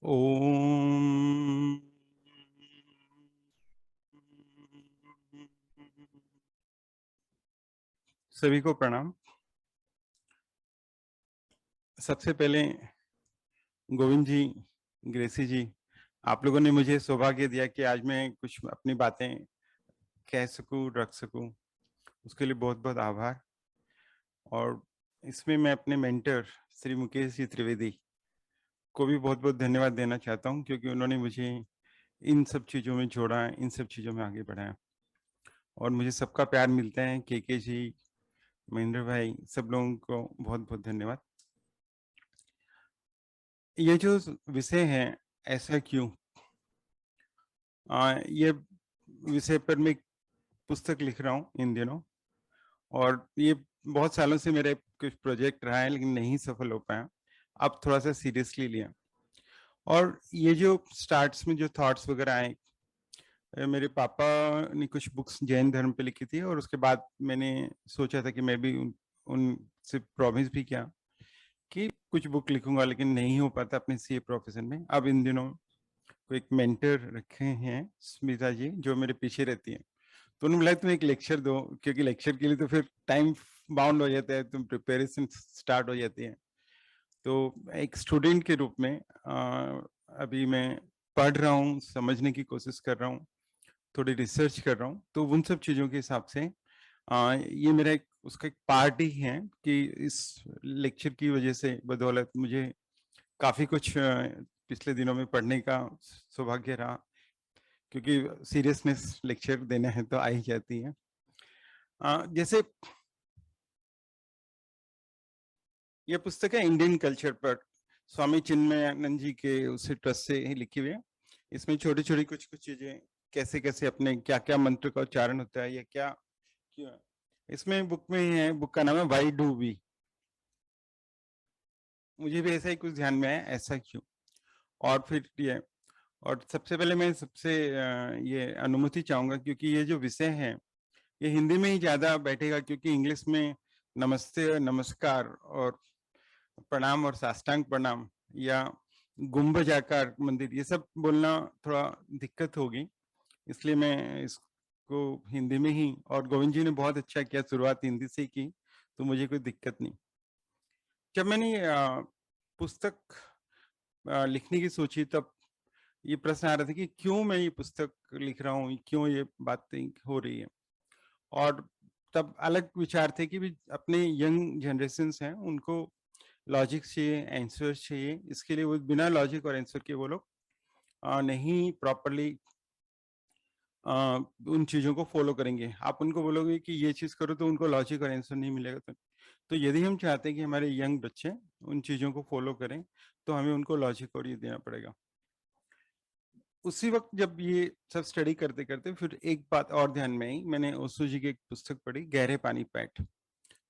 ओम। सभी को प्रणाम। सबसे पहले गोविंद जी, ग्रेसी जी, आप लोगों ने मुझे सौभाग्य दिया कि आज मैं कुछ अपनी बातें कह सकूं, रख सकूं, उसके लिए बहुत बहुत आभार। और इसमें मैं अपने मेंटर श्री मुकेश जी त्रिवेदी को भी बहुत बहुत धन्यवाद देना चाहता हूं, क्योंकि उन्होंने मुझे इन सब चीज़ों में जोड़ा, इन सब चीज़ों में आगे बढ़ाया। और मुझे सबका प्यार मिलता है, के जी, महेंद्र भाई, सब लोगों को बहुत बहुत धन्यवाद। ये जो विषय है, ऐसा क्यों, ये विषय पर मैं पुस्तक लिख रहा हूँ इन दिनों। और ये बहुत सालों से मेरा कुछ प्रोजेक्ट रहा है, लेकिन नहीं सफल हो पाया। अब थोड़ा सा सीरियसली लिया। और ये जो स्टार्ट्स में जो थॉट्स वगैरह आए, मेरे पापा ने कुछ बुक्स जैन धर्म पे लिखी थी, और उसके बाद मैंने सोचा था कि मैं भी उनसे प्रॉमिस भी किया कि कुछ बुक लिखूंगा, लेकिन नहीं हो पाता अपने सीए प्रोफेशन में। अब इन दिनों को एक मेंटर रखे हैं स्मिता जी, जो मेरे पीछे रहती हैं। तो उन्होंने बोला तुम एक लेक्चर दो, क्योंकि लेक्चर के लिए तो फिर टाइम बाउंड हो जाता है, तुम प्रिपरेशन स्टार्ट हो जाती है। तो एक स्टूडेंट के रूप में अभी मैं पढ़ रहा हूँ, समझने की कोशिश कर रहा हूँ, थोड़ी रिसर्च कर रहा हूँ। तो उन सब चीज़ों के हिसाब से ये मेरा एक उसका एक पार्ट ही है कि इस लेक्चर की वजह से, बदौलत मुझे काफ़ी कुछ पिछले दिनों में पढ़ने का सौभाग्य रहा, क्योंकि सीरियसनेस लेक्चर देना है तो आ ही जाती है। जैसे ये पुस्तक है इंडियन कल्चर पर, स्वामी चिन्मयानंद जी के उसी ट्रस्ट से ही लिखी हुई है। इसमें छोटी छोटी कुछ कुछ चीजें, कैसे कैसे अपने क्या क्या मंत्र का उच्चारण होता है या क्या क्यों है। इसमें बुक में ही है, बुक का नाम है वाई डू वी। मुझे भी ऐसा ही कुछ ध्यान में आया, ऐसा क्यों। और फिर ये, और सबसे पहले मैं सबसे ये अनुमति चाहूंगा, क्योंकि ये जो विषय है ये हिंदी में ही ज्यादा बैठेगा, क्योंकि इंग्लिश में नमस्ते और नमस्कार और प्रणाम और साष्टांग प्रणाम या गुंबजाकार मंदिर, ये सब बोलना थोड़ा दिक्कत होगी। इसलिए मैं इसको हिंदी में ही, और गोविंद जी ने बहुत अच्छा किया, शुरुआत हिंदी से ही की, तो मुझे कोई दिक्कत नहीं। जब मैंने पुस्तक लिखने की सोची, तब ये प्रश्न आ रहा था कि क्यों मैं ये पुस्तक लिख रहा हूँ, क्यों ये बातें हो रही है। और तब अलग विचार थे कि भी अपने यंग जनरेशन्स हैं, उनको लॉजिक चाहिए, आंसर चाहिए। इसके लिए वो बिना लॉजिक और आंसर के वो लोग नहीं प्रॉपरली उन चीज़ों को फॉलो करेंगे। आप उनको बोलोगे कि ये चीज़ करो, तो उनको लॉजिक और आंसर नहीं मिलेगा। तो यदि हम चाहते हैं कि हमारे यंग बच्चे उन चीज़ों को फॉलो करें, तो हमें उनको लॉजिक और ये देना पड़ेगा। उसी वक्त जब ये सब स्टडी करते करते फिर एक बात और ध्यान में आई। मैंने ओशो जी की एक पुस्तक पढ़ी, गहरे पानी पैठ,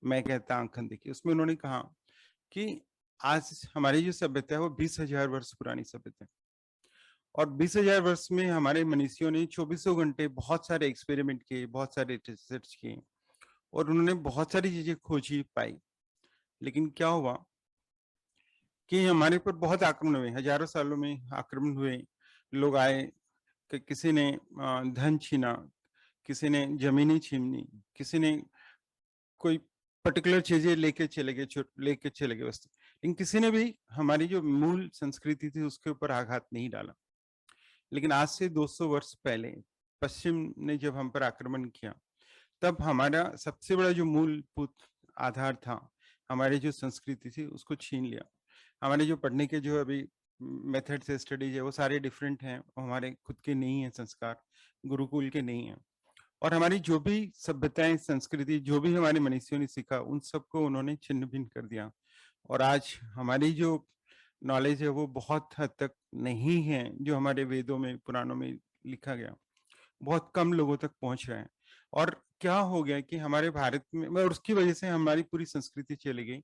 मैं कहता आंखन देखी। उसमें उन्होंने कहा कि आज हमारी जो सभ्यता है वो 20,000 वर्ष पुरानी सभ्यता है, और 20,000 वर्ष में हमारे मनीषियों ने 24 घंटे बहुत सारे एक्सपेरिमेंट किए, बहुत सारे रिसर्च किए, और उन्होंने बहुत सारी चीजें खोजी, पाई। लेकिन क्या हुआ कि हमारे ऊपर बहुत आक्रमण हुए, हजारों सालों में आक्रमण हुए। लोग आए, किसी ने धन छीना, किसी ने जमीनें छीनी, किसी ने कोई पर्टिकुलर चीजें लेके चले गए, लेके चले गए वस्तु। लेकिन किसी ने भी हमारी जो मूल संस्कृति थी उसके ऊपर आघात नहीं डाला। लेकिन आज से 200 वर्ष पहले पश्चिम ने जब हम पर आक्रमण किया, तब हमारा सबसे बड़ा जो मूलभूत आधार था, हमारी जो संस्कृति थी, उसको छीन लिया। हमारे जो पढ़ने के जो अभी मेथड से स्टडीज है वो सारे डिफरेंट हैं, हमारे खुद के नहीं है संस्कार, गुरुकुल के नहीं है। और हमारी जो भी सभ्यताएं, संस्कृति, जो भी हमारे मनीषियों ने सीखा, उन सबको उन्होंने छिन्न भिन्न कर दिया। और आज हमारी जो नॉलेज है वो बहुत हद तक नहीं है जो हमारे वेदों में, पुराणों में लिखा गया, बहुत कम लोगों तक पहुंच रहा है। और क्या हो गया कि हमारे भारत में, और उसकी वजह से हमारी पूरी संस्कृति चली गई।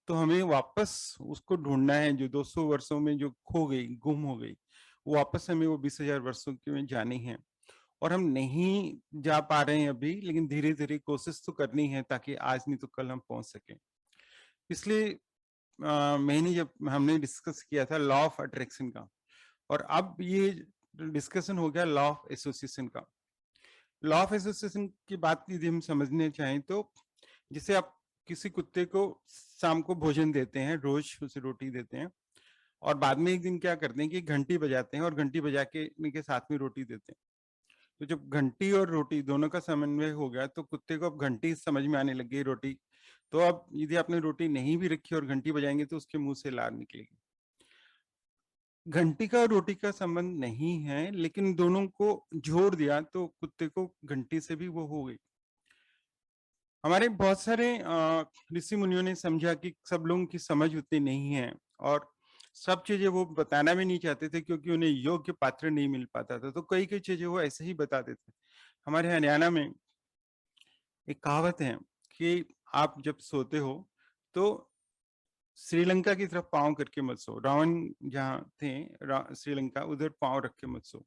तो हमें वापस उसको ढूंढना है, जो 200 वर्षों में जो खो गई, गुम हो गई, वो वापस हमें वो 20,000 वर्षों की में जानी है। और हम नहीं जा पा रहे हैं अभी, लेकिन धीरे धीरे कोशिश तो करनी है, ताकि आज नहीं तो कल हम पहुंच सके। इसलिए मैंने जब हमने डिस्कस किया था लॉ ऑफ अट्रैक्शन का, और अब ये डिस्कशन हो गया लॉ ऑफ एसोसिएशन का। लॉ ऑफ एसोसिएशन की बात यदि हम समझने चाहें तो जैसे आप किसी कुत्ते को शाम को भोजन देते हैं, रोज उसे रोटी देते हैं, और बाद में एक दिन क्या करते हैं कि घंटी बजाते हैं और घंटी बजा के इनके साथ में रोटी देते हैं। तो जब घंटी और रोटी दोनों का समन्वय हो गया तो कुत्ते को अब घंटी समझ में आने लग गई, रोटी। तो अब यदि आपने रोटी नहीं भी रखी और घंटी बजाएंगे तो उसके मुंह से लार निकलेगी। घंटी का और रोटी का संबंध नहीं है, लेकिन दोनों को जोड़ दिया तो कुत्ते को घंटी से भी वो हो गई। हमारे बहुत सारे ऋषि मुनियों ने समझा कि सब लोगों की समझ उतनी नहीं है और सब चीजें वो बताना भी नहीं चाहते थे क्योंकि उन्हें योग्य पात्र नहीं मिल पाता था, तो कई कई चीजें वो ऐसे ही बताते थे। हमारे हरियाणा में एक कहावत है कि आप जब सोते हो तो श्रीलंका की तरफ पांव करके मत सो। रावण जहाँ थे, श्रीलंका, उधर पांव रख के मत सो।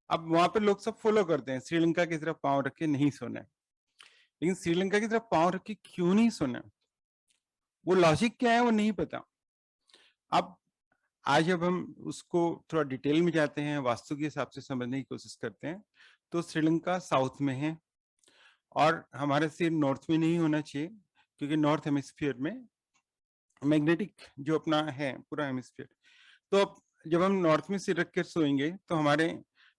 अब वहां पर लोग सब फॉलो करते हैं, श्रीलंका की तरफ पांव रख के नहीं सोना है। लेकिन श्रीलंका की तरफ पांव रख के क्यों नहीं सोना है, वो लॉजिक क्या है वो नहीं पता। अब आज जब हम उसको थोड़ा डिटेल में जाते हैं, वास्तु के हिसाब से समझने की कोशिश करते हैं, तो श्रीलंका साउथ में है और हमारा सिर नॉर्थ में नहीं होना चाहिए, क्योंकि नॉर्थ हेमिस्फीयर में मैग्नेटिक जो अपना है पूरा हेमिस्फीयर। तो अब जब हम नॉर्थ में सिर रख कर सोएंगे तो हमारे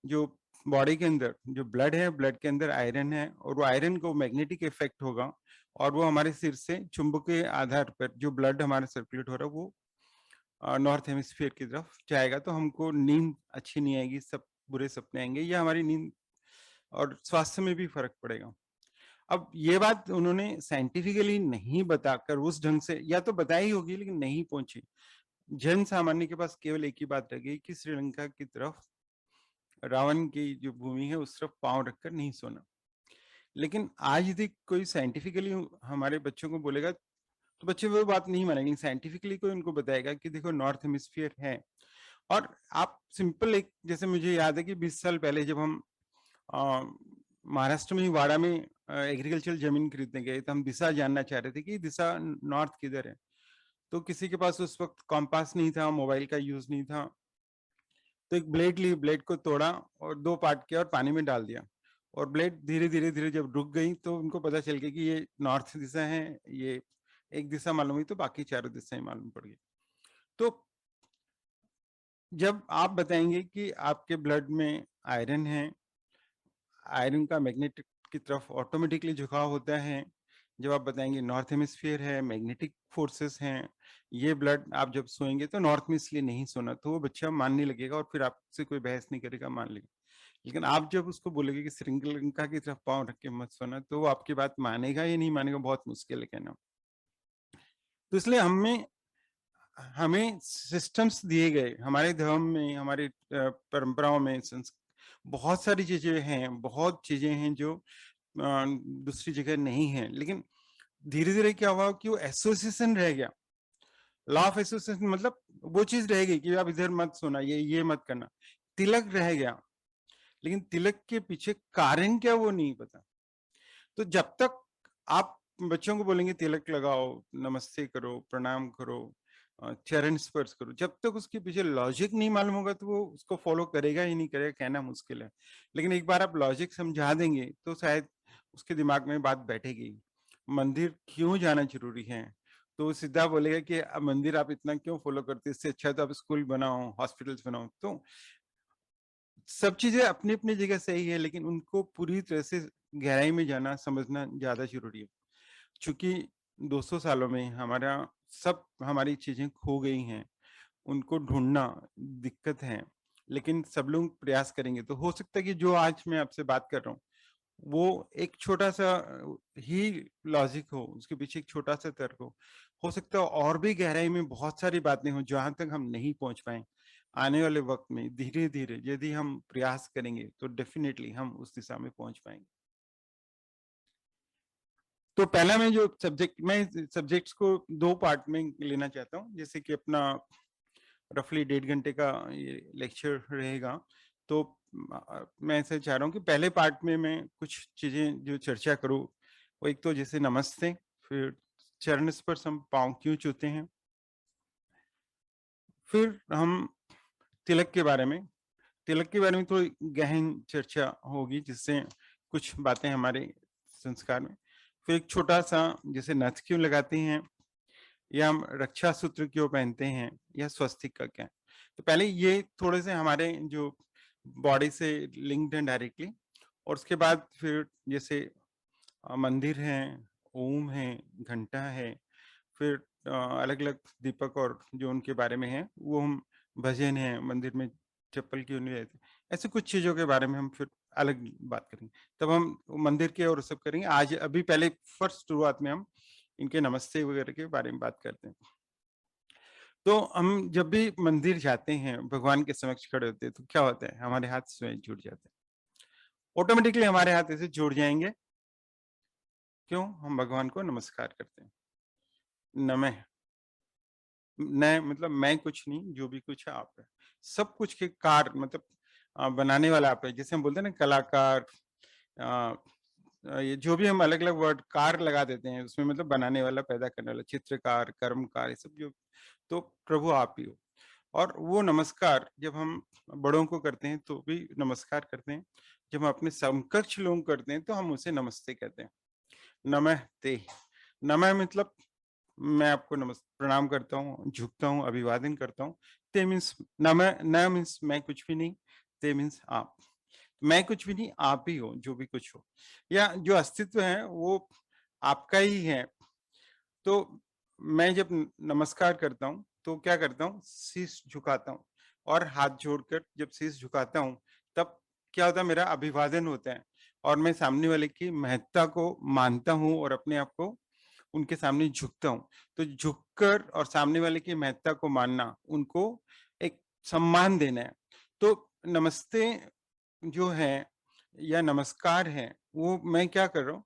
जो बॉडी के अंदर जो ब्लड है, ब्लड के अंदर आयरन है और वो आयरन को मैग्नेटिक इफेक्ट होगा और वो हमारे सिर से चुंबकीय आधार पर जो ब्लड हमारा सर्कुलेट हो रहा है वो नॉर्थ हेमिस्फीयर की तरफ जाएगा, तो हमको नींद अच्छी नहीं आएगी, सब बुरे सपने आएंगे, या हमारी नींद और स्वास्थ्य में भी फर्क पड़ेगा। अब ये बात उन्होंने साइंटिफिकली नहीं बताकर उस ढंग से, या तो बताई होगी लेकिन नहीं पहुंची, जन सामान्य के पास केवल एक ही बात रह गई कि श्रीलंका की तरफ, रावण की जो भूमि है उस तरफ पांव रखकर नहीं सोना। लेकिन आज यदि कोई साइंटिफिकली हमारे बच्चों को बोलेगा तो बच्चे वो बात नहीं मानेंगे। साइंटिफिकली कोई उनको बताएगा कि देखो नॉर्थ हेमिस्फीयर है। और आप सिंपल एक, जैसे मुझे याद है कि 20 साल पहले जब हम अ, महाराष्ट्र में ही वाड़ा में एग्रीकल्चरल जमीन खरीदने गए तो हम दिशा जानना चाह रहे थे कि दिशा नॉर्थ किधर है। तो किसी के पास उस वक्त कॉम्पास नहीं था, मोबाइल का यूज नहीं था, तो एक ब्लेड ली, ब्लेड को तोड़ा और 2 पार्ट किया और पानी में डाल दिया, और ब्लेड धीरे धीरे धीरे जब रुक गई तो उनको पता चल गया कि ये नॉर्थ दिशा है। ये एक दिशा मालूम हुई तो बाकी चारों दिशाएं मालूम पड़ गई। तो जब आप बताएंगे कि आपके ब्लड में आयरन है, आयरन का मैग्नेटिक की तरफ ऑटोमेटिकली झुकाव होता है। जब आप बताएंगे नॉर्थ हेमिस्फीयर है, मैग्नेटिक फोर्सेस हैं, ये ब्लड आप जब सोएंगे तो नॉर्थ में इसलिए नहीं सोना, तो वो बच्चा मानने लगेगा और फिर आपसे कोई बहस नहीं करेगा, मान लेगा। लेकिन आप जब उसको बोलेंगे कि श्रीलंका की तरफ पाँव रख के मत सोना, तो वो आपकी बात मानेगा या नहीं मानेगा, बहुत मुश्किल है कहना। तो इसलिए हमें हमें सिस्टम्स दिए गए हमारे धर्म में, हमारे परंपराओं में, बहुत सारी चीजें हैं, बहुत चीजें हैं जो दूसरी जगह नहीं है। लेकिन धीरे धीरे क्या हुआ कि वो एसोसिएशन रह गया। लॉ ऑफ एसोसिएशन मतलब वो चीज रह गई कि आप इधर मत सोना, ये मत करना। तिलक रह गया, लेकिन तिलक के पीछे कारण क्या वो नहीं पता। तो जब तक आप बच्चों को बोलेंगे तिलक लगाओ, नमस्ते करो, प्रणाम करो, चरण स्पर्श करो, जब तक उसके पीछे लॉजिक नहीं मालूम होगा तो वो उसको फॉलो करेगा ही नहीं करेगा, कहना मुश्किल है। लेकिन एक बार आप लॉजिक समझा देंगे तो शायद उसके दिमाग में बात बैठेगी। मंदिर क्यों जाना जरूरी है, तो वो सीधा बोलेगा कि अब मंदिर आप इतना क्यों फॉलो करते, इससे अच्छा तो आप स्कूल बनाओ, हॉस्पिटल्स बनाओ। तो सब चीजें अपनी अपनी जगह सही है, लेकिन उनको पूरी तरह से गहराई में जाना, समझना ज्यादा जरूरी है। चूंकि 200 सालों में हमारी चीजें खो गई हैं, उनको ढूंढना दिक्कत है। लेकिन सब लोग प्रयास करेंगे तो हो सकता है कि जो आज मैं आपसे बात कर रहा हूँ वो एक छोटा सा ही लॉजिक हो, उसके पीछे एक छोटा सा तर्क हो सकता है और भी गहराई में बहुत सारी बातें हो जहां तक हम नहीं पहुंच पाए। आने वाले वक्त में धीरे धीरे यदि हम प्रयास करेंगे तो डेफिनेटली हम उस दिशा में पहुंच पाएंगे। तो पहला मैं सब्जेक्ट्स को 2 पार्ट में लेना चाहता हूँ, जैसे कि अपना रफली 1.5 घंटे का ये लेक्चर रहेगा। तो मैं ऐसा चाह रहा हूँ कि पहले पार्ट में मैं कुछ चीजें जो चर्चा करूँ, वो एक तो जैसे नमस्ते, फिर चरण स्पर्श, हम पाँव क्यों छूते हैं, फिर हम तिलक के बारे में, तिलक के बारे में थोड़ी गहन चर्चा होगी, जिससे कुछ बातें हमारे संस्कार में। फिर एक छोटा सा, जैसे नथ क्यों लगाते हैं, या हम रक्षा सूत्र क्यों पहनते हैं, या स्वस्तिक का क्या है। तो पहले ये थोड़े से हमारे जो बॉडी से लिंक्ड हैं डायरेक्टली, और उसके बाद फिर जैसे मंदिर हैं, ओम है, घंटा है, फिर अलग अलग दीपक और जो उनके बारे में है वो हम, भजन है, मंदिर में चप्पल क्यों नहीं रहती, ऐसे कुछ चीजों के बारे में हम फिर अलग बात करेंगे। तब हम मंदिर के और सब करेंगे। आज अभी पहले फर्स्ट शुरुआत में हम इनके नमस्ते वगैरह के बारे में बात करते हैं। तो हम जब भी मंदिर जाते हैं, भगवान के समक्ष खड़े होते हैं, तो क्या होता है, हमारे हाथ स्वयं जुड़ जाते हैं, ऑटोमेटिकली हमारे हाथ ऐसे जुड़ जाएंगे। क्यों? हम भगवान को नमस्कार करते हैं। नमः, न मतलब मैं कुछ नहीं, जो भी कुछ है आप है। सब कुछ के कार मतलब बनाने वाला आप है। जैसे हम बोलते हैं ना कलाकार, अ, ये जो भी हम अलग अलग वर्ड कार लगा देते हैं उसमें, मतलब बनाने वाला, पैदा करने वाला, चित्रकार, कर्मकार, ये सब जो, तो प्रभु आप ही हो। और वो नमस्कार जब हम बड़ों को करते हैं तो भी नमस्कार करते हैं, जब हम अपने समकक्ष लोग करते हैं तो हम उसे नमस्ते कहते हैं। नमः ते, नमः मतलब मैं आपको प्रणाम करता हूँ, झुकता हूँ, अभिवादन करता हूँ। ते मीन्स नमः, न मीन्स मैं कुछ भी नहीं, ते मीन्स आप। मैं कुछ भी नहीं, आप ही हो, जो भी कुछ हो, या जो अस्तित्व है वो आपका ही है। तो मैं जब नमस्कार करता हूँ तो क्या करता हूँ, शीश झुकाता हूँ, और हाथ जोड़कर जब शीश झुकाता हूँ तब क्या होता है, मेरा अभिवादन होता है, और मैं सामने वाले की महत्ता को मानता हूँ और अपने आप को उनके सामने झुकता हूँ। तो झुककर और सामने वाले की महत्ता को मानना, उनको एक सम्मान देना है। तो नमस्ते जो है या नमस्कार है, वो मैं क्या कर रहा हूँ,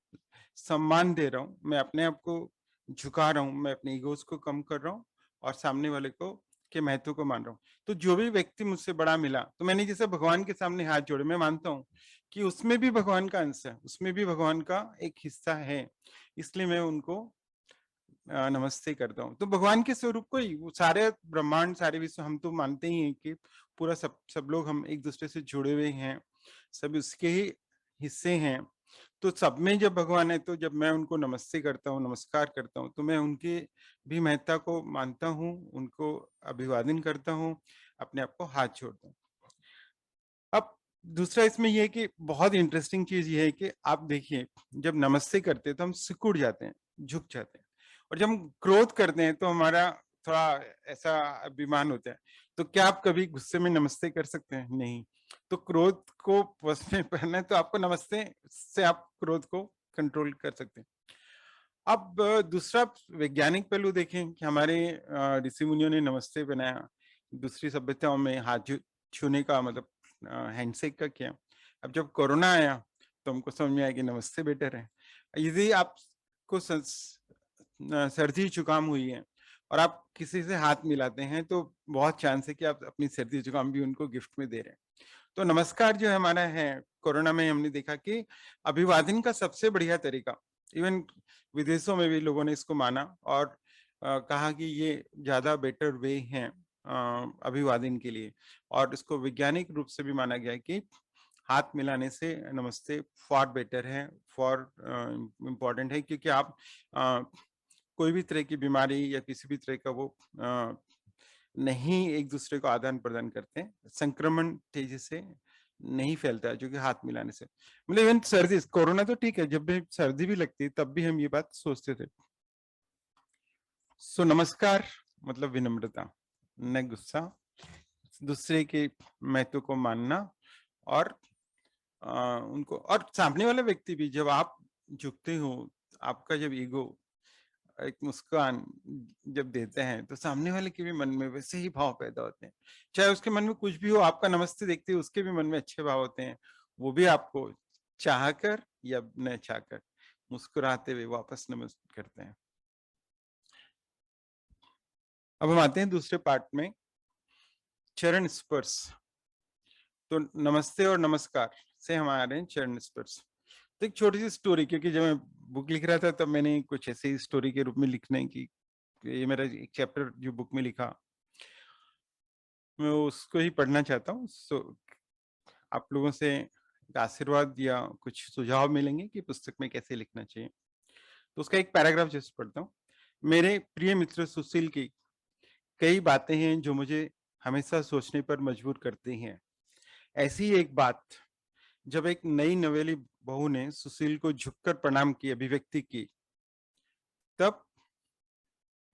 सम्मान दे रहा हूँ, मैं अपने आप को झुका रहा हूँ, मैं अपने ईगोस को कम कर रहा हूँ, और सामने वाले को के महत्व को मान रहा हूँ। तो जो भी व्यक्ति मुझसे बड़ा मिला, तो मैंने जैसे भगवान के सामने हाथ जोड़े, मैं मानता हूँ कि उसमें भी भगवान का अंश है, उसमें भी भगवान का एक हिस्सा है, इसलिए मैं उनको नमस्ते करता हूँ। तो भगवान के स्वरूप को ही, वो सारे ब्रह्मांड, सारे विश्व, हम तो मानते ही हैं कि पूरा सब लोग हम एक दूसरे से जुड़े हुए हैं, सब उसके ही हिस्से हैं। तो सब में जब भगवान है, तो जब मैं उनको नमस्ते करता हूँ, नमस्कार करता हूँ, तो मैं उनकी भी महत्ता को मानता हूँ, उनको अभिवादन करता हूँ, अपने आप को हाथ जोड़ता हूँ। अब दूसरा इसमें यह है कि बहुत इंटरेस्टिंग चीज ये है कि आप देखिए, जब नमस्ते करते हैं तो हम सिकुड़ जाते हैं, झुक जाते हैं, और जब हम क्रोध करते हैं तो हमारा थोड़ा ऐसा अभिमान होता है। तो क्या आप कभी गुस्से में नमस्ते कर सकते हैं? नहीं। तो क्रोध को वश में पहनना है तो आपको नमस्ते से आप क्रोध को कंट्रोल कर सकते हैं। अब दूसरा वैज्ञानिक पहलू देखें कि हमारे ऋषि मुनियों ने नमस्ते बनाया, दूसरी सभ्यताओं में हाथ छूने का मतलब हैंडशेक का किया। अब जब कोरोना आया तो हमको समझ में आया कि नमस्ते बेटर है। यदि आपको सर्दी जुकाम हुई है और आप किसी से हाथ मिलाते हैं तो बहुत चांस है कि आप अपनी सर्दी जुकाम भी उनको गिफ्ट में दे रहे हैं। तो नमस्कार जो हमारा है, कोरोना में हमने देखा कि अभिवादन का सबसे बढ़िया तरीका, इवन विदेशों में भी लोगों ने इसको माना और कहा कि ये ज्यादा बेटर वे है अभिवादन के लिए, और इसको वैज्ञानिक रूप से भी माना गया है कि हाथ मिलाने से नमस्ते फॉर बेटर है, फॉर इम्पोर्टेंट है, क्योंकि आप अ, कोई भी तरह की बीमारी या किसी भी तरह का वो नहीं एक दूसरे को आदान प्रदान करते हैं, संक्रमण तेजी से नहीं फैलता है, जो कि हाथ मिलाने से। मतलब इवन सर्दी, कोरोना तो ठीक है, जब भी सर्दी भी लगती है तब भी हम ये बात सोचते थे। सो नमस्कार मतलब विनम्रता, न गुस्सा, दूसरे के महत्व को मानना, और उनको, और सामने वाले व्यक्ति भी, जब आप झुकते हो, आपका जब ईगो एक मुस्कान जब देते हैं तो सामने वाले के भी मन में वैसे ही भाव पैदा होते हैं। चाहे उसके मन में कुछ भी हो, आपका नमस्ते देखते ही उसके भी मन में अच्छे भाव होते हैं, वो भी आपको चाहकर या न चाहकर मुस्कुराते हुए वापस नमस्ते करते हैं। अब हम आते हैं दूसरे पार्ट में, चरण स्पर्श। तो नमस्ते और नमस्कार से हम आ रहे हैं चरण स्पर्श। तो एक छोटी सी स्टोरी, क्योंकि जब मैं बुक लिख रहा था तब मैंने कुछ ऐसे ही स्टोरी के रूप में लिखने की, ये मेरा एक चैप्टर जो बुक में लिखा। मैं उसको ही पढ़ना चाहता हूँ। आप लोगों से एक आशीर्वाद या कुछ सुझाव मिलेंगे कि पुस्तक में कैसे लिखना चाहिए। तो उसका एक पैराग्राफ जैसे पढ़ता हूँ। मेरे प्रिय मित्र सुशील की कई बातें हैं जो मुझे हमेशा सोचने पर मजबूर करती हैं। ऐसी ही एक बात, जब एक नई नवेली बहू ने सुशील को झुककर प्रणाम की अभिव्यक्ति की, तब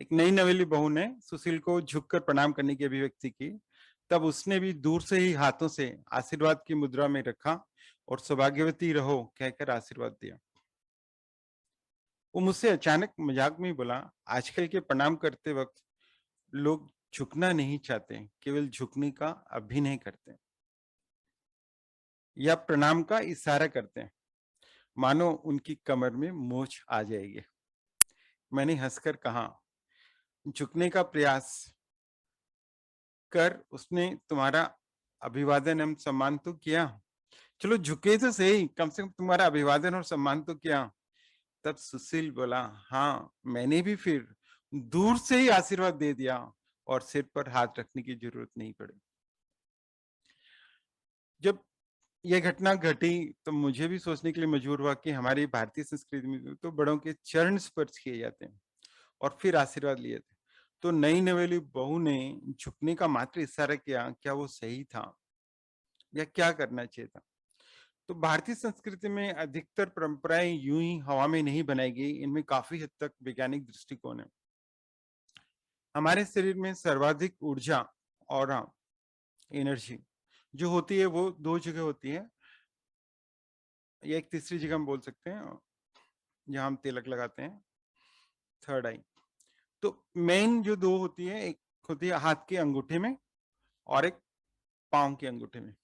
एक नई नवेली बहू ने सुशील को झुककर प्रणाम करने की अभिव्यक्ति की, तब उसने भी दूर से ही हाथों से आशीर्वाद की मुद्रा में रखा और सौभाग्यवती रहो कहकर आशीर्वाद दिया। वो मुझसे अचानक मजाक में ही बोला, आजकल के प्रणाम करते वक्त लोग झुकना नहीं चाहते, केवल झुकने का अभिनय करते हैं या प्रणाम का इशारा करते हैं, मानो उनकी कमर में मोच आ जाएगी। मैंने हंसकर कहा, झुकने का प्रयास कर उसने तुम्हारा अभिवादन एवं सम्मान तो किया। चलो झुके तो सही, कम से कम तुम्हारा अभिवादन और सम्मान तो किया। तब सुशील बोला, हाँ मैंने भी फिर दूर से ही आशीर्वाद दे दिया और सिर पर हाथ रखने की जरूरत नहीं पड़ी। जब यह घटना घटी तो मुझे भी सोचने के लिए मजबूर हुआ कि हमारी भारतीय संस्कृति में तो बड़ों के चरण स्पर्श किए जाते हैं और फिर आशीर्वाद लिए थे। तो नई नवेली बहू ने झुकने का मात्र इशारा किया, क्या वो सही था या क्या करना चाहिए था? तो भारतीय संस्कृति में अधिकतर परंपराएं यूं ही हवा में नहीं बनाई गई, इनमें काफी हद तक वैज्ञानिक दृष्टिकोण है। हमारे शरीर में सर्वाधिक ऊर्जा और एनर्जी जो होती है वो दो जगह होती है, या एक तीसरी जगह हम बोल सकते हैं जहां हम तिलक लगाते हैं, थर्ड आई। तो मेन जो दो होती है, एक होती है हाथ के अंगूठे में और एक पांव के अंगूठे में।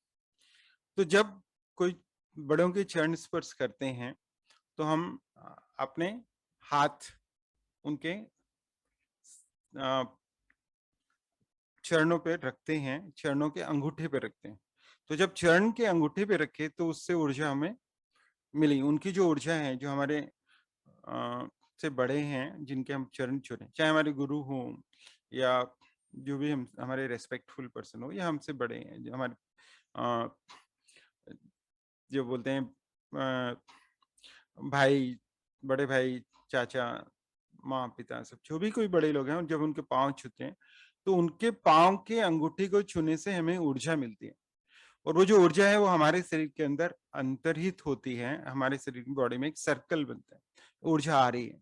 तो जब कोई बड़ों के चरण स्पर्श करते हैं तो हम अपने हाथ उनके अ, चरणों पे रखते हैं, चरणों के अंगूठे पे रखते हैं। तो जब चरण के अंगूठे पे रखे तो उससे ऊर्जा हमें मिली। उनकी जो ऊर्जा है, जो हमारे से बड़े हैं, जिनके हम चरण छूते, चाहे हमारे गुरु हों या जो भी हम हमारे रेस्पेक्टफुल पर्सन हो या हमसे बड़े हैं, जो हमारे अ, जो बोलते हैं भाई, बड़े भाई, चाचा, माँ पिता, सब जो भी कोई बड़े लोग हैं, और जब उनके पाँव छूते हैं तो उनके पाँव के अंगूठे को छूने से हमें ऊर्जा मिलती है। और वो जो ऊर्जा है वो हमारे शरीर के अंदर अंतर्हित होती है, हमारे शरीर की बॉडी में एक सर्कल बनता है, ऊर्जा आ रही है।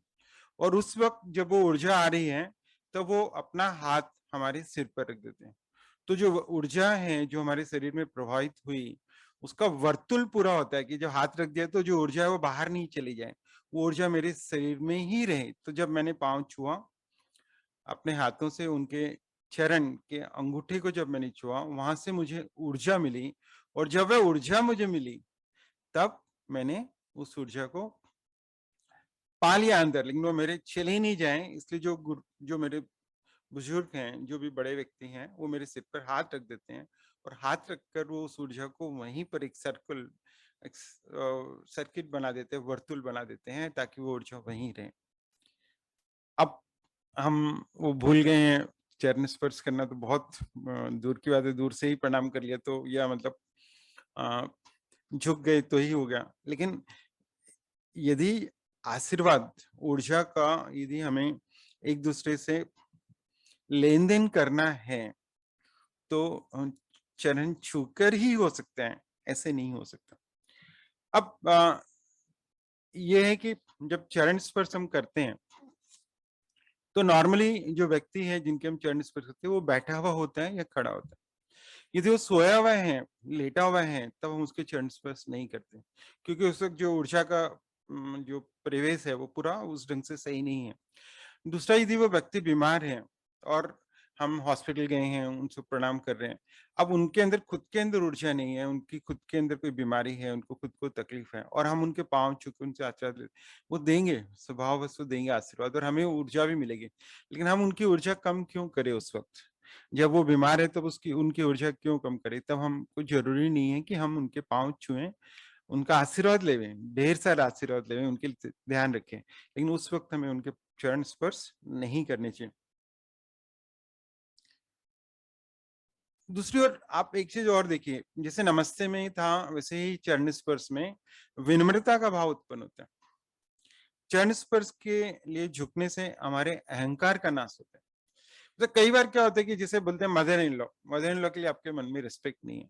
और उस वक्त जब वो ऊर्जा आ रही है तब वो अपना हाथ हमारे सिर पर रख देते हैं। तो जो ऊर्जा है जो हमारे शरीर में प्रभावित हुई, उसका वर्तुल पूरा होता है कि जब हाथ रख दिया तो जो ऊर्जा है वो बाहर नहीं चली जाए, वो ऊर्जा मेरे शरीर में ही रहे। तो जब मैंने पाँव छुआ अपने हाथों से, उनके चरण के अंगूठे को जब मैंने छुआ, वहां से मुझे ऊर्जा मिली। और जब वह ऊर्जा मुझे मिली तब मैंने उस ऊर्जा को पा लिया अंदर, लेकिन वो मेरे चले ही नहीं जाए। इसलिए जो मेरे बुजुर्ग हैं, जो भी बड़े व्यक्ति हैं, वो मेरे सिर पर हाथ रख देते हैं और हाथ रखकर वो उस ऊर्जा को वहीं पर एक सर्किट बना देते हैं, वर्तुल बना देते हैं, ताकि वो ऊर्जा वहीं रहे। अब हम वो भूल गए हैं, चरण स्पर्श करना तो बहुत दूर की बात है, दूर से ही प्रणाम कर लिया तो, या मतलब अ, झुक गए तो ही हो गया। लेकिन यदि आशीर्वाद, ऊर्जा का यदि हमें एक दूसरे से लेन देन करना है तो चरण छूकर ही हो सकता है, ऐसे नहीं हो सकता। अब ये है कि जब चरण स्पर्श हम करते हैं तो नॉर्मली जो व्यक्ति है जिनके हम चरण स्पर्श करते हैं वो बैठा हुआ होता है या खड़ा होता है। यदि वो सोया हुआ है, लेटा हुआ है, तब हम उसके चरण स्पर्श नहीं करते, क्योंकि उस वक्त जो ऊर्जा का जो प्रवेश है वो पूरा उस ढंग से सही नहीं है। दूसरा, यदि वो व्यक्ति बीमार है और हम हॉस्पिटल गए हैं, उनसे प्रणाम कर रहे हैं, अब उनके अंदर खुद के अंदर ऊर्जा नहीं है, उनकी खुद के अंदर कोई बीमारी है, उनको खुद को तकलीफ है, और हम उनके पाँव छू के उनसे आशीर्वाद लेते, वो देंगे, स्वभाववश वो देंगे आशीर्वाद और हमें ऊर्जा भी मिलेगी। लेकिन हम उनकी ऊर्जा कम क्यों करें उस वक्त? जब वो बीमार है तब उसकी उनकी ऊर्जा क्यों कम करें? तब हम, कोई जरूरी नहीं है कि हम उनके पाँव छुएं, उनका आशीर्वाद लेवें, ढेर सारा आशीर्वाद लेवें, उनके ध्यान रखें, लेकिन उस वक्त हमें उनके चरण स्पर्श नहीं करने चाहिए। दूसरी ओर आप एक चीज और देखिए, जैसे नमस्ते में था वैसे ही चरण स्पर्श में विनम्रता का भाव उत्पन्न होता है। चरण स्पर्श के लिए झुकने से हमारे अहंकार का नाश होता है। तो कई बार क्या होता है कि जिसे बोलते हैं मदर इन लॉ के लिए आपके मन में रिस्पेक्ट नहीं है,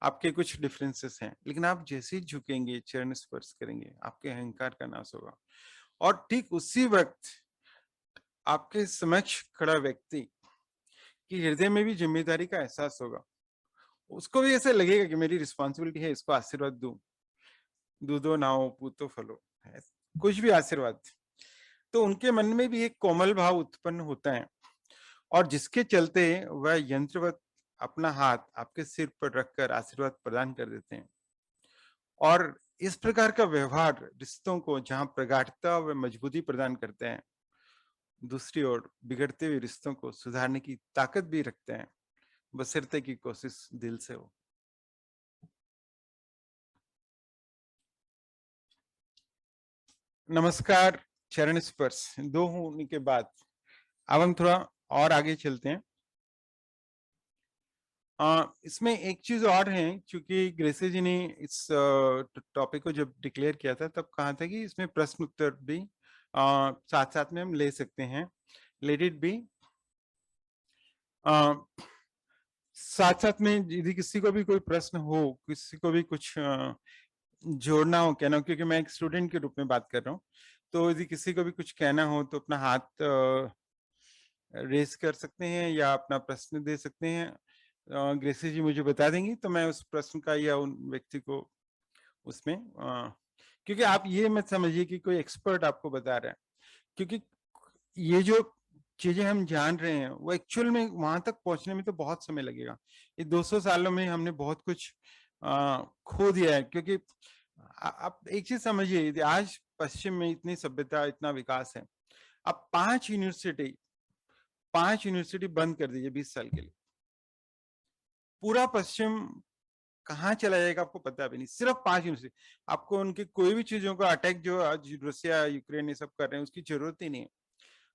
आपके कुछ डिफरेंसेस हैं, लेकिन आप जैसे ही झुकेंगे, चरण स्पर्श करेंगे, आपके अहंकार का नाश होगा। और ठीक उसी वक्त आपके समक्ष खड़ा व्यक्ति की हृदय में भी जिम्मेदारी का एहसास होगा। उसको भी ऐसे लगेगा कि मेरी रिस्पॉन्सिबिलिटी है, इसको आशीर्वाद दूं, दूधो नाओ पूतो फलो, कुछ भी आशीर्वाद। तो उनके मन में भी एक कोमल भाव उत्पन्न होता है, और जिसके चलते वह यंत्रवत अपना हाथ आपके सिर पर रखकर आशीर्वाद प्रदान कर देते हैं। और इस प्रकार का व्यवहार रिश्तों को जहां प्रगाढ़ता व मजबूती प्रदान करते हैं, दूसरी ओर बिगड़ते हुए रिश्तों को सुधारने की ताकत भी रखते हैं, बशर्ते की कोशिश दिल से हो। नमस्कार, चरण स्पर्श दो होने के बाद अब हम थोड़ा और आगे चलते हैं। इसमें एक चीज और है, क्योंकि ग्रेसी जी ने इस टॉपिक को जब डिक्लेयर किया था तब कहा था कि इसमें प्रश्न उत्तर भी साथ साथ में हम ले सकते हैं, लेट इट बी। साथ साथ में यदि किसी को भी कोई प्रश्न हो, किसी को भी कुछ जोड़ना हो, कहना हो, क्योंकि मैं एक स्टूडेंट के रूप में बात कर रहा हूँ, तो यदि किसी को भी कुछ कहना हो तो अपना हाथ रेस कर सकते हैं या अपना प्रश्न दे सकते हैं। ग्रेसी जी मुझे बता देंगी तो मैं उस प्रश्न का या उन व्यक्ति को उसमें क्योंकि आप ये मत समझिए कि कोई एक्सपर्ट आपको बता रहा है, क्योंकि ये जो चीजें हम जान रहे हैं वो एक्चुअल में वहां तक पहुंचने में तो बहुत समय लगेगा। ये 200 सालों में हमने बहुत कुछ खो दिया है, क्योंकि आप एक चीज समझिए, यदि आज पश्चिम में इतनी सभ्यता, इतना विकास है, अब 5 यूनिवर्सिटी बंद कर दीजिए 20 साल के लिए, पूरा पश्चिम कहाँ चला जाएगा आपको पता भी नहीं। सिर्फ 5 यूनिवर्सिटी, आपको उनकी कोई भी चीजों का अटैक जो आज रसिया यूक्रेन ये सब कर रहे हैं उसकी जरूरत ही नहीं है।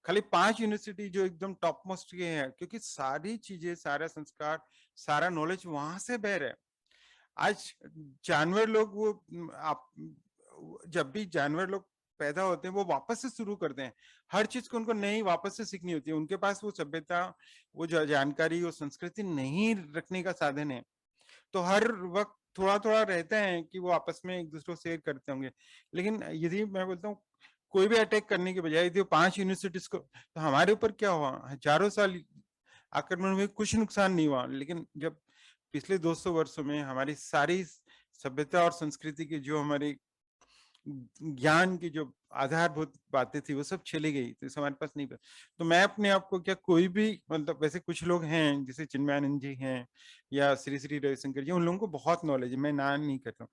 खाली 5 यूनिवर्सिटी जो एकदम टॉप मोस्ट के हैं, क्योंकि सारी चीजें, सारा संस्कार, सारा नॉलेज वहां से बह रहा है। आज जानवर लोग वो आप जब भी जानवर लोग पैदा होते हैं वो वापस से शुरू करते हैं, हर चीज को उनको नई वापस से सीखनी होती है। उनके पास वो सभ्यता, वो जो जानकारी, वो संस्कृति नहीं रखने का साधन है, तो हर वक्त थोड़ा थोड़ा रहता है कि वो आपस में एक दूसरे को शेयर करते होंगे। लेकिन यदि मैं बोलता हूँ कोई भी अटैक करने के बजाय यदि 5 यूनिवर्सिटीज को, तो हमारे ऊपर क्या हुआ, हजारों साल आक्रमण हुए, कुछ नुकसान नहीं हुआ। लेकिन जब पिछले 200 वर्षों में हमारी सारी सभ्यता और संस्कृति की जो हमारी ज्ञान की जो आधारभूत बातें थी वो सब चली गई, तो हमारे पास नहीं। तो मैं अपने आप को क्या, कोई भी मतलब वैसे कुछ लोग हैं जैसे चिन्मयानंद जी हैं या श्री श्री रविशंकर जी, उन लोगों को बहुत नॉलेज है, मैं ना नहीं करता हूँ।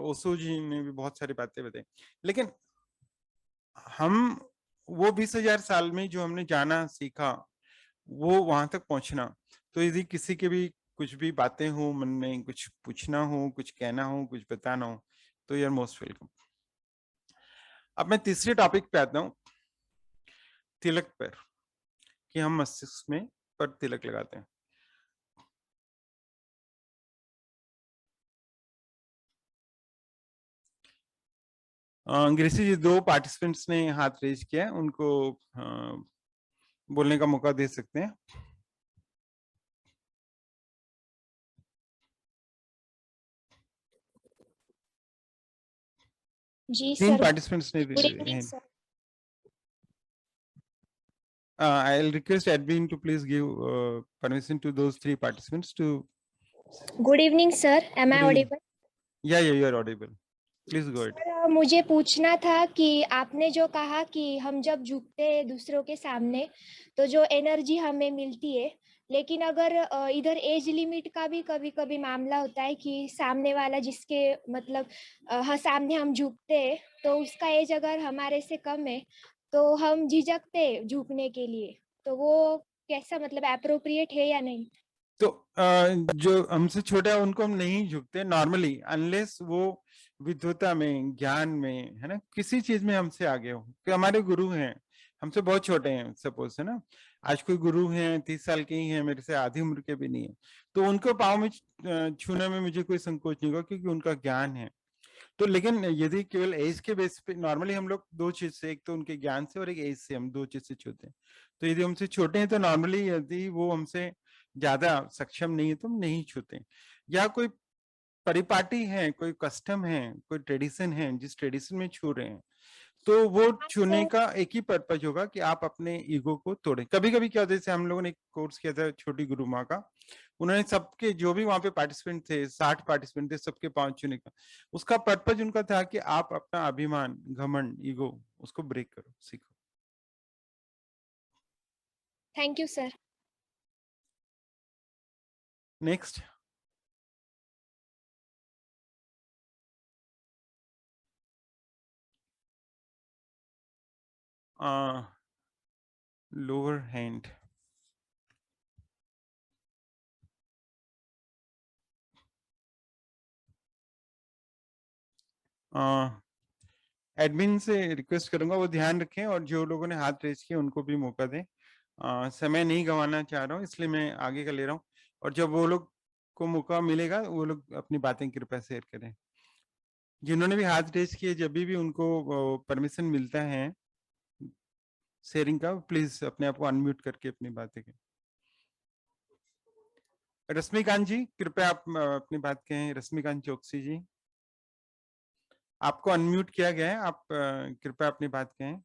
ओशो जी ने भी बहुत सारी बातें बताई, लेकिन हम वो 20,000 साल में जो हमने जाना सीखा वो वहां तक पहुंचना। तो यदि किसी के भी कुछ भी बातें हो मन में, कुछ पूछना हो, कुछ कहना हो, कुछ बताना हो, तो यू आर मोस्ट वेलकम। अब मैं तीसरे टॉपिक पे आता हूँ, तिलक पर, कि हम मस्तिष्क में पर तिलक लगाते हैं। अंग्रेजी जी, 2 पार्टिसिपेंट्स ने हाथ रेज किया है, उनको बोलने का मौका दे सकते हैं। जी 3 सर। पार्टिसिपेंट्स ने good evening sir. I'll request admin to please give permission to those 3 participants to. Good evening sir, am I Good evening. Audible? Yeah, you are audible. Please go ahead. Sir मुझे पूछना था कि आपने जो कहा कि हम जब झुकते हैं दूसरों के सामने तो जो एनर्जी हमें मिलती है, लेकिन अगर इधर एज लिमिट का भी कभी कभी मामला होता है कि सामने वाला जिसके मतलब सामने हम झुकते हैं तो उसका एज अगर हमारे से कम है तो हम झिझकते हैं झुकने के लिए, तो वो कैसा मतलब एप्रोप्रिएट है या नहीं? तो जो हमसे छोटा है उनको हम नहीं झुकते नॉर्मली, अनलेस वो विद्वता में, ज्ञान में, है ना, किसी चीज में हमसे आगे हो, कि हमारे गुरु हैं, हमसे बहुत छोटे हैं सपोज, है ना, आज कोई गुरु हैं 30 साल के ही हैं, मेरे से आधी उम्र के भी नहीं है, तो उनको पाँव में छूने में मुझे कोई संकोच नहीं होगा, क्योंकि उनका ज्ञान है। तो लेकिन यदि केवल एज के बेस पे, नॉर्मली हम लोग दो चीज से, एक तो उनके ज्ञान से और एक एज से, हम दो चीज से छूते हैं। तो यदि हमसे छोटे हैं तो नॉर्मली यदि वो हमसे ज्यादा सक्षम नहीं है तो हम नहीं छूते। या कोई परिपाटी है, कोई कस्टम है, कोई ट्रेडिशन है, जिस ट्रेडिशन में छू रहे हैं, तो वो हाँ छूने सर। का एक ही पर्पज होगा कि आप अपने ईगो को तोड़ें। कभी कभी क्या होता है, जैसे हम लोगों ने एक कोर्स किया था छोटी गुरु माँ का, उन्होंने सबके जो भी वहां पे पार्टिसिपेंट थे, 60 पार्टिसिपेंट थे, सबके पांव छूने का। उसका पर्पज उनका था कि आप अपना अभिमान, घमंड, ईगो, उसको ब्रेक करो, सीखो। Thank you sir. Next. Lower hand. Admin से रिक्वेस्ट करूंगा वो ध्यान रखें, और जो लोगों ने हाथ रेज किए उनको भी मौका दें। समय नहीं गंवाना चाह रहा हूँ, इसलिए मैं आगे का ले रहा हूँ, और जब वो लोग को मौका मिलेगा वो लोग अपनी बातें कृपया शेयर करें। जिन्होंने भी हाथ रेज किए, जब भी उनको परमिशन मिलता है शेयरिंग का, प्लीज अपने आप को अनम्यूट करके अपनी बातें करें। रश्मिकांत जी, कृपया आप अपनी बात कहें। रश्मिकांत चौकसी जी, आपको अनम्यूट किया गया है, आप कृपया अपनी बात कहें।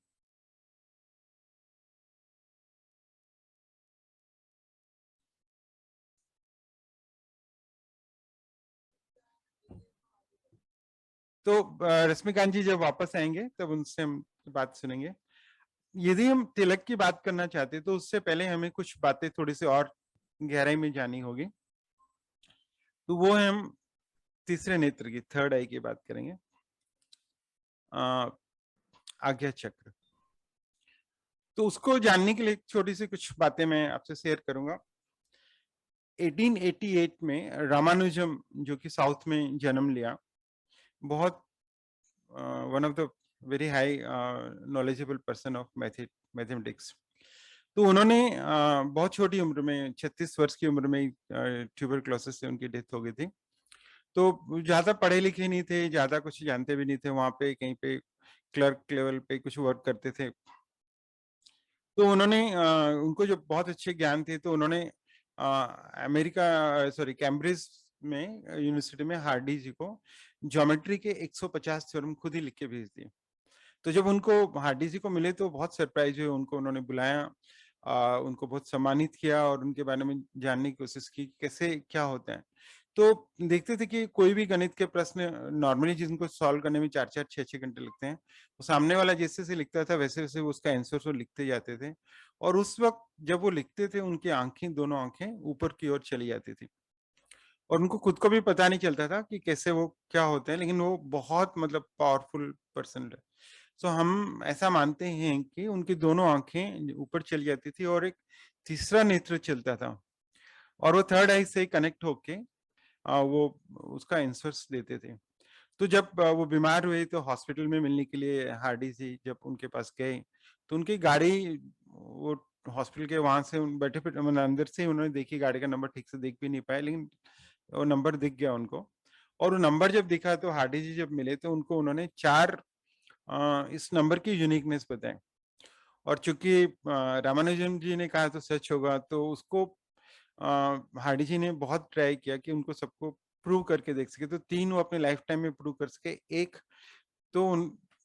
तो रश्मिकांत जी जब वापस आएंगे तब उनसे हम बात सुनेंगे। यदि हम तिलक की बात करना चाहते तो उससे पहले हमें कुछ बातें थोड़ी सी और गहराई में जानी होगी। तो वो है, हम तीसरे नेत्र की, थर्ड आई की बात करेंगे। आज्ञा चक्र। तो उसको जानने के लिए छोटी सी कुछ बातें मैं आपसे शेयर करूंगा। 1888 में रामानुजम, जो कि साउथ में जन्म लिया, बहुत one of the very high knowledgeable person of mathematics. तो उन्होंने बहुत छोटी उम्र में, 36 वर्ष की उम्र में ट्यूबरक्लोसिस से उनकी डेथ हो गई थी। तो ज्यादा पढ़े लिखे नहीं थे, ज्यादा कुछ जानते भी नहीं थे, वहां पे कहीं पे क्लर्क लेवल पे कुछ वर्क करते थे। तो उन्होंने उनको जो बहुत अच्छे ज्ञान थे, तो उन्होंने अमेरिका, सॉरी, कैम्ब्रिज में यूनिवर्सिटी में हार्डी जी को ज्योमेट्री के 150 थ्योरम खुद ही लिख के भेज दिए। तो जब उनको हार्डी जी को मिले तो बहुत सरप्राइज हुए, उनको उन्होंने बुलाया, उनको बहुत सम्मानित किया और उनके बारे में जानने की कोशिश की कैसे क्या होता है। तो देखते थे कि कोई भी गणित के प्रश्न नॉर्मली जिनको सॉल्व करने में 4-4 6-6 घंटे लगते हैं, वो सामने वाला जैसे जैसे लिखता था वैसे वैसे वो उसका आंसर वो लिखते जाते थे। और उस वक्त जब वो लिखते थे उनकी आंखें, दोनों आंखें ऊपर की ओर चली जाती थी, और उनको खुद को भी पता नहीं चलता था कि कैसे वो क्या होते हैं, लेकिन वो बहुत मतलब पावरफुल पर्सन है। सो हम ऐसा मानते हैं कि उनकी दोनों आंखें ऊपर चली जाती थी और एक तीसरा नेत्र चलता था, और वो थर्ड आई से कनेक्ट होके वो उसका आंसर्स देते थे। तो जब वो बीमार हुए तो हॉस्पिटल में मिलने के लिए हार्डी जी जब उनके पास गए, तो उनकी गाड़ी, वो हॉस्पिटल के वहां से बैठे मतलब अंदर से उन्होंने देखी, गाड़ी का नंबर ठीक से देख भी नहीं पाए, लेकिन वो नंबर दिख गया उनको। और वो नंबर जब दिखा तो हार्डी जी जब मिले तो उनको उन्होंने 4 इस नंबर की यूनिकनेस बताई। और चूंकि रामानुजन जी ने कहा तो सच होगा, तो उसको हार्डी जी ने बहुत ट्राई किया कि उनको सबको प्रूव करके देख सके, तो 3 वो अपने लाइफ टाइम में प्रूव कर सके। एक तो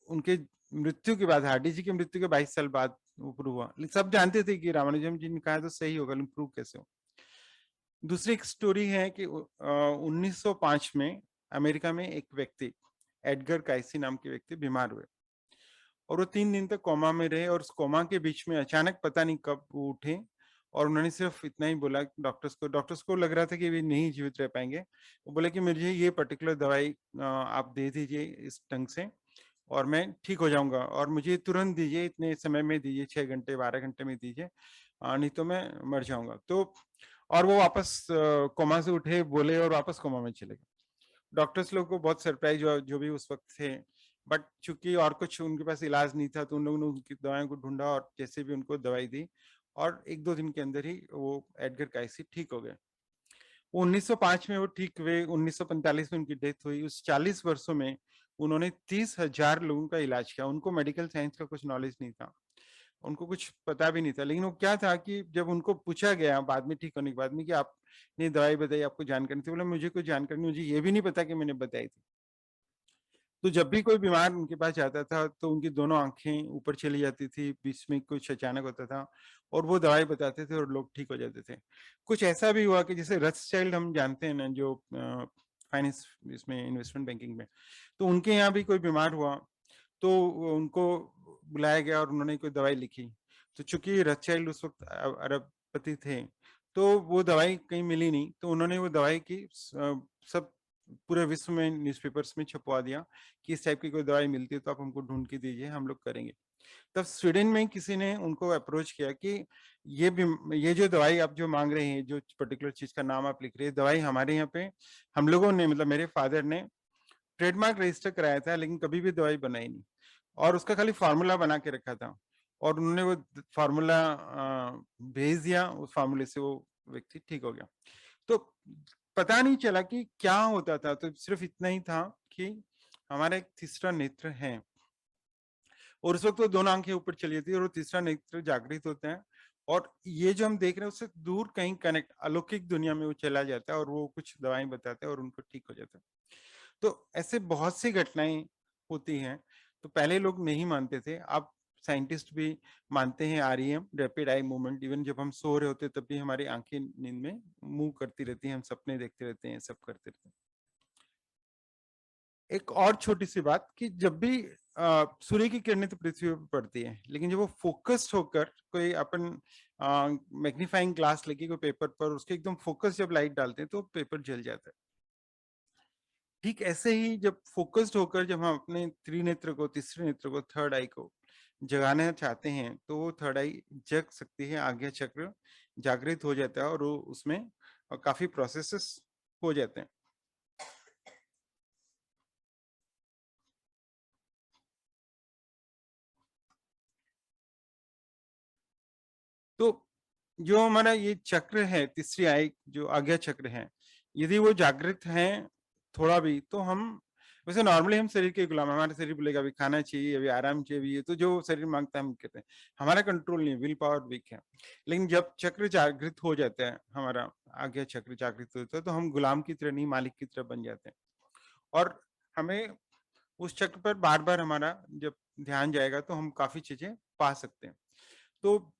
उनके मृत्यु के बाद, हार्डी जी की मृत्यु के 22 साल बाद वो प्रूव हुआ, लेकिन सब जानते थे कि रामानुजन जी ने कहा तो सही होगा, लेकिन प्रूव कैसे हो। दूसरी एक स्टोरी है कि 1905 में अमेरिका में एक व्यक्ति, एडगर काइसी नाम के व्यक्ति बीमार हुए, और वो 3 दिन तक कोमा में रहे, और उस कोमा के बीच में अचानक पता नहीं कब वो उठे, और उन्होंने सिर्फ इतना ही बोला डॉक्टर्स को लग रहा था कि वे नहीं जीवित रह पाएंगे। वो बोले कि मुझे ये पर्टिकुलर दवाई आप दे दीजिए इस ढंग से, और मैं ठीक हो जाऊंगा, और मुझे तुरंत दीजिए, इतने समय में दीजिए, 6 घंटे 12 घंटे में दीजिए, नहीं तो मैं मर जाऊंगा। तो और वो वापस कोमा से उठे, बोले, और वापस कोमा में चले गए। डॉक्टर्स लोग को बहुत सरप्राइज हुआ जो भी उस वक्त थे, बट चूंकि और कुछ उनके पास इलाज नहीं था, तो उन लोगों ने उनकी दवाइयों को ढूंढा और जैसे भी उनको दवाई दी, और 1-2 दिन के अंदर ही वो एडगर कायसी ठीक हो गए। 1905 में वो ठीक हुए, 1945 में उनकी डेथ हुई। उस 40 वर्षों में उन्होंने 30,000 लोगों का इलाज किया। उनको मेडिकल साइंस का कुछ नॉलेज नहीं था, उनको कुछ पता भी नहीं था, लेकिन वो क्या था कि जब उनको पूछा गया बाद में ठीक होने के बाद में कि आपने दवाई बताई, आपको जानकारी थी? बोला मुझे कोई जानकारी नहीं, मुझे ये भी नहीं पता कि मैंने बताई थी। तो जब भी कोई बीमार उनके पास जाता था तो उनकी दोनों आंखें ऊपर चली जाती थी, बीच में कुछ अचानक होता था और वो दवाई बताते थे और लोग ठीक हो जाते थे। कुछ ऐसा भी हुआ कि जैसे रथस्चाइल्ड हम जानते हैं ना, जो फाइनेंस इसमें इन्वेस्टमेंट बैंकिंग में, तो उनके यहाँ भी कोई बीमार हुआ तो उनको बुलाया गया और उन्होंने कोई दवाई लिखी। तो चूंकि रथस्चाइल्ड उस वक्त अरबपति थे, तो वो दवाई कहीं मिली नहीं, तो उन्होंने वो दवाई की सब पूरे विश्व में न्यूज़पेपर्स में छपवा दिया कि इस टाइप की कोई दवाई मिलती है तो आप हमको ढूंढ के दीजिए, हम लोग करेंगे। तब स्वीडन में किसी ने उनको अप्रोच किया कि ये जो दवाई आप जो मांग रहे हैं, जो पर्टिकुलर चीज का नाम आप लिख रहे हैं, दवाई हमारे यहाँ पे हम लोगों ने, मतलब मेरे फादर ने ट्रेडमार्क रजिस्टर कराया था, लेकिन कभी भी दवाई बनाई नहीं और उसका खाली फार्मूला बना के रखा था और उन्होंने वो फार्मूला भेज दिया, उस फार्मूले से वो व्यक्ति ठीक हो गया। तो पता नहीं चला कि क्या होता था, तो सिर्फ इतना ही था कि हमारा एक तीसरा नेत्र है और उस वक्त वो दोनों आंखें ऊपर चली जाती है और वो तीसरा नेत्र जागृत होता है और ये जो हम देख रहे हैं उससे दूर कहीं कनेक्ट अलौकिक दुनिया में वो चला जाता है और वो कुछ दवाएं बताते हैं और उनको ठीक हो जाता है। तो ऐसे बहुत सी घटनाएं होती हैं। तो पहले लोग नहीं मानते थे, अब साइंटिस्ट भी मानते हैं REM, rapid eye movement. Even जब हम सो रहे होते हैं तब भी हमारी आंखें नींद में मूव करती रहती हैं, हम सपने देखते रहते हैं, सब करते रहते हैं। एक और छोटी सी बात कि जब भी सूर्य की किरणें तो पृथ्वी पर पड़ती है, लेकिन जब वो फोकस्ड होकर कोई अपन मैग्नीफाइंग ग्लास लेके कोई पेपर पर उसके एकदम फोकस जब लाइट डालते हैं तो पेपर जल जाता है। ठीक ऐसे ही जब फोकस्ड होकर जब हम अपने त्रिनेत्र को, तीसरे नेत्र को, थर्ड आई को जगाना चाहते हैं तो वो थर्ड आई जग सकती है, आज्ञा चक्र जागृत हो जाता है और वो उसमें काफी प्रोसेसेस हो जाते हैं। तो जो हमारा ये चक्र है, तीसरी आई जो आज्ञा चक्र है, यदि वो जागृत है थोड़ा भी तो हम, वैसे नॉर्मली हम शरीर के गुलाम, हमारा शरीर बोलेगा अभी खाना चाहिए, अभी आराम चाहिए, अभी ये तो जो शरीर मांगता है हम कहते हैं, हमारा कंट्रोल नहीं, विल पावर वीक है। लेकिन जब चक्र जागृत हो जाता है, हमारा आज्ञा चक्र जागृत होता है, तो हम गुलाम की तरह नहीं मालिक की तरह बन जाते हैं और हमें उस चक्र पर बार बार हमारा जब ध्यान जाएगा तो हम काफी चीजें पा सकते हैं। तो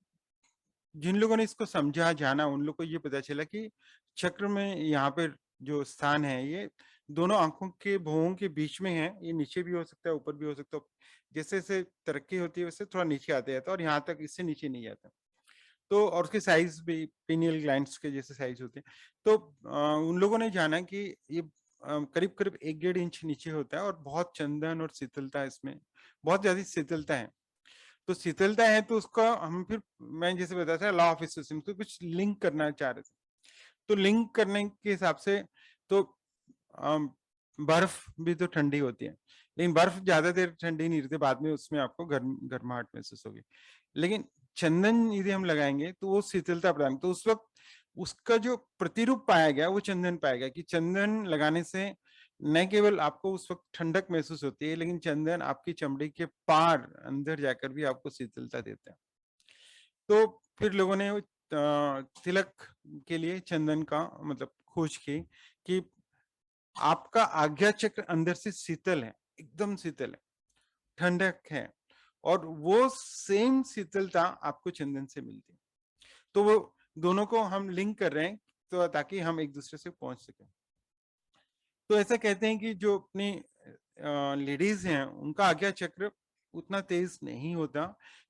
जिन लोगों ने इसको समझा जाना, उन लोग को ये पता चला कि चक्र में यहाँ पर जो स्थान है ये दोनों आंखों के भौहों के बीच में है। ये नीचे भी हो सकता है, ऊपर भी हो सकता है, जैसे जैसे तरक्की होती है वैसे थोड़ा नीचे आते जाता है और यहाँ तक इससे नीचे नहीं जाता। तो और उसके साइज भी पिनियल ग्लैंड्स के जैसे साइज होते हैं। तो उन लोगों ने जाना कि ये करीब करीब 1-1.5 इंच नीचे होता है और बहुत चंदन और शीतलता इसमें, बहुत ज्यादा शीतलता है। तो शीतलता है तो उसका हम फिर, मैं जैसे बताया था लॉ ऑफ सिस्टम, तो कुछ लिंक करना चाह रहे थे। तो लिंक करने के हिसाब से तो बर्फ भी तो ठंडी होती है, लेकिन बर्फ ज्यादा देर ठंडी नहीं रहती, बाद में उसमें आपको गर्माहट महसूस होगी। लेकिन चंदन यदि हम लगाएंगे तो वो शीतलता प्रदान, तो उस वक्त उसका जो प्रतिरूप पाया गया वो चंदन पाया गया कि चंदन लगाने से न केवल आपको उस वक्त ठंडक महसूस होती है, लेकिन चंदन आपकी चमड़ी के पार अंदर जाकर भी आपको शीतलता देता है। तो फिर लोगों ने तिलक के लिए चंदन का मतलब खोज की कि आपका आज्ञा चक्र अंदर से शीतल है, एकदम शीतल है, ठंडक है और वो सेम शीतलता आपको चंदन से मिलती है। तो वो दोनों को हम लिंक कर रहे हैं तो ताकि हम एक दूसरे से पहुंच सके। तो ऐसा कहते हैं कि जो अपनी लेडीज हैं उनका आज्ञा चक्र उतना तेज नहीं होता,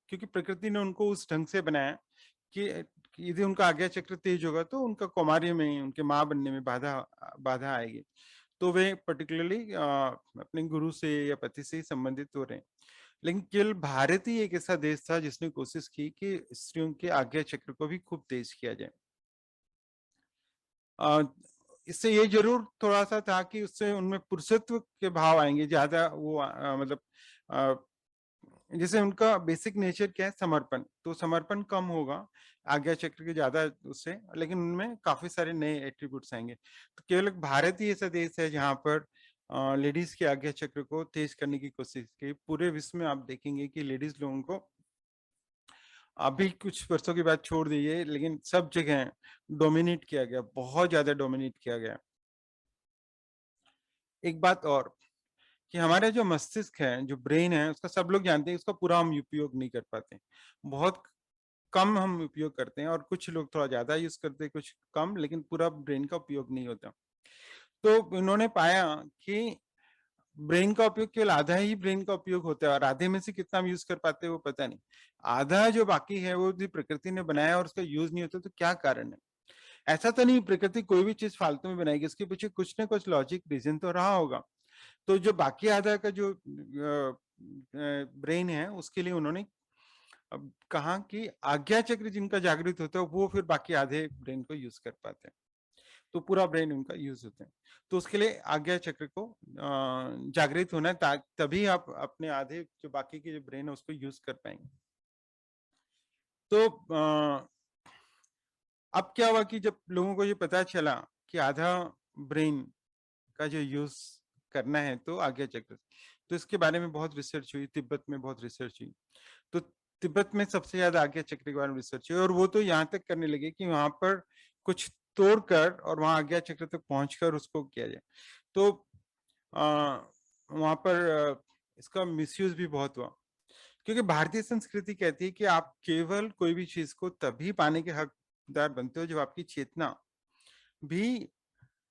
क्योंकि प्रकृति ने उनको उस ढंग से बनाया कि यदि उनका आज्ञा चक्र तेज होगा तो उनका कौमार्य में, उनके माँ बनने में बाधा बाधा आएगी। तो वे पर्टिकुलरली अपने गुरु से या पति से ही संबंधित हो रहे हैं। लेकिन केवल भारत ही एक ऐसा देश था जिसने कोशिश की कि स्त्रियों के आज्ञा चक्र को भी खूब तेज किया जाए। इससे ये जरूर थोड़ा सा था कि उससे उनमें पुरुषत्व के भाव आएंगे ज्यादा, वो मतलब जैसे उनका बेसिक नेचर क्या है, समर्पण, तो समर्पण कम होगा आज्ञा चक्र के ज्यादा उससे, लेकिन उनमें काफी सारे नए एट्रीब्यूट्स आएंगे। तो केवल भारत ही ऐसा देश है जहां पर लेडीज के आज्ञा चक्र को तेज करने की कोशिश की। पूरे विश्व में आप देखेंगे कि लेडीज लोगों को अभी कुछ वर्षों के बाद छोड़ दीजिए, लेकिन सब जगह डोमिनेट किया गया, बहुत ज्यादा डोमिनेट किया गया। एक बात और कि हमारे जो मस्तिष्क है, जो ब्रेन है, उसका सब लोग जानते हैं, उसका पूरा हम उपयोग नहीं कर पाते, बहुत कम हम उपयोग करते हैं, और कुछ लोग थोड़ा ज्यादा यूज करते हैं, कुछ कम, लेकिन पूरा ब्रेन का उपयोग नहीं होता। तो उन्होंने पाया कि ब्रेन का उपयोग केवल आधा ही ब्रेन का उपयोग होता है, और आधे में से कितना हम यूज कर पाते हैं वो पता नहीं। आधा जो बाकी है वो भी प्रकृति ने बनाया और उसका यूज नहीं होता, तो क्या कारण है? ऐसा तो नहीं प्रकृति कोई भी चीज फालतू में बनाएगी, इसके पीछे कुछ ना कुछ लॉजिक रीजन तो रहा होगा। तो जो बाकी आधा का जो ब्रेन है, उसके लिए उन्होंने अब कहा कि आज्ञा चक्र जिनका जागृत होता है वो फिर बाकी आधे ब्रेन को यूज कर पाते हैं, तो पूरा ब्रेन उनका यूज होता है। तो उसके लिए आज्ञा चक्र को जागृत होना है, तभी आप अपने आधे जो बाकी के जो ब्रेन है उसको यूज कर पाएंगे। तो अब क्या हुआ कि जब लोगों को ये पता चला कि आधा ब्रेन का जो यूज करना है तो आज्ञा चक्र, तो इसके बारे में बहुत रिसर्च हुई, तिब्बत में बहुत रिसर्च हुई। तो तिब्बत में सबसे ज्यादा आज्ञा चक्र के बारे में रिसर्च हुई, और वो तो यहाँ तक करने लगे कि वहां पर कुछ तोड़कर और वहां आज्ञा चक्र तक पहुंचकर उसको किया जाए। तो वहां पर इसका मिसयूज भी बहुत हुआ, क्योंकि भारतीय संस्कृति कहती है कि आप केवल कोई भी चीज को तभी पाने के हकदार बनते हो जब आपकी चेतना भी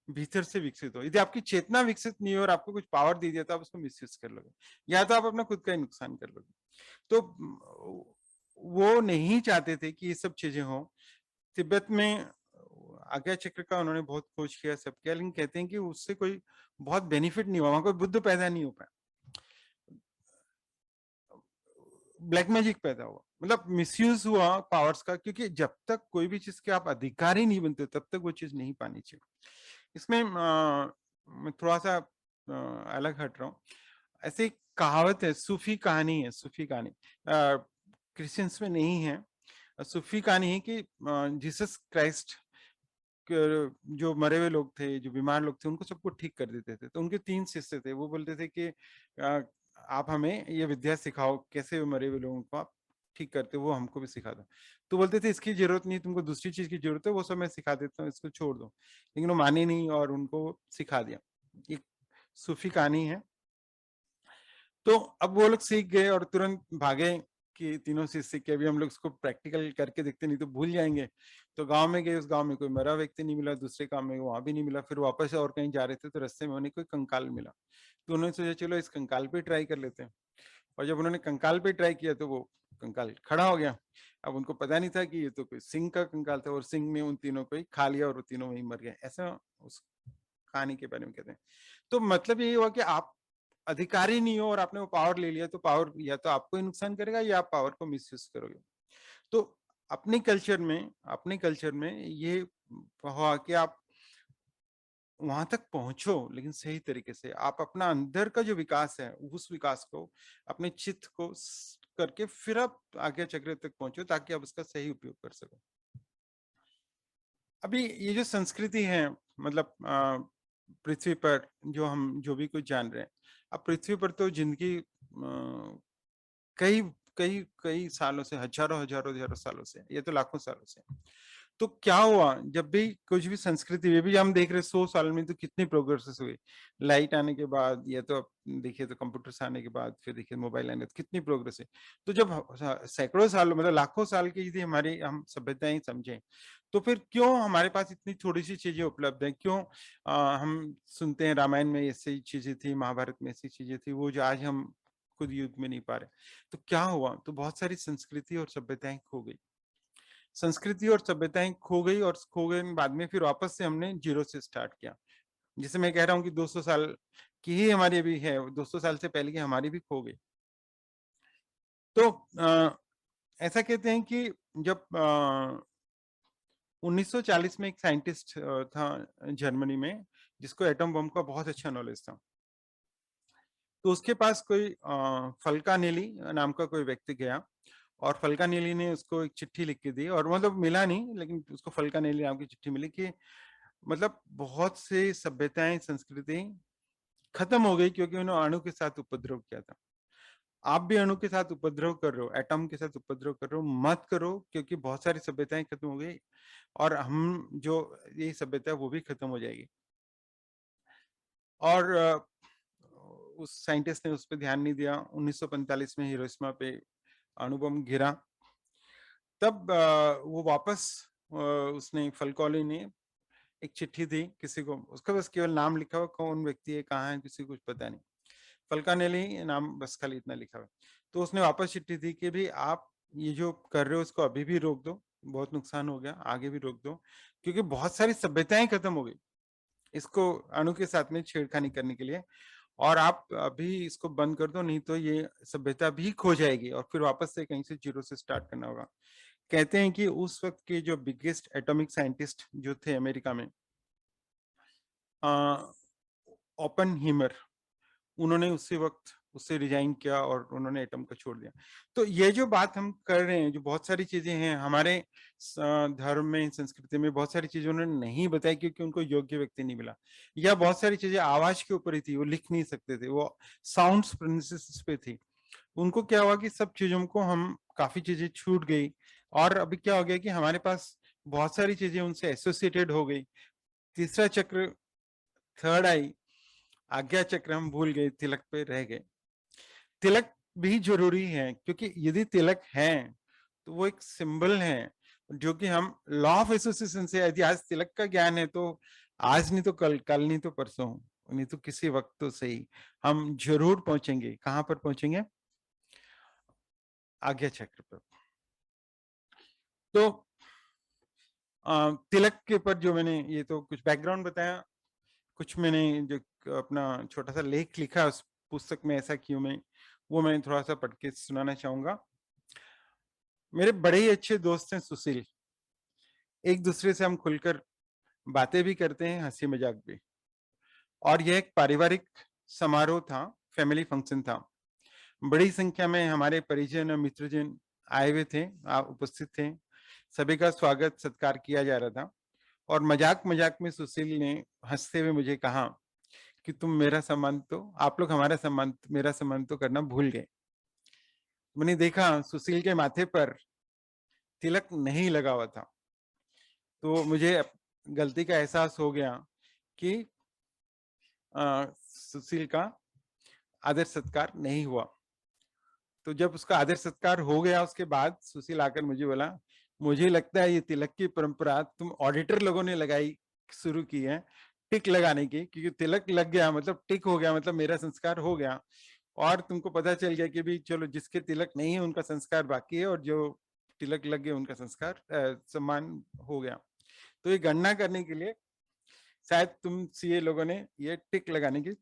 भीतर से विकसित हो। यदि आपकी चेतना विकसित नहीं हो और आपको कुछ पावर दे दिया तो आप उसको मिसयूज कर लोगे, या तो आप अपना खुद का ही नुकसान कर लोगे। तो वो नहीं चाहते थे कि ये सब चीजें हो। तिब्बत में आज्ञा चक्र का उन्होंने बहुत खोज किया, सब किया, लेकिन कहते हैं कि उससे कोई बहुत बेनिफिट नहीं हुआ, वहां कोई बुद्ध पैदा नहीं हो पाया, ब्लैक मैजिक पैदा हुआ, मतलब मिसयूज हुआ पावर्स का। क्योंकि जब तक कोई भी चीज के आप अधिकारी नहीं बनते तब तक वो चीज नहीं पानी चाहिए। इसमें मैं थोड़ा सा अलग हट रहा हूँ। ऐसे एक कहावत है, सूफी कहानी है, सूफी कहानी क्रिश्चियंस में नहीं है। सूफी कहानी है कि जीसस क्राइस्ट जो मरे हुए लोग थे, जो बीमार लोग थे, उनको सबको ठीक कर देते थे। तो उनके 3 शिष्य थे, वो बोलते थे कि आप हमें ये विद्या सिखाओ, कैसे मरे हुए लोगों को आप ठीक करते हो, वो हमको भी सिखा दो। तो बोलते थे इसकी जरूरत नहीं, तुमको दूसरी चीज की जरूरत है, वो सब मैं सिखा देता हूँ, इसको छोड़ दो। लेकिन वो माने नहीं और उनको सिखा दिया। एक सूफी कहानी है। तो अब वो लोग सीख गए और तुरंत भागे कि तीनों शिष्य के अभी हम लोग इसको प्रैक्टिकल करके देखते, नहीं तो भूल जाएंगे। तो गांव में गए, उस गांव में कोई मरा व्यक्ति नहीं मिला, दूसरे गांव में वहां भी नहीं मिला। फिर वापस और कहीं जा रहे थे तो रास्ते में उन्हें कोई कंकाल मिला। तो उन्होंने सोचा चलो इस कंकाल पे ट्राई कर लेते हैं। और जब उन्होंने कंकाल पे ट्राई किया तो वो कंकाल खड़ा हो गया। अब उनको पता नहीं था कि ये तो कोई सिंह का कंकाल था, और सिंह ने उन तीनों को ही खा लिया और वो तीनों वहीं मर गए। ऐसा उस कहानी के बारे में कहते हैं। तो मतलब ये हुआ कि आप अधिकारी नहीं हो और आपने वो पावर ले लिया, तो पावर या तो आपको ही नुकसान करेगा या आप पावर को मिसयूज करोगे। तो अपने कल्चर में ये हुआ कि आप वहां तक पहुंचो, लेकिन सही तरीके से आप अपना अंदर का जो विकास है उस विकास को अपने चित्त को करके फिर आप आज्ञा चक्र तक पहुंचो, ताकि आप उसका सही उपयोग कर सको। अभी ये जो संस्कृति है, मतलब पृथ्वी पर जो हम जो भी कुछ जान रहे हैं, अब पृथ्वी पर तो जिंदगी कई कई कई सालों से, हजारों हजारों हजारों सालों से, ये तो लाखों सालों से। तो क्या हुआ, जब भी कुछ भी संस्कृति, ये भी हम देख रहे 100 साल में तो कितनी प्रोग्रेस हुई। लाइट आने के बाद, या तो आप देखिए तो कंप्यूटर्स आने के बाद, फिर देखिए मोबाइल आने, तो कितनी प्रोग्रेस है। तो जब सैकड़ों साल, मतलब लाखों साल की यदि हमारी हम सभ्यताएं समझें, तो फिर क्यों हमारे पास इतनी थोड़ी सी चीजें उपलब्ध है? क्यों हम सुनते हैं रामायण में ऐसी चीजें थी, महाभारत में ऐसी चीजें थी, वो जो आज हम खुद युद्ध में नहीं पा रहे। तो क्या हुआ, तो बहुत सारी संस्कृति और सभ्यताएं खो गई। संस्कृति और सभ्यताएं खो गई, और खो गए बाद में फिर वापस से हमने जीरो से स्टार्ट किया। जैसे मैं कह रहा हूँ कि 200 साल की ही हमारी अभी है, 200 साल से पहले की हमारी भी खो गई। तो ऐसा कहते हैं कि जब 1940 में एक साइंटिस्ट था जर्मनी में, जिसको एटम बम का बहुत अच्छा नॉलेज था। तो उसके पास कोई फल्का नेली नाम का कोई व्यक्ति गया और फल्का नेली ने उसको एक चिट्ठी लिख के दी, और मतलब मिला नहीं, लेकिन उसको फल्का नेली नाम की चिट्ठी मिली कि मतलब बहुत से सभ्यताएं, संस्कृति खत्म हो गई क्योंकि उन्होंने अणु के साथ उपद्रव किया था। आप भी अणु के साथ उपद्रव कर रहे हो, एटम के साथ उपद्रव कर रहे हो, मत करो, क्योंकि बहुत सारी सभ्यताएं खत्म हो गई और हम जो ये सभ्यता है वो भी खत्म हो जाएगी। और उस साइंटिस्ट ने उस पर ध्यान नहीं दिया। 1945 में हिरोशिमा पे अणु बम गिरा। तब वो वापस उसने फल्कोली ने एक चिट्ठी दी किसी को, उसका बस केवल नाम लिखा हुआ, कौन व्यक्ति है, कहाँ है, किसी को कुछ पता नहीं, फल्कानेली नाम बस खाली इतना लिखा हुआ। तो उसने वापस चिट्ठी दी कि भी आप ये जो कर रहे हो इसको अभी भी रोक दो, बहुत नुकसान हो गया, आगे भी रोक दो, क्योंकि बहुत सारी सभ्यताएं खत्म हो गई इसको अणु के साथ में छेड़खानी करने के लिए, और आप अभी इसको बंद कर दो, नहीं तो ये सभ्यता भी खो जाएगी और फिर वापस से कहीं से जीरो से स्टार्ट करना होगा। कहते हैं कि उस वक्त के जो बिगेस्ट एटॉमिक साइंटिस्ट जो थे अमेरिका में, ओपनहीमर, उन्होंने उसी वक्त उससे रिजाइन किया और उन्होंने एटम को छोड़ दिया। तो ये जो बात हम कर रहे हैं, जो बहुत सारी चीजें हैं हमारे धर्म में, संस्कृति में, बहुत सारी चीजें उन्होंने नहीं बताई क्योंकि उनको योग्य व्यक्ति नहीं मिला, या बहुत सारी चीजें आवाज के ऊपर ही थी, वो लिख नहीं सकते थे, वो साउंड्स प्रिंसेस पे थी। उनको क्या हुआ कि सब चीजों को हम काफी चीजें छूट गई, और अभी क्या हो गया कि हमारे पास बहुत सारी चीजें उनसे एसोसिएटेड हो गई। तीसरा चक्र, थर्ड आई, आज्ञा चक्र हम भूल गए, तिलक पे रह गए। तिलक भी जरूरी है क्योंकि यदि तिलक है तो वो एक सिंबल है, जो कि हम लॉ ऑफ एसोसिएशन से, यदि आज तिलक का ज्ञान है तो आज नहीं तो कल, कल नहीं तो परसों, नहीं तो किसी वक्त तो सही हम जरूर पहुंचेंगे। कहां पर पहुंचेंगे? आज्ञा चक्र पर। तो तिलक के ऊपर जो मैंने ये तो कुछ बैकग्राउंड बताया, कुछ मैंने जो अपना छोटा सा लेख लिखा उस पुस्तक में, ऐसा क्यों में, वो मैं थोड़ा सा पढ़ के सुनाना चाहूंगा। मेरे बड़े ही अच्छे दोस्त हैं सुशील, एक दूसरे से हम खुलकर बातें भी करते हैं, हंसी मजाक भी, और यह एक पारिवारिक समारोह था, फैमिली फंक्शन था। बड़ी संख्या में हमारे परिजन और मित्रजन आए हुए थे, आप उपस्थित थे, सभी का स्वागत सत्कार किया जा रहा था। और मजाक मजाक में सुशील ने हंसते हुए मुझे कहा कि तुम मेरा सम्मान तो, आप लोग हमारा सम्मान, मेरा सम्मान तो करना भूल गए। मैंने देखा सुशील के माथे पर तिलक नहीं लगा हुआ था, तो मुझे गलती का एहसास हो गया कि सुशील का आदर सत्कार नहीं हुआ। तो जब उसका आदर सत्कार हो गया, उसके बाद सुशील आकर मुझे बोला, मुझे लगता है ये तिलक की परंपरा तुम ऑडिटर लोगों ने लगाई, शुरू की है, टिक लगाने की, क्योंकि तिलक लग गया मतलब टिक हो गया, मतलब मेरा संस्कार हो गया, और तुमको पता चल गया कि भी चलो जिसके तिलक नहीं है उनका संस्कार बाकी है, और जो तिलक लग गया उनका संस्कार सम्मान हो गया। तो ये गणना करने के लिए शायद तुम सीए लोगों ने ये टिक लगाने की,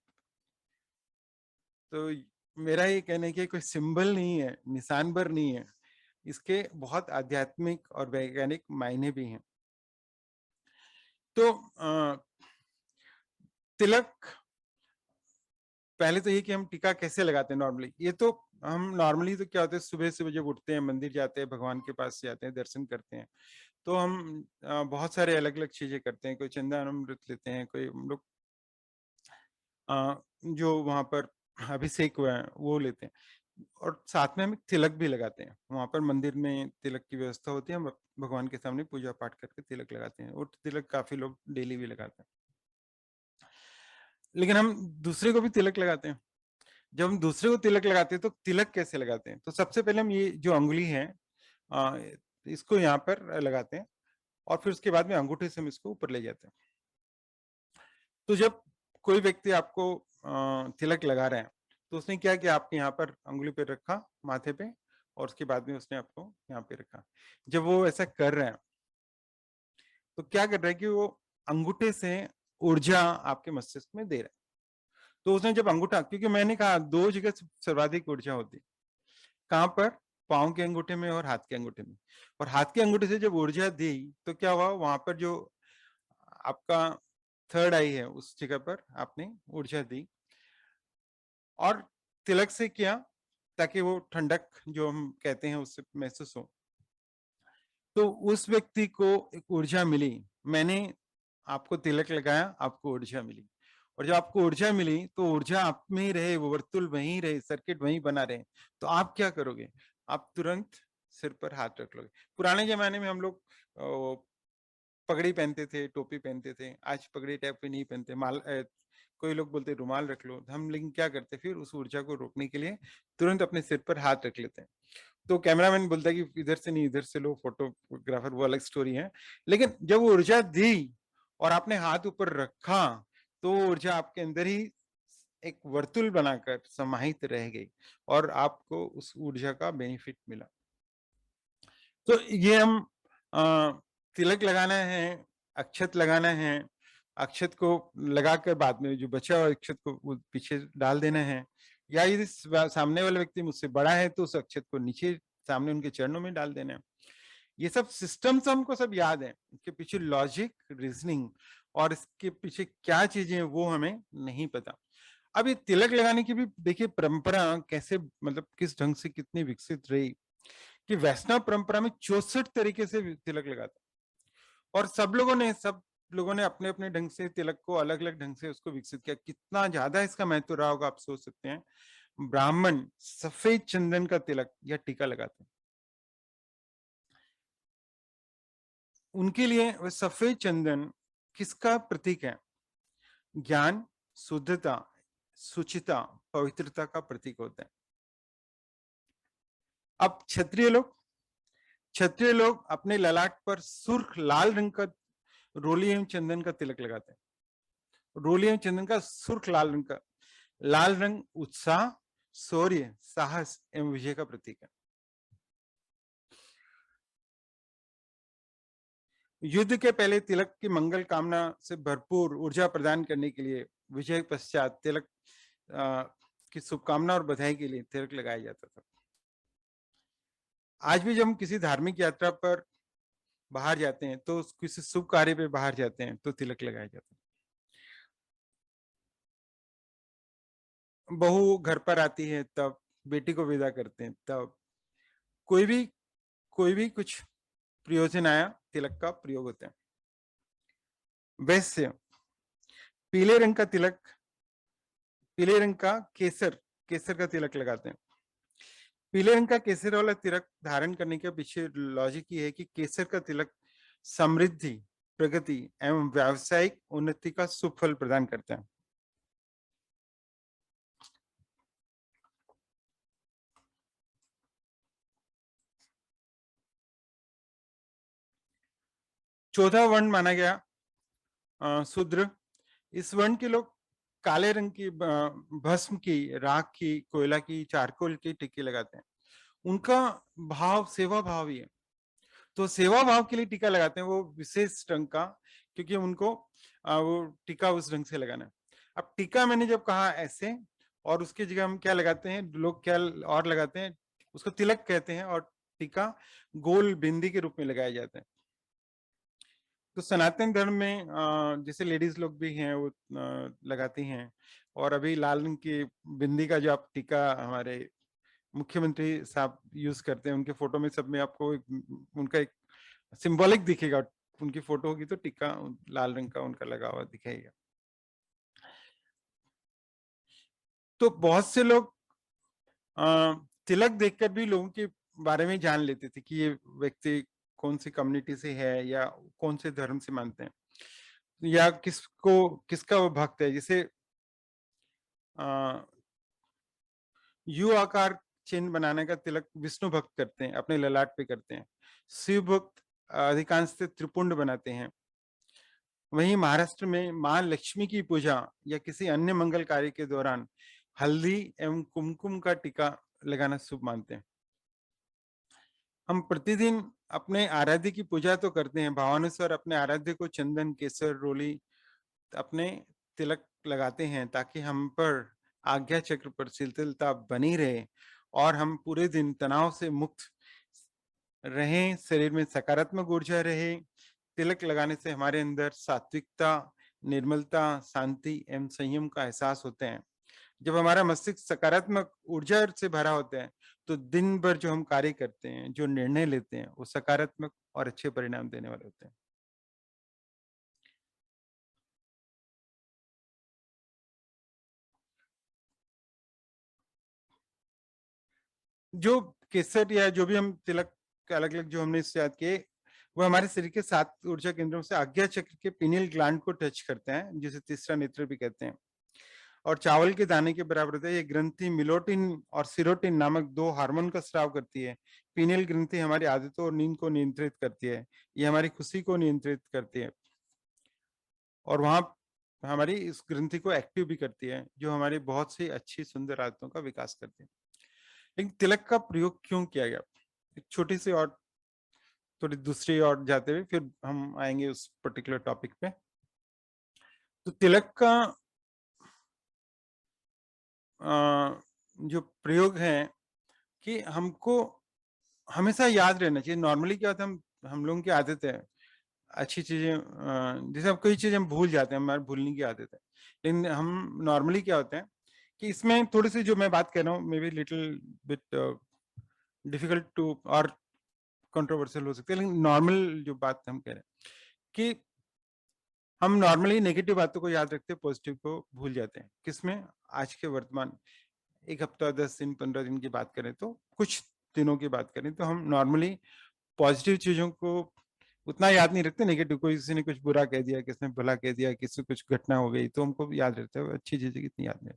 तो मेरा ये कहने की कोई सिंबल नहीं है, निशान भर नहीं है, इसके बहुत आध्यात्मिक और वैज्ञानिक मायने भी हैं। तो तिलक, पहले तो ये कि हम टीका कैसे लगाते हैं नॉर्मली, ये तो हम नॉर्मली तो क्या होता है, सुबह सुबह जब उठते हैं, मंदिर जाते हैं, भगवान के पास जाते हैं, दर्शन करते हैं, तो हम बहुत सारे अलग अलग चीजें करते हैं, कोई चंदन अमृत लेते हैं, कोई हम लोग जो वहां पर अभिषेक हुआ है वो लेते हैं, और साथ में हम तिलक भी लगाते हैं। वहां पर मंदिर में तिलक की व्यवस्था होती है, हम भगवान के सामने पूजा पाठ करके तिलक लगाते हैं, और तिलक काफी लोग डेली भी लगाते हैं। लेकिन हम दूसरे को भी तिलक लगाते हैं। जब हम दूसरे को तिलक लगाते हैं तो तिलक कैसे लगाते हैं? तो सबसे पहले हम ये जो अंगुली है, आ, इसको यहाँ पर लगाते हैं, और फिर उसके बाद में अंगूठे से हम इसको ऊपर ले जाते हैं। तो जब कोई व्यक्ति आपको तिलक लगा रहा है, तो उसने क्या किया, आपके यहाँ पर अंगुली पे रखा, माथे पे, और उसके बाद में उसने आपको यहाँ पे रखा। जब वो ऐसा कर रहा है तो क्या कर रहा है कि वो अंगूठे से ऊर्जा आपके मस्तिष्क में दे रहा है। तो उसने जब अंगूठा, क्योंकि मैंने कहा दो जगह सर्वाधिक ऊर्जा होती, कहाँ पर? पाँव के अंगूठे में और हाथ के अंगूठे में। और हाथ के अंगूठे से जब ऊर्जा दी तो क्या हुआ, वहां पर जो आपका थर्ड आई है उस जगह पर आपने ऊर्जा दी, और तिलक से किया ताकि वो ठंडक जो हम कहते हैं उससे महसूस हो। तो उस व्यक्ति को एक ऊर्जा मिली। मैंने आपको तिलक लगाया, आपको ऊर्जा मिली, और जब आपको ऊर्जा मिली तो ऊर्जा आप में ही रहे, वो वर्तुल वहीं रहे, सर्किट वहीं बना रहे, तो आप क्या करोगे? आप तुरंत सिर पर हाथ रख लोगे। पुराने जमाने में हम लोग पगड़ी पहनते थे, टोपी पहनते थे, आज पगड़ी टाइप पे नहीं पहनते, कोई लोग बोलते रुमाल रख लो, हम लेकिन क्या करते फिर उस ऊर्जा को रोकने के लिए तुरंत अपने सिर पर हाथ रख लेते हैं। तो कैमरामैन बोलता है कि इधर से नहीं इधर से लो, फोटोग्राफर, वो अलग स्टोरी है। लेकिन जब वो ऊर्जा दी और आपने हाथ ऊपर रखा तो वो ऊर्जा आपके अंदर ही एक वर्तुल बनाकर समाहित रह गई और आपको उस ऊर्जा का बेनिफिट मिला। तो ये हम तिलक लगाना है, अक्षत लगाना है, अक्षत को लगाकर बाद में जो बचा हुआ अक्षत को वो पीछे डाल देना है, या यदि सामने वाला व्यक्ति मुझसे बड़ा है तो उस अक्षत को नीचे सामने उनके चरणों में डाल देना है। ये सब सिस्टम्स हमको सब याद है, इसके पीछे लॉजिक, रीजनिंग और इसके पीछे क्या चीजें हैं वो हमें नहीं पता। अब ये तिलक लगाने की भी देखिए परंपरा कैसे, मतलब किस ढंग से कितनी विकसित रही कि वैष्णव परंपरा में 64 तरीके से तिलक लगाते, और सब लोगों ने अपने अपने ढंग से तिलक को अलग अलग ढंग से उसको विकसित किया। कितना ज्यादा इसका महत्व रहा होगा आप सोच सकते हैं। ब्राह्मण सफेद चंदन का तिलक या टीका लगाते हैं, उनके लिए वह सफेद चंदन किसका प्रतीक है? ज्ञान, शुद्धता, सुचिता, पवित्रता का प्रतीक होता है। अब क्षत्रिय लोग अपने ललाट पर सुर्ख लाल रंग का रोली एवं चंदन का तिलक लगाते हैं। रोली एवं चंदन का सुर्ख लाल रंग का, लाल रंग उत्साह, शौर्य, साहस एवं विजय का प्रतीक है। युद्ध के पहले तिलक की मंगल कामना से भरपूर ऊर्जा प्रदान करने के लिए, विजय पश्चात तिलक की शुभकामना और बधाई के लिए तिलक लगाया जाता था। आज भी जब हम किसी धार्मिक यात्रा पर बाहर जाते हैं तो किसी शुभ कार्य पे बाहर जाते हैं तो तिलक लगाया जाता है। बहू घर पर आती है तब, बेटी को विदा करते हैं तब, कोई भी कुछ प्रयोजन आया, तिलक का प्रयोग होता है। वैसे पीले रंग का तिलक, पीले रंग का केसर का तिलक लगाते हैं। पीले रंग का केसर वाला तिलक धारण करने के पीछे लॉजिक ये है कि केसर का तिलक समृद्धि, प्रगति एवं व्यावसायिक उन्नति का शुभ फल प्रदान करता है। चौथा वर्ण माना गया शूद्र। इस वर्ण के लोग काले रंग की भस्म की, राख की, कोयला की, चारकोल की टिक्की लगाते हैं। उनका भाव सेवा भाव ही है, तो सेवा भाव के लिए टीका लगाते हैं वो विशेष रंग का, क्योंकि उनको वो टीका उस रंग से लगाना है। अब टीका मैंने जब कहा ऐसे, और उसकी जगह हम क्या लगाते हैं, लोग क्या और लगाते हैं, उसको तिलक कहते हैं, और टीका गोल बिंदी के रूप में लगाया जाता है। तो सनातन धर्म में जैसे लेडीज लोग भी हैं वो लगाती हैं, और अभी लाल रंग की बिंदी का जो आप टीका हमारे मुख्यमंत्री साहब यूज करते हैं, उनके फोटो में सब में आपको उनका एक सिंबॉलिक दिखेगा, उनकी फोटो होगी तो टिक्का लाल रंग का उनका लगा हुआ दिखेगा। तो बहुत से लोग तिलक देखकर भी लोगों के बारे में जान लेते थे कि ये व्यक्ति कौन सी कम्युनिटी से है या कौन से धर्म से मानते हैं, या किसका वो भक्त है। जैसे यू आकार चिन्ह बनाने का तिलक विष्णु भक्त करते हैं, अपने ललाट पे करते हैं। शिव भक्त अधिकांश से त्रिपुंड बनाते हैं। वहीं महाराष्ट्र में मां लक्ष्मी की पूजा या किसी अन्य मंगल कार्य के दौरान हल्दी एवं कुमकुम का टीका लगाना शुभ मानते हैं। हम प्रतिदिन अपने आराध्य की पूजा तो करते हैं, भावानुसार अपने आराध्य को चंदन, केसर, रोली अपने तिलक लगाते हैं ताकि हम पर आज्ञा चक्र पर शिथिलता बनी रहे और हम पूरे दिन तनाव से मुक्त रहें, शरीर में सकारात्मक ऊर्जा रहे। तिलक लगाने से हमारे अंदर सात्विकता, निर्मलता, शांति एवं संयम का एहसास होते हैं। जब हमारा मस्तिष्क सकारात्मक ऊर्जा से भरा होता है, तो दिन भर जो हम कार्य करते हैं, जो निर्णय लेते हैं, वो सकारात्मक और अच्छे परिणाम देने वाले होते हैं। जो केसर या जो भी हम तिलक अलग-अलग जो हमने इससे याद किए, वो हमारे शरीर के 7 ऊर्जा केंद्रों से आज्ञा चक्र के पिनियल ग्लैंड को टच करते हैं, जिसे तीसरा नेत्र भी कहते हैं। और चावल के दाने के बराबर होता है। ये ग्रंथि मिलोटिन और सीरोटिन नामक 2 हार्मोन का स्राव करती है। पीनियल ग्रंथि हमारी आदतों और नींद को नियंत्रित करती है। ये हमारी खुशी को नियंत्रित करती है और वहां हमारी इस ग्रंथि को एक्टिव भी करती है, जो हमारी बहुत सी अच्छी सुंदर आदतों का विकास करती है। लेकिन तिलक का प्रयोग क्यों किया गया? एक छोटी सी और थोड़ी दूसरी और जाते हुए फिर हम आएंगे उस पर्टिकुलर टॉपिक पे। तो तिलक का जो प्रयोग है कि हमको हमेशा याद रहना चाहिए। नॉर्मली क्या होता है, हम लोगों की आदत है अच्छी चीजें, जैसे अब कई चीजें हम भूल जाते हैं, हमारे भूलने की आदत है। लेकिन हम नॉर्मली क्या होता है कि इसमें थोड़ी सी जो मैं बात कर रहा हूँ, maybe little bit difficult to और कंट्रोवर्शियल हो सकती है, लेकिन नॉर्मल जो बात हम कह रहे हैं कि हम नॉर्मली नेगेटिव बातों को याद रखते हैं, पॉजिटिव को भूल जाते हैं। किसमें? आज के वर्तमान 1 हफ्ता, 10 दिन, 15 दिन की बात करें, तो कुछ दिनों की बात करें, तो हम नॉर्मली पॉजिटिव चीजों को उतना याद नहीं रखते। नेगेटिव, कोई किसी ने कुछ बुरा कह दिया, किसी ने भला कह दिया, किसी कुछ घटना हो गई, तो हमको याद रहता है। अच्छी चीजें कितनी याद नहीं।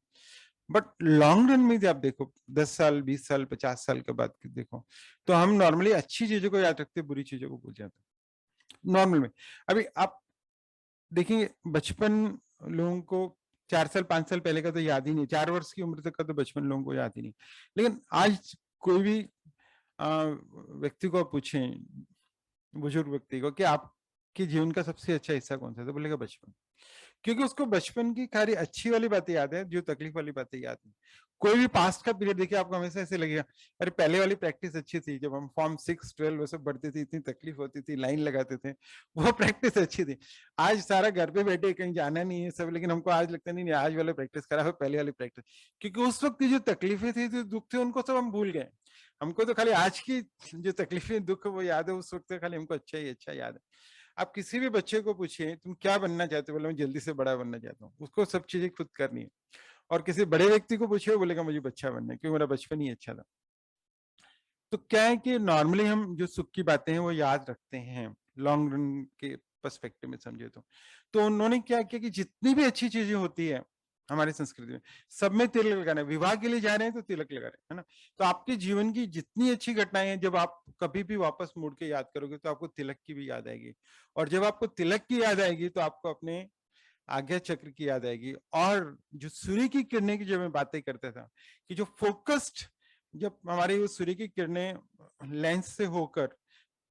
बट लॉन्ग रन में यदि आप देखो, 10 साल, 20 साल, 50 साल के बाद देखो, तो हम नॉर्मली अच्छी चीजों को याद रखते, बुरी चीजों को भूल जाते हैं नॉर्मल में। अभी आप देखेंगे बचपन लोगों को 4 साल 5 साल पहले का तो याद ही नहीं, 4 वर्ष की उम्र तक का तो बचपन लोगों को याद ही नहीं। लेकिन आज कोई भी व्यक्ति को पूछें, बुजुर्ग व्यक्ति को, कि आपके जीवन का सबसे अच्छा हिस्सा कौन सा है, तो बोलेगा बचपन। क्योंकि उसको बचपन की सारी अच्छी वाली बातें याद है, जो तकलीफ वाली बातें याद नहीं। कोई भी पास्ट का पीरियड देखिए, आपको हमेशा ऐसे लगेगा अरे पहले वाली प्रैक्टिस अच्छी थी, जब हम फॉर्म 6 12 वो सब बढ़ते थे, इतनी तकलीफ होती थी, लाइन लगाते थे, वो प्रैक्टिस अच्छी थी। आज सारा घर पे बैठे, कहीं जाना नहीं है सब, लेकिन हमको आज लगता नहीं आज वाला प्रैक्टिस खराब है, पहले वाली प्रैक्टिस। क्योंकि उस वक्त की जो तकलीफें थी, जो दुख थे, उनको सब हम भूल गए। हमको तो खाली आज की जो तकलीफें दुख वो याद है, उस वक्त खाली हमको अच्छा ही अच्छा याद है। आप किसी भी बच्चे को पूछिए तुम क्या बनना चाहते हो, बोले मैं जल्दी से बड़ा बनना चाहता हूँ, उसको सब चीजें खुद करनी है। और किसी बड़े व्यक्ति को पूछिए, बोलेगा मुझे बच्चा बनना है, क्योंकि मेरा बचपन ही अच्छा था। तो क्या है कि नॉर्मली हम जो सुख की बातें हैं वो याद रखते हैं, लॉन्ग रन के पर्सपेक्टिव में समझे तो उन्होंने क्या किया कि जितनी भी अच्छी चीजें होती है हमारी संस्कृति में, सब में तिलक लगाना है। विवाह के लिए जा रहे हैं तो तिलक लगा रहे हैं, है ना। तो आपके जीवन की जितनी अच्छी घटनाएं हैं, जब आप कभी भी वापस मुड़ के याद करोगे, तो आपको तिलक की भी याद आएगी। और जब आपको तिलक की याद आएगी, तो आपको अपने आज्ञा चक्र की याद आएगी। और जो सूर्य की किरणें की, जो मैं बातें करता था कि जो फोकस्ड, जब हमारी वो सूर्य की किरणें लेंस से होकर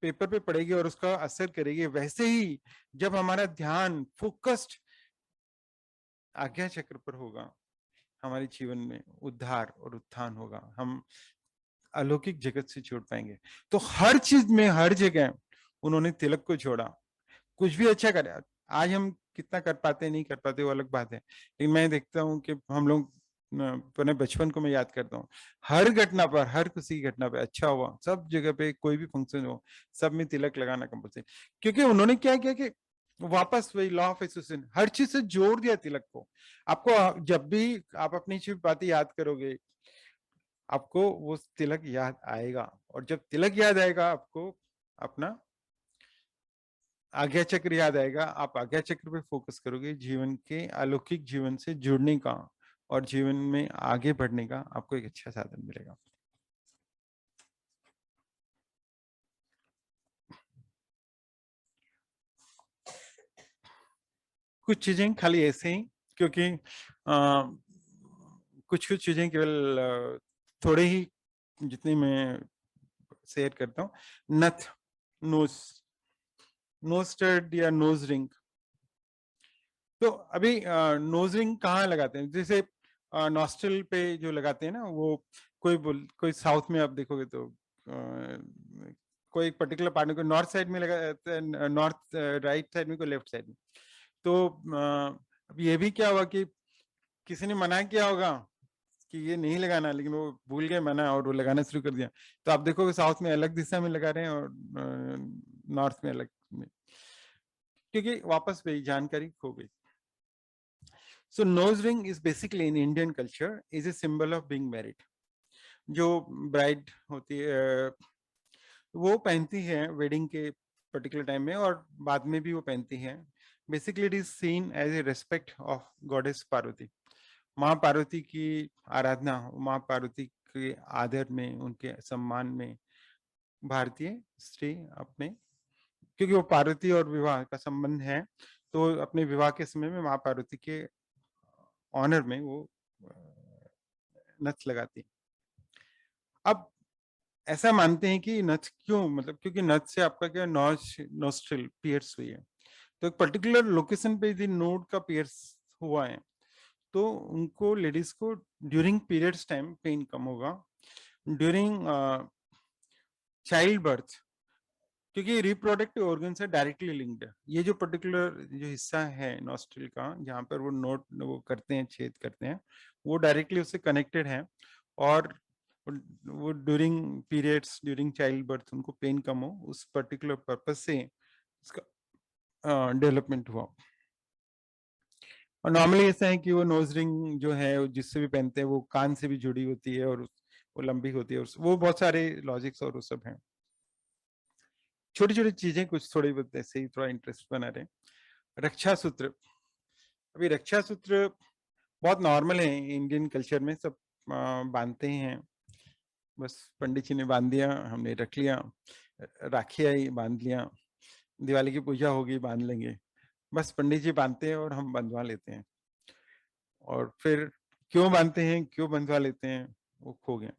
पेपर पे पड़ेगी और उसका असर करेगी, वैसे ही जब हमारा ध्यान फोकस्ड आज्ञा चक्र पर होगा, हमारे जीवन में उद्धार और उत्थान होगा, हम अलौकिक जगत से जुड़ पाएंगे। तो हर चीज में, हर जगह उन्होंने तिलक को जोड़ा। कुछ भी अच्छा करे, आज हम कितना कर पाते नहीं कर पाते वो अलग बात है, लेकिन मैं देखता हूँ कि हम लोग अपने बचपन को मैं याद करता हूँ, हर घटना पर, हर किसी की घटना पे, अच्छा हुआ, सब जगह पे, कोई भी फंक्शन हो, सब में तिलक लगाना कंपल्सरी। क्योंकि उन्होंने क्या किया कि वापस वही लॉ ऑफ एसोसिएशन, हर चीज से जोड़ दिया तिलक को। आपको जब भी आप अपनी बातें याद करोगे, आपको वो तिलक याद आएगा। और जब तिलक याद आएगा, आपको अपना आज्ञा चक्र याद आएगा। आप आज्ञा चक्र पे फोकस करोगे, जीवन के अलौकिक जीवन से जुड़ने का और जीवन में आगे बढ़ने का आपको एक अच्छा साधन मिलेगा। कुछ चीजें खाली ऐसे ही, क्योंकि कुछ कुछ चीजें केवल थोड़े ही जितनी मैं शेयर करता हूँ। नथ, नोज, नोज स्टड या नोज रिंग। तो अभी नोज रिंग कहाँ लगाते हैं? जैसे नॉस्ट्रल पे जो लगाते हैं ना, वो कोई साउथ में आप देखोगे तो कोई पर्टिकुलर पार्ट में, कोई नॉर्थ साइड में लगाते हैं, नॉर्थ राइट साइड में, कोई लेफ्ट साइड में। तो अब ये भी क्या हुआ कि किसी ने मना किया होगा कि ये नहीं लगाना, लेकिन वो भूल गए मना और वो लगाना शुरू कर दिया। तो आप देखोगे साउथ में अलग दिशा में लगा रहे हैं और नॉर्थ में अलग में, क्योंकि वापस वही जानकारी खो गई। So nose ring is basically in Indian culture is a symbol of being married. जो ब्राइड होती है वो पहनती है वेडिंग के पर्टिकुलर टाइम में, और बाद में भी वो पहनती है। Basically it is seen as a respect of goddess Parvati. माँ पार्वती की आराधना, माँ पार्वती के आदर में, उनके सम्मान में भारतीय स्त्री अपने, क्योंकि वो पार्वती और विवाह का संबंध है, तो अपने विवाह के समय में माँ पार्वती के ऑनर में वो नथ लगाती है। अब ऐसा मानते हैं कि नथ क्यों, मतलब क्योंकि नथ से आपका क्या नोस्ट्रिल पियर्स हुई है, तो एक पर्टिकुलर लोकेशन पे यदि नोड का पियर्स हुआ है तो उनको, लेडीज को ड्यूरिंग पीरियड्स टाइम पेन कम होगा। ड्यूरिंग चाइल्ड बर्थ, क्योंकि रिप्रोडक्टिव ऑर्गन से डायरेक्टली लिंक्ड है, ये जो पर्टिकुलर जो हिस्सा है नॉस्ट्रिल का जहाँ पर वो नोट वो करते हैं, छेद करते हैं, वो डायरेक्टली उससे कनेक्टेड है। और वो during periods, during child birth उनको पेन कम हो, उस पर्टिकुलर पर्पज से इसका डेवलपमेंट हुआ। और नॉर्मली ऐसा है कि वो नोज रिंग जो है जिससे भी पहनते हैं वो कान से भी जुड़ी होती है और वो लंबी होती है, और वो बहुत सारे लॉजिक्स और वो सब हैं। छोटी छोटी चीजें कुछ थोड़ी बहुत ऐसे ही थोड़ा इंटरेस्ट बना रहे। रक्षा सूत्र, अभी रक्षा सूत्र बहुत नॉर्मल है इंडियन कल्चर में, सब बांधते हैं। बस पंडित जी ने बांध दिया, हमने रख लिया, राखी आई बांध लिया, दिवाली की पूजा होगी बांध लेंगे, बस पंडित जी बांधते हैं और हम बंधवा लेते हैं। और फिर क्यों बांधते हैं, क्यों बंधवा लेते हैं, वो खो गया।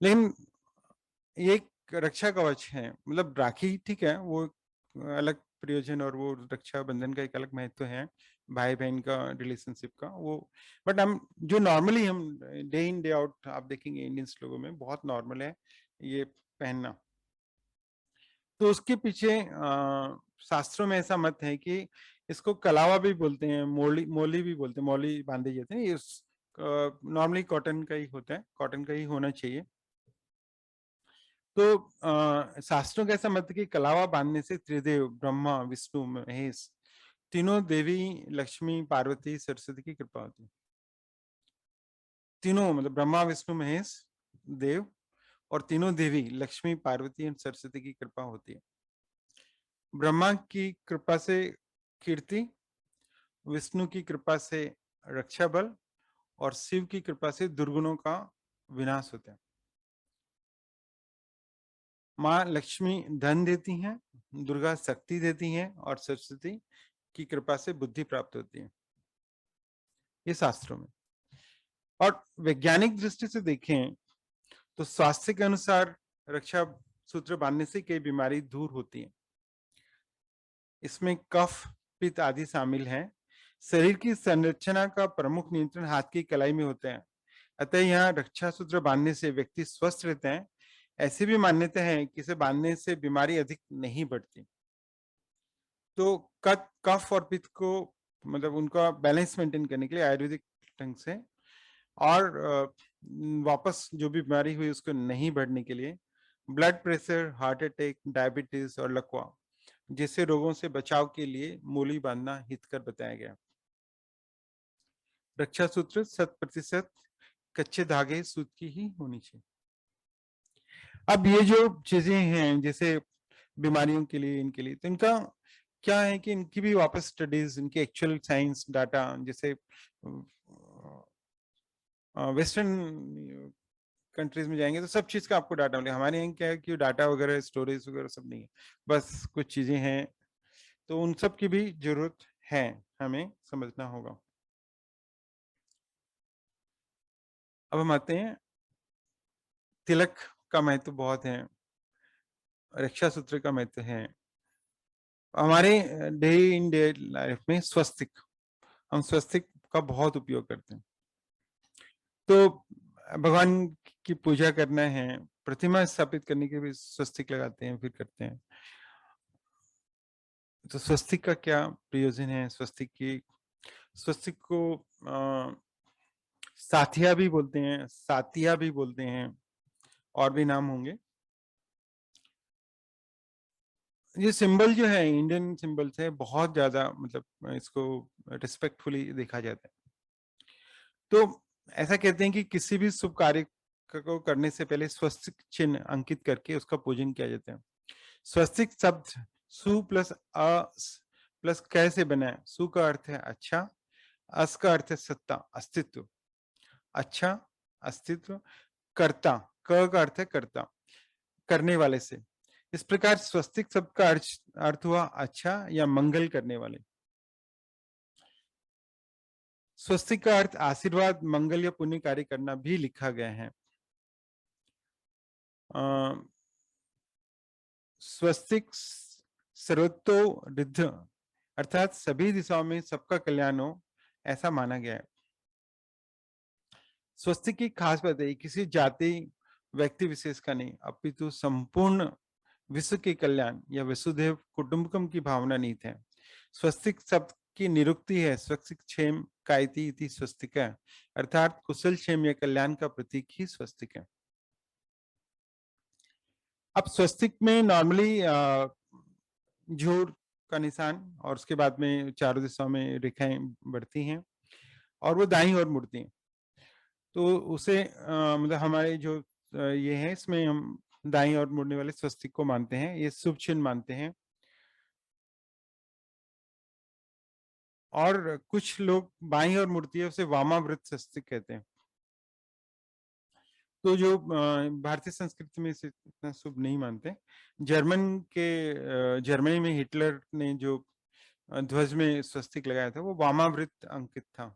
लेकिन ये एक रक्षा कवच है, मतलब राखी ठीक है, वो अलग प्रयोजन और वो रक्षा बंधन का एक अलग महत्व है, भाई बहन का रिलेशनशिप का वो। बट हम जो नॉर्मली हम डे इन डे आउट आप देखेंगे इंडियंस लोगों में बहुत नॉर्मल है ये पहनना। तो उसके पीछे शास्त्रों में ऐसा मत है कि इसको कलावा भी बोलते हैं, मोली मोली भी बोलते हैं, मोली बांधे जाते हैं, ये नॉर्मली कॉटन का ही होता है, कॉटन का ही होना चाहिए। तो शास्त्रों का ऐसा मत है कि कलावा बांधने से त्रिदेव ब्रह्मा विष्णु महेश तीनों देवी लक्ष्मी पार्वती सरस्वती की कृपा होती है। तीनों मतलब ब्रह्मा विष्णु महेश देव और तीनों देवी लक्ष्मी पार्वती और सरस्वती की कृपा होती है। ब्रह्मा की कृपा से कीर्ति, विष्णु की कृपा से रक्षा बल और शिव की कृपा से दुर्गुणों का विनाश होता है। माँ लक्ष्मी धन देती हैं, दुर्गा शक्ति देती हैं और सरस्वती की कृपा से बुद्धि प्राप्त होती है, ये शास्त्रों में। और वैज्ञानिक दृष्टि से देखें तो स्वास्थ्य के अनुसार रक्षा सूत्र बांधने से कई बीमारी दूर होती है। इसमें कफ पित्त आदि शामिल हैं। शरीर की संरचना का प्रमुख नियंत्रण हाथ की कलाई में होता है, अतः यहाँ रक्षा सूत्र बांधने से व्यक्ति स्वस्थ रहते हैं। ऐसी भी मान्यता है कि इसे बांधने से बीमारी अधिक नहीं बढ़ती। तो कफ और पित्त को मतलब उनका बैलेंस मेंटेन करने के लिए आयुर्वेदिक ढंग से, और वापस जो भी बीमारी हुई उसको नहीं बढ़ने के लिए, blood pressure, heart attack, diabetes और लकवा जैसे रोगों से बचाव के लिए मूली बांधना हितकर बताया गया। रक्षा सूत्र 100% कच्चे धागे सूत की ही होनी चाहिए। अब ये जो चीजें हैं जैसे बीमारियों के लिए, इनके लिए, तो इनका क्या है कि इनकी भी वापस स्टडीज, इनकी एक्चुअल साइंस डाटा, जैसे वेस्टर्न कंट्रीज में जाएंगे तो सब चीज का आपको डाटा मिलेगा। हमारे यहाँ क्या है कि डाटा वगैरह स्टोरेज वगैरह सब नहीं है, बस कुछ चीजें हैं, तो उन सब की भी जरूरत है, हमें समझना होगा। अब हम आते हैं, तिलक का महत्व बहुत है, रक्षा सूत्र का महत्व है हमारे डे इन डे लाइफ में। स्वस्तिक, हम स्वस्तिक का बहुत उपयोग करते हैं। तो भगवान की पूजा करना है, प्रतिमा स्थापित करने के भी स्वस्तिक लगाते हैं, फिर करते हैं। तो स्वस्तिक का क्या प्रयोजन है? स्वस्तिक को साथिया भी बोलते हैं, सातिया भी बोलते हैं, और भी नाम होंगे। ये सिंबल जो है इंडियन सिंबल्स है, बहुत ज्यादा मतलब इसको रिस्पेक्टफुली देखा जाता है। तो ऐसा कहते हैं कि किसी भी शुभ कार्य को करने से पहले स्वस्तिक चिन्ह अंकित करके उसका पूजन किया जाता है। स्वस्तिक शब्द सु प्लस अ प्लस क से बना है। सु का अर्थ है अच्छा, अस का अर्थ है सत्ता, अस्तित्व, अच्छा, अस्तित्व, कर्ता, क का अर्थ है कर्ता, करने वाले से। इस प्रकार स्वस्तिक शब्द का अर्थ हुआ अच्छा या मंगल करने वाले। स्वस्तिक का अर्थ आशीर्वाद, मंगल या पुण्य कार्य करना भी लिखा गया है। स्वस्तिक सर्वतो रिद्ध अर्थात सभी दिशाओं में सबका कल्याण हो, ऐसा माना गया है। स्वस्तिक की खास बात है किसी जाति व्यक्ति विशेष का नहीं, अपितु संपूर्ण विश्व के कल्याण या वसुधैव कुटुंबकम की भावना नीत है। स्वस्तिक शब्द की निरुक्ति है स्वस्तिक क्षेम कायति इति स्वस्तिका, अर्थात कुशल क्षेम या कल्याण का प्रतीक ही स्वस्तिक है। अब स्वस्तिक में नॉर्मली झूर का निशान और उसके बाद में चारों दिशाओं में रेखाएं बढ़ती हैं और वो दाईं ओर मुड़ती हैं। तो उसे मतलब हमारे जो ये है इसमें हम दाईं ओर मुड़ने वाले स्वस्तिक को मानते हैं, ये शुभ चिन्ह मानते हैं। और कुछ लोग बाईं ओर मुड़ती है उसे वामावृत स्वस्तिक कहते हैं। तो जो भारतीय संस्कृति में इसे इतना शुभ नहीं मानते। जर्मनी में हिटलर ने जो ध्वज में स्वस्तिक लगाया था वो वामावृत अंकित था।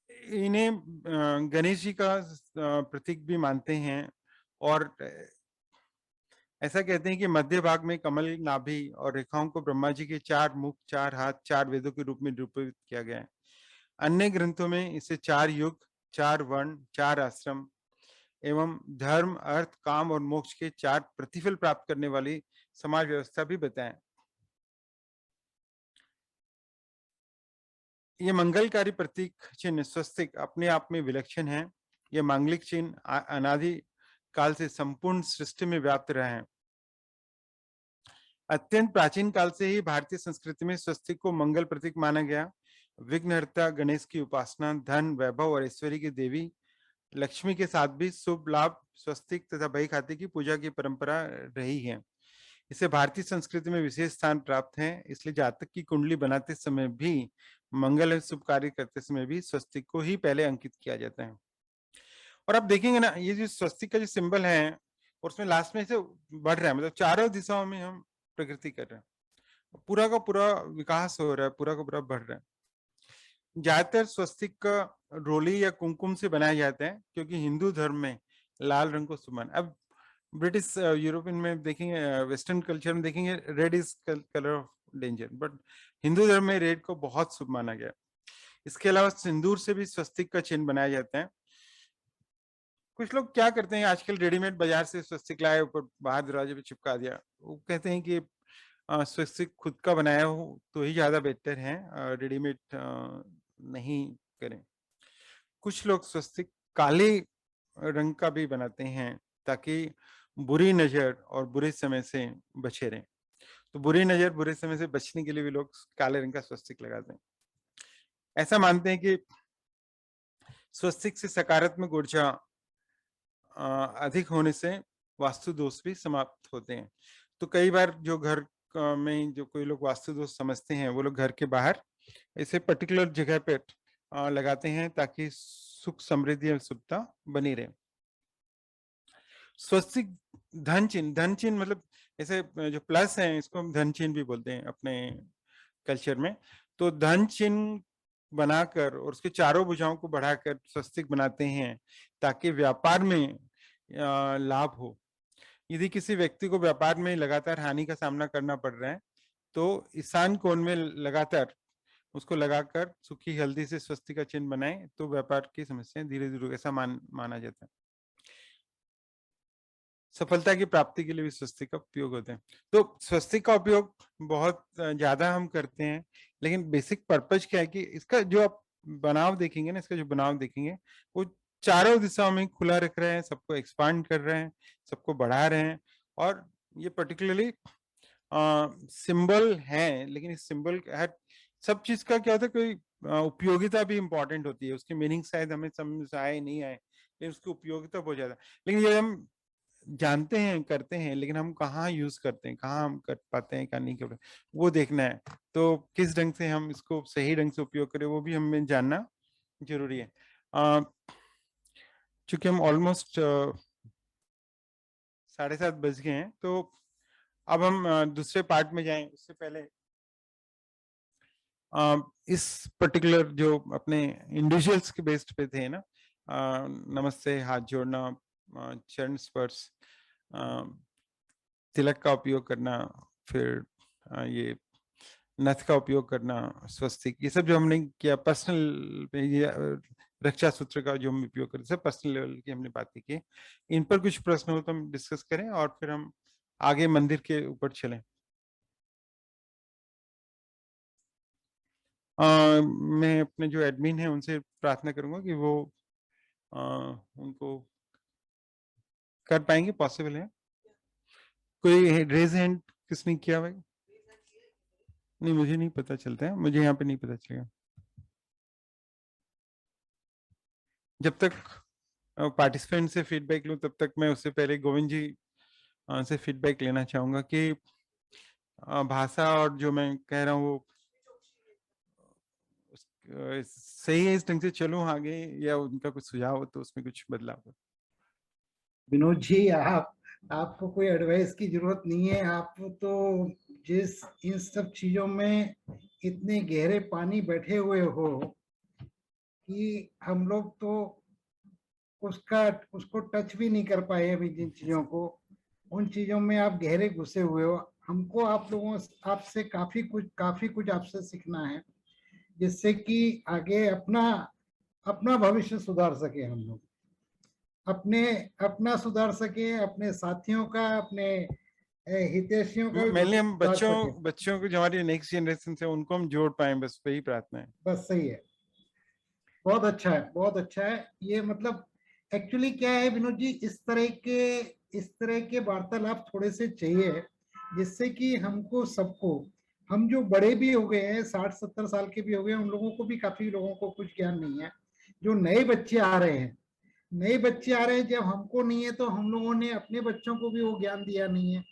इन्हें गणेश जी का प्रतीक भी मानते हैं और ऐसा कहते हैं कि मध्य भाग में कमल नाभि और रेखाओं को ब्रह्मा जी के 4 मुख, 4 हाथ, 4 वेदों के रूप में निरूपित किया गया है। अन्य ग्रंथों में इसे 4 युग, 4 वर्ण, 4 आश्रम एवं धर्म, अर्थ, काम और मोक्ष के 4 प्रतिफल प्राप्त करने वाली समाज व्यवस्था भी बताएं। ये मंगलकारी प्रतीक चिन्ह स्वस्तिक अपने आप में विलक्षण है। यह मांगलिक चिन्ह अनादि काल से संपूर्ण सृष्टि में व्याप्त रहे हैं। अत्यंत प्राचीन काल से ही भारतीय संस्कृति में स्वस्तिक को मंगल प्रतीक माना गया। विघ्नहर्ता गणेश की उपासना, धन, वैभव और ऐश्वर्य की देवी लक्ष्मी के साथ भी शुभ लाभ, स्वस्तिक तथा बही खाते की पूजा की परंपरा रही है। इसे भारतीय संस्कृति में विशेष स्थान प्राप्त है। इसलिए जातक की कुंडली बनाते समय भी, मंगल एवं शुभ कार्य करते समय भी स्वस्तिक को ही पहले अंकित किया जाता है। और आप देखेंगे ना, ये जो स्वस्तिक का जो सिंबल है और उसमें लास्ट में से बढ़ रहा है, मतलब चारों दिशाओं में हम प्रकृति कर रहे हैं, पूरा का पूरा विकास हो रहा है, पूरा का पूरा बढ़ रहा है। ज्यादातर स्वस्तिक का रोली या कुमकुम से बनाया जाता है क्योंकि हिंदू धर्म में लाल रंग को शुभ माना। अब ब्रिटिश यूरोपियन में देखेंगे, वेस्टर्न कल्चर में देखेंगे red is colour of danger, but Hindu धर्म में रेड को बहुत शुभ माना गया। इसके अलावा सिंदूर से भी स्वस्तिक का चिन्ह बनाया जाता है। कुछ लोग क्या करते हैं आजकल, रेडीमेड बाजार से स्वस्तिक लाए, ऊपर बाहर दरवाजे पे चिपका दिया। वो कहते हैं कि स्वस्तिक खुद का बनाया हो तो ही ज्यादा बेहतर है, रेडीमेड नहीं करें। कुछ लोग स्वस्तिक काले रंग का भी बनाते हैं ताकि बुरी नजर और बुरे समय से बचे रहें। तो बुरी नजर बुरे समय से बचने के लिए भी लोग काले रंग का स्वस्तिक लगाते हैं। ऐसा मानते हैं कि स्वस्तिक से सकारात्मक ऊर्जा अधिक होने से वास्तु दोष भी समाप्त होते हैं। तो कई बार जो घर में जो कोई लोग वास्तु दोष समझते हैं वो लोग घर के बाहर इसे पर्टिकुलर जगह पे लगाते हैं ताकि सुख समृद्धि और शुभता बनी रहे। स्वस्तिक धन चिन्ह मतलब ऐसे जो प्लस है इसको हम धन चिन्ह भी बोलते हैं अपने कल्चर में। तो धन चिन्ह बनाकर और उसके चारों भुजाओं को बढ़ाकर स्वस्तिक बनाते हैं ताकि व्यापार में लाभ हो। यदि किसी व्यक्ति को व्यापार में लगातार हानि का सामना करना पड़ रहा है तो ईशान कोण में लगातार उसको लगाकर सूखी हल्दी से स्वस्तिक का चिन्ह बनाए तो व्यापार की समस्याएं धीरे धीरे ऐसा माना जाता है। सफलता की प्राप्ति के लिए भी स्वस्तिक का उपयोग होते हैं। तो स्वस्तिक का उपयोग बहुत ज्यादा हम करते हैं, लेकिन बेसिक पर्पज क्या है कि इसका जो आप बनाव देखेंगे ना, इसका जो बनाव देखेंगे वो चारों दिशाओं में खुला रख रहे हैं, सबको एक्सपांड कर रहे हैं, सबको बढ़ा रहे हैं। और ये पर्टिकुलरली सिंबल है, लेकिन इस सिंबल हर सब चीज का क्या होता है, कोई उपयोगिता भी इंपॉर्टेंट होती है। उसके मीनिंग शायद हमें समझ आए नहीं आए, लेकिन उसकी उपयोगिता बहुत ज्यादा। लेकिन ये हम जानते हैं, करते हैं, लेकिन हम कहाँ यूज करते हैं, कहाँ हम कर पाते हैं, कहाँ नहीं कर पाते, वो देखना है। तो किस ढंग से हम इसको सही ढंग से उपयोग करें, वो भी हमें जानना जरूरी है। चूंकि हम ऑलमोस्ट 7:30 बज गए हैं, तो अब हम दूसरे पार्ट में जाएं उससे पहले इस पर्टिकुलर जो अपने इंडिविजुअल्स के बेस्ड पे थे ना, नमस्ते, हाथ जोड़ना, चरण स्पर्श, तिलक का उपयोग करना, फिर ये नथ का उपयोग करना, स्वस्तिक, ये सब जो हमने किया पर्सनल पे, ये रक्षा सूत्र का जो हम उपयोग करते हैं पर्सनल लेवल की हमने बातें की। इन पर कुछ प्रश्न हो तो हम डिस्कस करें और फिर हम आगे मंदिर के ऊपर चलें। मैं अपने जो एडमिन है उनसे प्रार्थना करूंगा कि वो उनको कर पाएंगे, पॉसिबल है? कोई रेज हैंड किसने किया भाई? नहीं, मुझे नहीं पता चलता है, मुझे यहाँ पे नहीं पता चलेगा जब तक पार्टिसिपेंट से फीडबैक लूं। तब तक मैं उससे पहले गोविंद जी से फीडबैक लेना चाहूंगा कि भाषा और जो मैं कह रहा हूँ वो सही है, इस ढंग से चलूं आगे, या उनका कुछ सुझाव हो तो उसमें कुछ बदलाव हो। विनोद जी, आपको कोई एडवाइस की जरूरत नहीं है। आप तो जिस इन सब चीजों में इतने गहरे पानी बैठे हुए हो कि हम लोग तो उसको टच भी नहीं कर पाए अभी, जिन चीजों को, उन चीजों में आप गहरे घुसे हुए हो। हमको आप लोगों आपसे काफी कुछ आपसे सीखना है, जिससे कि आगे अपना अपना भविष्य सुधार सके हम लोग, अपना सुधार सके, अपने साथियों का, अपने हितैषियों का भी मेनली हम सुधार सके। बच्चों को, जो हमारी नेक्स्ट जनरेशन से, उनको हम जोड़ पाए, बस वही प्रार्थना है। बस सही है, बहुत अच्छा है, बहुत अच्छा है। ये मतलब एक्चुअली क्या है विनोद जी, इस तरह के वार्तालाप थोड़े से चाहिए, जिससे कि हमको सबको, हम जो बड़े भी हो गए हैं, 60-70 साल के भी हो गए, उन लोगों को भी, काफी लोगों को कुछ ज्ञान नहीं है। जो नए बच्चे आ रहे हैं, जब हमको नहीं है, तो हम लोगों ने अपने बच्चों को भी वो ज्ञान दिया नहीं है।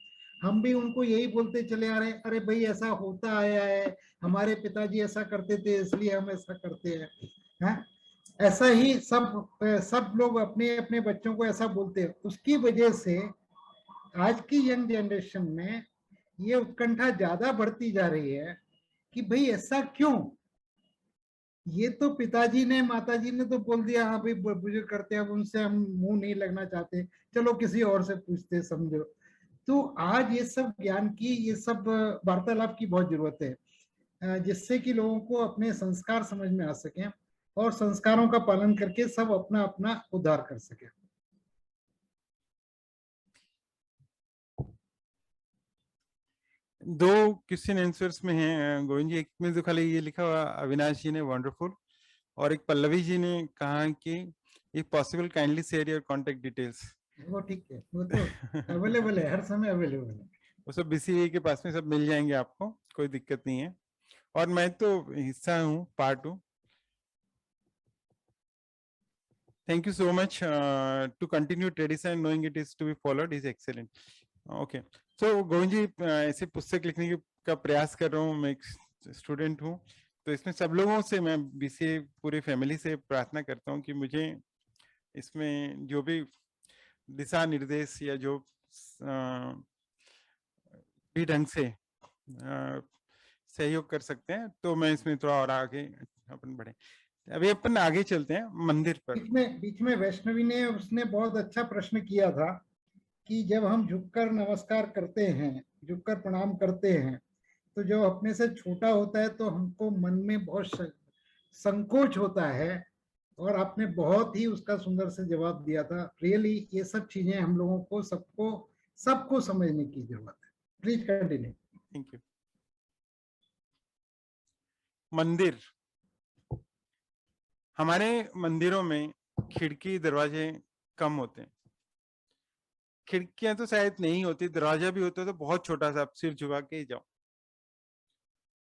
हम भी उनको यही बोलते चले आ रहे हैं, अरे भाई ऐसा होता आया है, हमारे पिताजी ऐसा करते थे इसलिए हम ऐसा करते हैं, हैं? ऐसा ही सब लोग अपने अपने बच्चों को ऐसा बोलते हैं। उसकी वजह से आज की यंग जनरेशन में ये उत्कंठा ज्यादा बढ़ती जा रही है कि भाई ऐसा क्यों। ये तो पिताजी ने, माताजी ने तो बोल दिया, हाँ भाई बुजुर्ग करते हैं, अब उनसे हम मुंह नहीं लगना चाहते, चलो किसी और से पूछते, समझो। तो आज ये सब ज्ञान की, ये सब वार्तालाप की बहुत जरूरत है, जिससे कि लोगों को अपने संस्कार समझ में आ सके और संस्कारों का पालन करके सब अपना अपना उद्धार कर सके। दो क्वेश्चन आंसर्स में हैं गोविंद जी। एक में तो खाली ये लिखा हुआ, अविनाश जी ने वंडरफुल, और एक पल्लवी जी ने कहा कि if possible kindly share your contact details. वो ठीक है, वो तो अवेलेबल है, हर समय अवेलेबल है। वो सब बीसीए के पास में सब मिल जाएंगे आपको, कोई दिक्कत नहीं है। और मैं तो हिस्सा हूँ, पार्ट हूँ। Thank you so much. To continue tradition, knowing it is to be followed is excellent. Okay. So Govind जी, ऐसे पुस्तक लिखने का प्रयास कर रहा हूँ, मैं एक स्टूडेंट हूँ, तो इसमें सब लोगों से, मैं बीसीए पूरी फैमिली से प्रार्थना करता हूँ कि मुझे इसमें जो भी दिशा निर्देश या जो भी ढंग से सहयोग कर सकते हैं, तो मैं इसमें थोड़ा और आगे अपन बढ़े। अभी अपन आगे चलते हैं मंदिर पर। बीच में वैष्णवी ने, उसने बहुत अच्छा प्रश्न किया था कि जब हम झुककर नमस्कार करते हैं, झुककर प्रणाम करते हैं, तो जो अपने से छोटा होता है तो हमको मन में बहुत संकोच होता है और आपने बहुत ही उसका सुंदर से जवाब दिया था। रियली ये सब चीजें हम लोगों को सबको समझने की जरूरत है। Please continue. Thank you. मंदिर, हमारे मंदिरों में खिड़की दरवाजे कम होते हैं। खिड़कियां तो शायद नहीं होती, दरवाजा भी होता तो बहुत छोटा सा, आप सिर झुका के ही जाओ।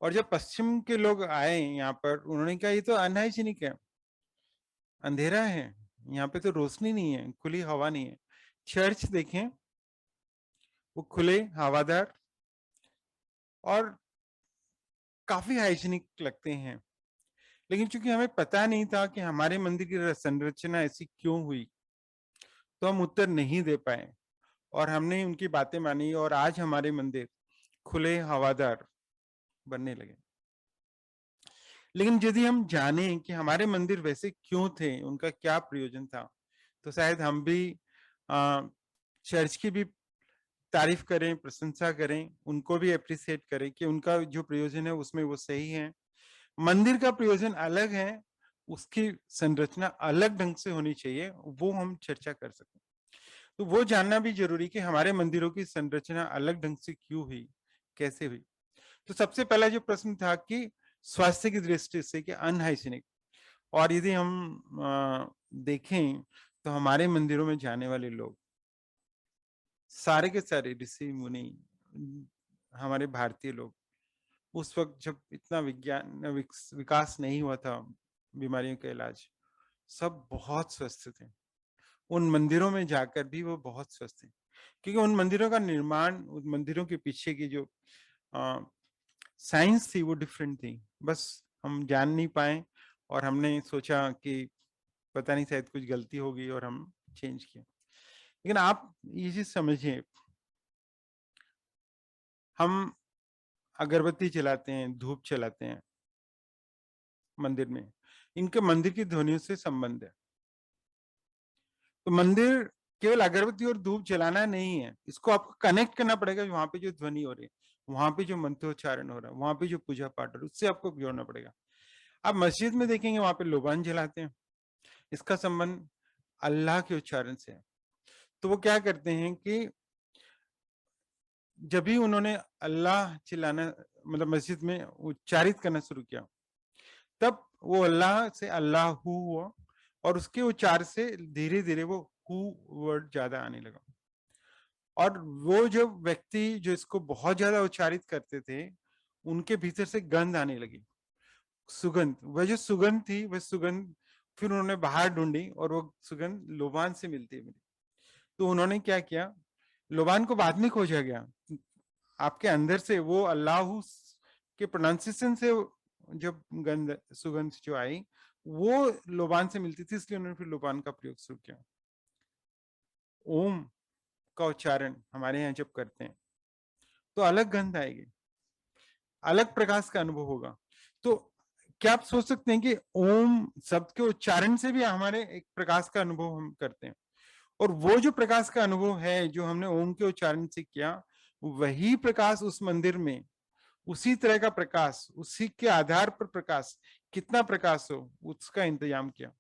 और जब पश्चिम के लोग आए यहाँ पर, उन्होंने कहा ये तो अनहाइजीनिक है, अंधेरा है, यहाँ पे तो रोशनी नहीं है, खुली हवा नहीं है। चर्च देखें, वो खुले, हवादार और काफी हाइजीनिक लगते हैं। लेकिन चूंकि हमें पता नहीं था कि हमारे मंदिर की संरचना ऐसी क्यों हुई, तो हम उत्तर नहीं दे पाए और हमने उनकी बातें मानी, और आज हमारे मंदिर खुले, हवादार बनने लगे। लेकिन यदि हम जाने कि हमारे मंदिर वैसे क्यों थे, उनका क्या प्रयोजन था, तो शायद हम भी चर्च की भी तारीफ करें, प्रशंसा करें, उनको भी अप्रिशिएट करें कि उनका जो प्रयोजन है उसमें वो सही है। मंदिर का प्रयोजन अलग है, उसकी संरचना अलग ढंग से होनी चाहिए, वो हम चर्चा कर सकते। तो वो जानना भी जरूरी कि हमारे मंदिरों की संरचना अलग ढंग से क्यों हुई, कैसे हुई। तो सबसे पहला जो प्रश्न था कि स्वास्थ्य की दृष्टि से कि अनहाइजीनिक। और यदि हम देखें तो हमारे मंदिरों में जाने वाले लोग सारे के सारे ऋषि मुनि, हमारे भारतीय लोग, उस वक्त जब इतना विकास नहीं हुआ था बीमारियों का इलाज, सब बहुत स्वस्थ थे। उन मंदिरों में जाकर भी वो बहुत स्वस्थ थे, क्योंकि उन मंदिरों का निर्माण, उन मंदिरों के पीछे की जो साइंस थी वो डिफरेंट थी। बस हम जान नहीं पाए और हमने सोचा कि पता नहीं शायद कुछ गलती होगी और हम चेंज किया। लेकिन आप ये चीज समझिए, हम अगरबत्ती जलाते हैं, धूप जलाते हैं मंदिर में, इनके मंदिर की ध्वनियों से संबंध है। तो मंदिर केवल अगरबत्ती और धूप जलाना नहीं है, इसको आपको कनेक्ट करना पड़ेगा वहां पे जो ध्वनि हो रही है, वहां पे जो मंत्रोच्चारण हो रहा है, वहां पे जो पूजा पाठ हो रहा है, उससे आपको जोड़ना पड़ेगा। आप मस्जिद में देखेंगे वहां पे लोबान जलाते हैं, इसका संबंध अल्लाह के उच्चारण से है। तो वो क्या करते हैं कि जब भी उन्होंने अल्लाह चिल्लाना, मतलब मस्जिद में उच्चारित करना शुरू किया, तब वो अल्लाह से अल्लाह हुआ और उसके उच्चार से धीरे धीरे वो हु वर्ड ज्यादा आने लगा। और वो जो व्यक्ति जो इसको बहुत ज्यादा उच्चारित करते थे, उनके भीतर से गंध आने लगी, सुगंध। वह जो सुगंध थी, वह सुगंध फिर उन्होंने बाहर ढूंढी और वो सुगंध लोबान से मिलती है मुझे। तो उन्होंने क्या किया, लोबान को बाद में खोजा गया, आपके अंदर से वो अल्लाह के प्रोनाउंसिएशन से जब गंध, सुगंध जो आई, वो लोबान से मिलती थी, इसलिए उन्होंने फिर लोबान का प्रयोग शुरू किया। ओम का उच्चारण हमारे यहाँ जब करते हैं तो अलग गंध आएगी, अलग प्रकाश का अनुभव होगा। तो क्या आप सोच सकते हैं कि ओम शब्द के उच्चारण से भी हमारे एक प्रकाश का अनुभव हम करते हैं, और वो जो प्रकाश का अनुभव है जो हमने ओम के उच्चारण से किया, वही प्रकाश उस मंदिर में, उसी तरह का प्रकाश, उसी के आधार पर प्रकाश, कितना प्रकाश हो उसका इंतजाम किया।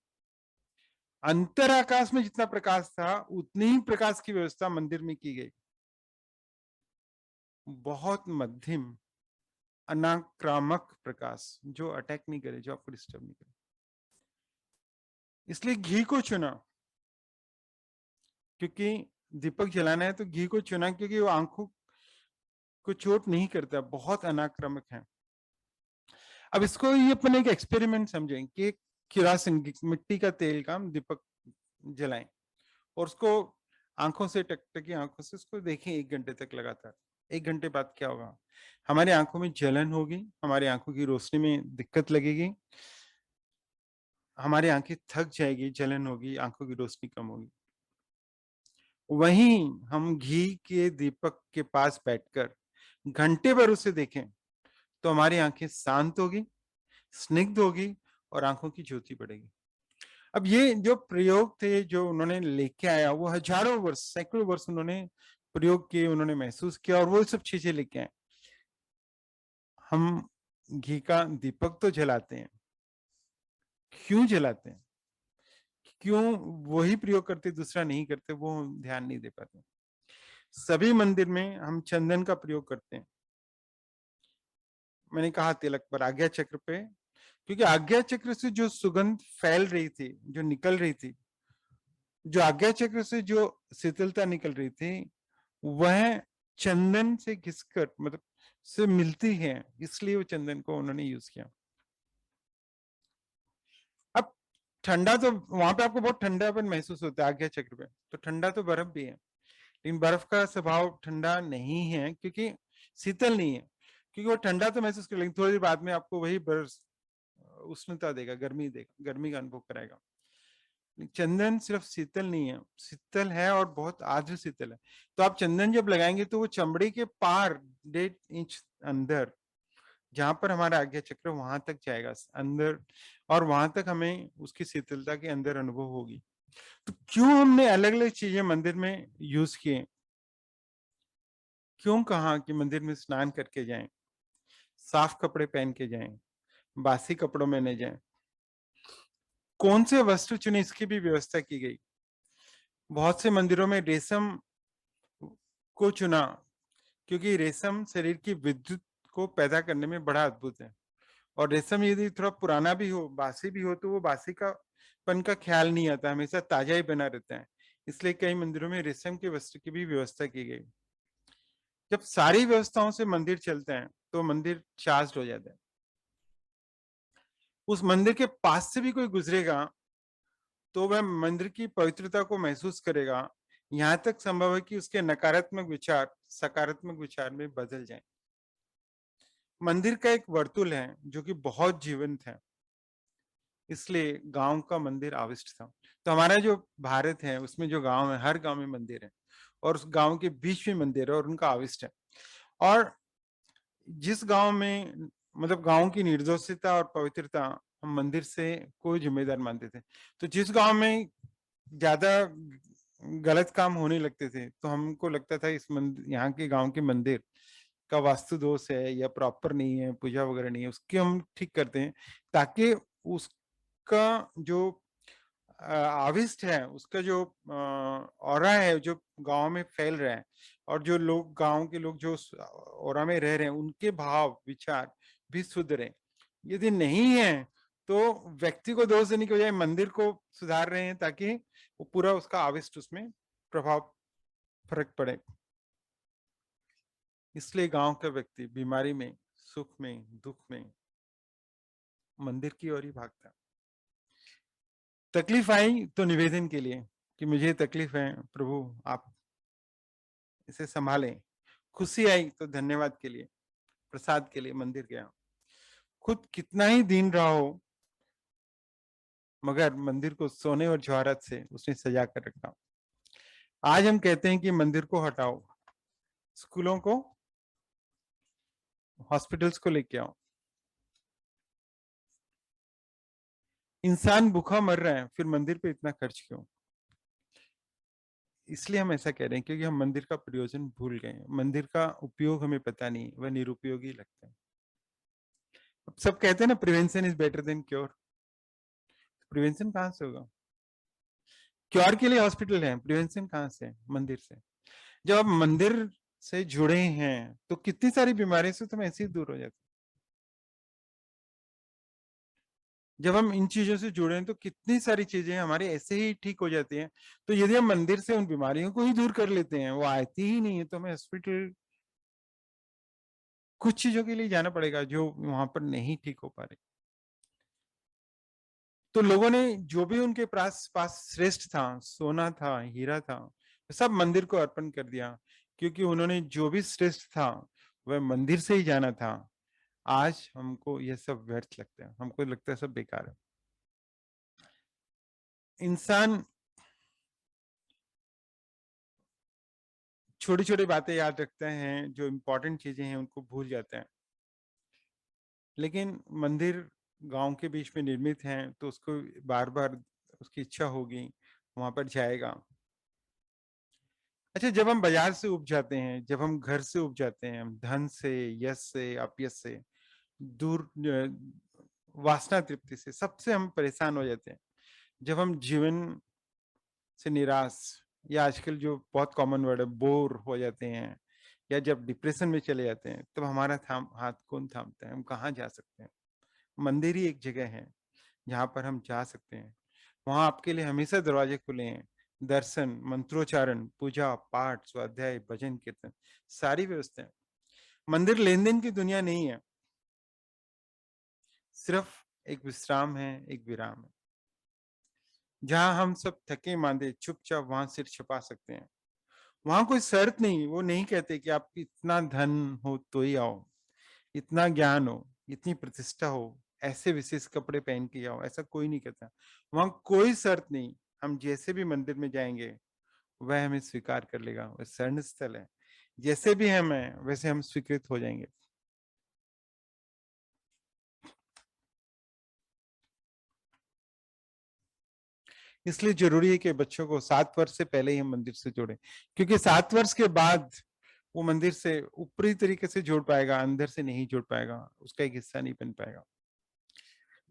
अंतर आकाश में जितना प्रकाश था, उतनी ही प्रकाश की व्यवस्था मंदिर में की गई। बहुत मध्यम, अनाक्रामक प्रकाश, जो अटैक नहीं करे, जो आपको डिस्टर्ब नहीं करे। इसलिए घी को चुना, क्योंकि दीपक जलाना है तो घी को चुना, क्योंकि वो आंखों को चोट नहीं करता, बहुत अनाक्रामक है। अब इसको ये अपन एक एक्सपेरिमेंट समझें कि किरोसिन, मिट्टी का तेल का हम दीपक जलाएं और उसको आंखों से, टकटकी आंखों से उसको देखें 1 घंटे तक लगातार। 1 घंटे बाद क्या होगा, हमारी आंखों में जलन होगी, हमारी आंखों की रोशनी में दिक्कत लगेगी, हमारी आंखें थक जाएगी, जलन होगी, आंखों की रोशनी कम होगी। वहीं हम घी के दीपक के पास बैठकर घंटे भर उसे देखें तो हमारी आंखें शांत होगी, स्निग्ध होगी और आंखों की ज्योति बढ़ेगी। अब ये जो प्रयोग थे जो उन्होंने लेके आया, वो हजारों वर्ष, सैकड़ों वर्ष उन्होंने प्रयोग किए, उन्होंने महसूस किया और वो सब चीजें लेके आए। हम घी का दीपक तो जलाते हैं, क्यों जलाते हैं? क्यों वही प्रयोग करते दूसरा नहीं करते, वो हम ध्यान नहीं दे पाते। सभी मंदिर में हम चंदन का प्रयोग करते हैं। मैंने कहा तिलक पर, आज्ञा चक्र पे, क्योंकि आज्ञा चक्र से जो सुगंध फैल रही थी, जो निकल रही थी, जो आज्ञा चक्र से जो शीतलता निकल रही थी, वह चंदन से घिसकर मतलब से मिलती है, इसलिए वो चंदन को उन्होंने यूज किया। अब ठंडा तो वहां पे आपको बहुत ठंडापन महसूस होता है आज्ञा चक्र पे, तो ठंडा तो बर्फ भी है, लेकिन बर्फ का स्वभाव ठंडा नहीं है, क्योंकि शीतल नहीं है, क्योंकि वो ठंडा तो महसूस कर, लेकिन थोड़ी देर बाद में आपको वही बर्फ उष्णता देगा, गर्मी देगा, गर्मी का अनुभव कराएगा। चंदन सिर्फ शीतल नहीं है, शीतल है और बहुत आर्द्र शीतल है। तो आप चंदन जब लगाएंगे तो वो चमड़ी के पार 1.5 इंच अंदर, जहां पर हमारा आज्ञा चक्र, वहां तक जाएगा अंदर, और वहां तक हमें उसकी शीतलता के अंदर अनुभव होगी। तो क्यों हमने अलग अलग चीजें मंदिर में यूज किए, क्यों कहा कि मंदिर में स्नान करके जाएं, साफ कपड़े पहन के जाएं, बासी कपड़ों में न जाएं, कौन से वस्त्र चुने इसकी भी व्यवस्था की गई। बहुत से मंदिरों में रेशम को चुना, क्योंकि रेशम शरीर की विद्युत को पैदा करने में बड़ा अद्भुत है, और रेशम यदि थोड़ा पुराना भी हो, बासी भी हो, तो वो बासी का पन का ख्याल नहीं आता, हमेशा ताजा ही बना रहता है। इसलिए कई मंदिरों में रेशम के वस्त्र की भी व्यवस्था की गई। जब सारी व्यवस्थाओं से मंदिर चलते हैं तो मंदिर चार्ज हो जाता है। उस मंदिर के पास से भी कोई गुजरेगा तो वह मंदिर की पवित्रता को महसूस करेगा। यहाँ तक संभव है कि उसके नकारात्मक विचार सकारात्मक विचार में बदल जाएं। मंदिर का एक वर्तुल है जो कि बहुत जीवंत है, इसलिए गांव का मंदिर आविष्ट था। तो हमारा जो भारत है उसमें जो गांव है, हर गांव में मंदिर है, और उस गांव के बीच में मंदिर है और उनका आविष्ट है। और जिस गांव में मतलब गांव की निर्दोषता और पवित्रता हम मंदिर से कोई जिम्मेदार मानते थे, तो जिस गांव में ज्यादा गलत काम होने लगते थे तो हमको लगता था इस मंदिर, यहाँ के गांव के मंदिर का वास्तु दोष है या प्रॉपर नहीं है, पूजा वगैरह नहीं है, उसके हम ठीक करते हैं, ताकि उसका जो आविष्ट है, उसका जो ऑरा है जो गांव में फैल रहा है, और जो लोग गांव के लोग जो ऑरा में रह रहे हैं, उनके भाव विचार भी सुधरे। यदि नहीं है तो व्यक्ति को दोष देने के बजाय मंदिर को सुधार रहे हैं, ताकि वो पूरा उसका आविष्ट उसमें प्रभाव फर्क पड़े। इसलिए गांव का व्यक्ति बीमारी में, सुख में, दुख में मंदिर की ओर ही भागता। तकलीफ आई तो निवेदन के लिए कि मुझे तकलीफ है प्रभु, आप इसे संभालें। खुशी आई तो धन्यवाद के लिए, प्रसाद के लिए मंदिर गया। खुद कितना ही दीन रहा हो, मगर मंदिर को सोने और जवाहरात से उसने सजा कर रखा। आज हम कहते हैं कि मंदिर को हटाओ, स्कूलों को, हॉस्पिटल्स को लेके आओ। इंसान भूखा मर रहा है, फिर मंदिर पे इतना खर्च क्यों? इसलिए हम ऐसा कह रहे हैं क्योंकि हम मंदिर का प्रयोजन भूल गए हैं, मंदिर का उपयोग हमें पता नहीं, वह निरुपयोगी लगता है। सब कहते हैं ना prevention is better than cure, prevention कहाँ से होगा? क्योर के लिए हॉस्पिटल है, प्रिवेंशन कहाँ से? मंदिर से। जब आप मंदिर से जुड़े हैं तो कितनी सारी बीमारियों से तुम ऐसे ही दूर हो जाते। जब हम इन चीजों से जुड़े हैं तो कितनी सारी चीजें हमारी ऐसे ही ठीक हो जाती हैं। तो यदि हम मंदिर से उन बीमारियों को ही दूर कर लेते हैं, वो आती ही नहीं है, तो हमें हॉस्पिटल कुछ चीजों के लिए जाना पड़ेगा जो वहां पर नहीं ठीक हो पा रही। तो लोगों ने जो भी उनके पास पास श्रेष्ठ था, सोना था, हीरा था, सब मंदिर को अर्पण कर दिया, क्योंकि उन्होंने जो भी श्रेष्ठ था वह मंदिर से ही जाना था। आज हमको यह सब व्यर्थ लगता है, हमको लगता है सब बेकार है। इंसान छोटी छोटी बातें याद रखते हैं, जो इम्पोर्टेंट चीजें हैं उनको भूल जाते हैं। लेकिन मंदिर गांव के बीच में निर्मित हैं तो उसको बार बार उसकी इच्छा होगी, वहां पर जाएगा। अच्छा, जब हम बाजार से उब जाते हैं, जब हम घर से उब जाते हैं, हम धन से, यश से, अपयश से दूर, वासना तृप्ति से, सबसे हम परेशान हो जाते हैं, जब हम जीवन से निराश, या आजकल जो बहुत कॉमन वर्ड है बोर हो जाते हैं, या जब डिप्रेशन में चले जाते हैं, तब हमारा हाथ कौन थामता है? हम कहाँ जा सकते हैं? मंदिर ही एक जगह है जहाँ पर हम जा सकते हैं। वहां आपके लिए हमेशा दरवाजे खुले हैं। दर्शन, मंत्रोच्चारण, पूजा पाठ, स्वाध्याय, भजन कीर्तन, सारी व्यवस्थाएं। मंदिर लेन देन की दुनिया नहीं है, सिर्फ एक विश्राम है, एक विराम है, जहां हम सब थके मांदे चुपचाप वहां सिर छुपा सकते हैं। वहां कोई शर्त नहीं, वो नहीं कहते कि आप इतना धन हो तो ही आओ, इतना ज्ञान हो, इतनी प्रतिष्ठा हो, ऐसे विशेष कपड़े पहन के आओ, ऐसा कोई नहीं कहता। वहां कोई शर्त नहीं, हम जैसे भी मंदिर में जाएंगे वह हमें स्वीकार कर लेगा। वह शरण स्थल है, जैसे भी हम हैं वैसे हम स्वीकृत हो जाएंगे। इसलिए जरूरी है कि बच्चों को 7 वर्ष से पहले ही हम मंदिर से जोड़ें, क्योंकि 7 वर्ष के बाद वो मंदिर से ऊपरी तरीके से जुड़ पाएगा, अंदर से नहीं जुड़ पाएगा, उसका एक हिस्सा नहीं बन पाएगा।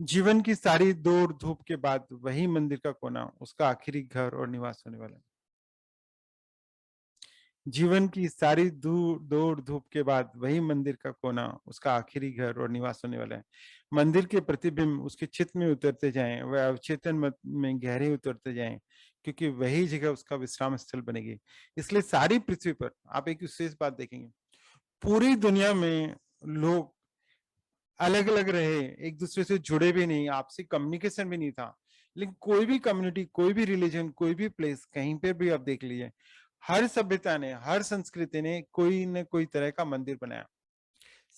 जीवन की सारी दौड़ धूप के बाद वही मंदिर का कोना उसका आखिरी घर और निवास होने वाला है। जीवन की सारी दौड़ धूप के बाद वही मंदिर का कोना उसका आखिरी घर और निवास होने वाला है। मंदिर के प्रतिबिंब उसके चित्त में उतरते जाएं, वह अवचेतन मत में गहरे उतरते जाएं, क्योंकि वही जगह उसका विश्राम स्थल बनेगी। इसलिए सारी पृथ्वी पर आप एक विशेष बात देखेंगे, पूरी दुनिया में लोग अलग अलग रहे, एक दूसरे से जुड़े भी नहीं, आपसी कम्युनिकेशन भी नहीं था, लेकिन कोई भी कम्युनिटी, कोई भी रिलीजन, कोई भी प्लेस, कहीं पे भी आप देख लीजिए, हर सभ्यता ने, हर संस्कृति ने कोई न कोई तरह का मंदिर बनाया।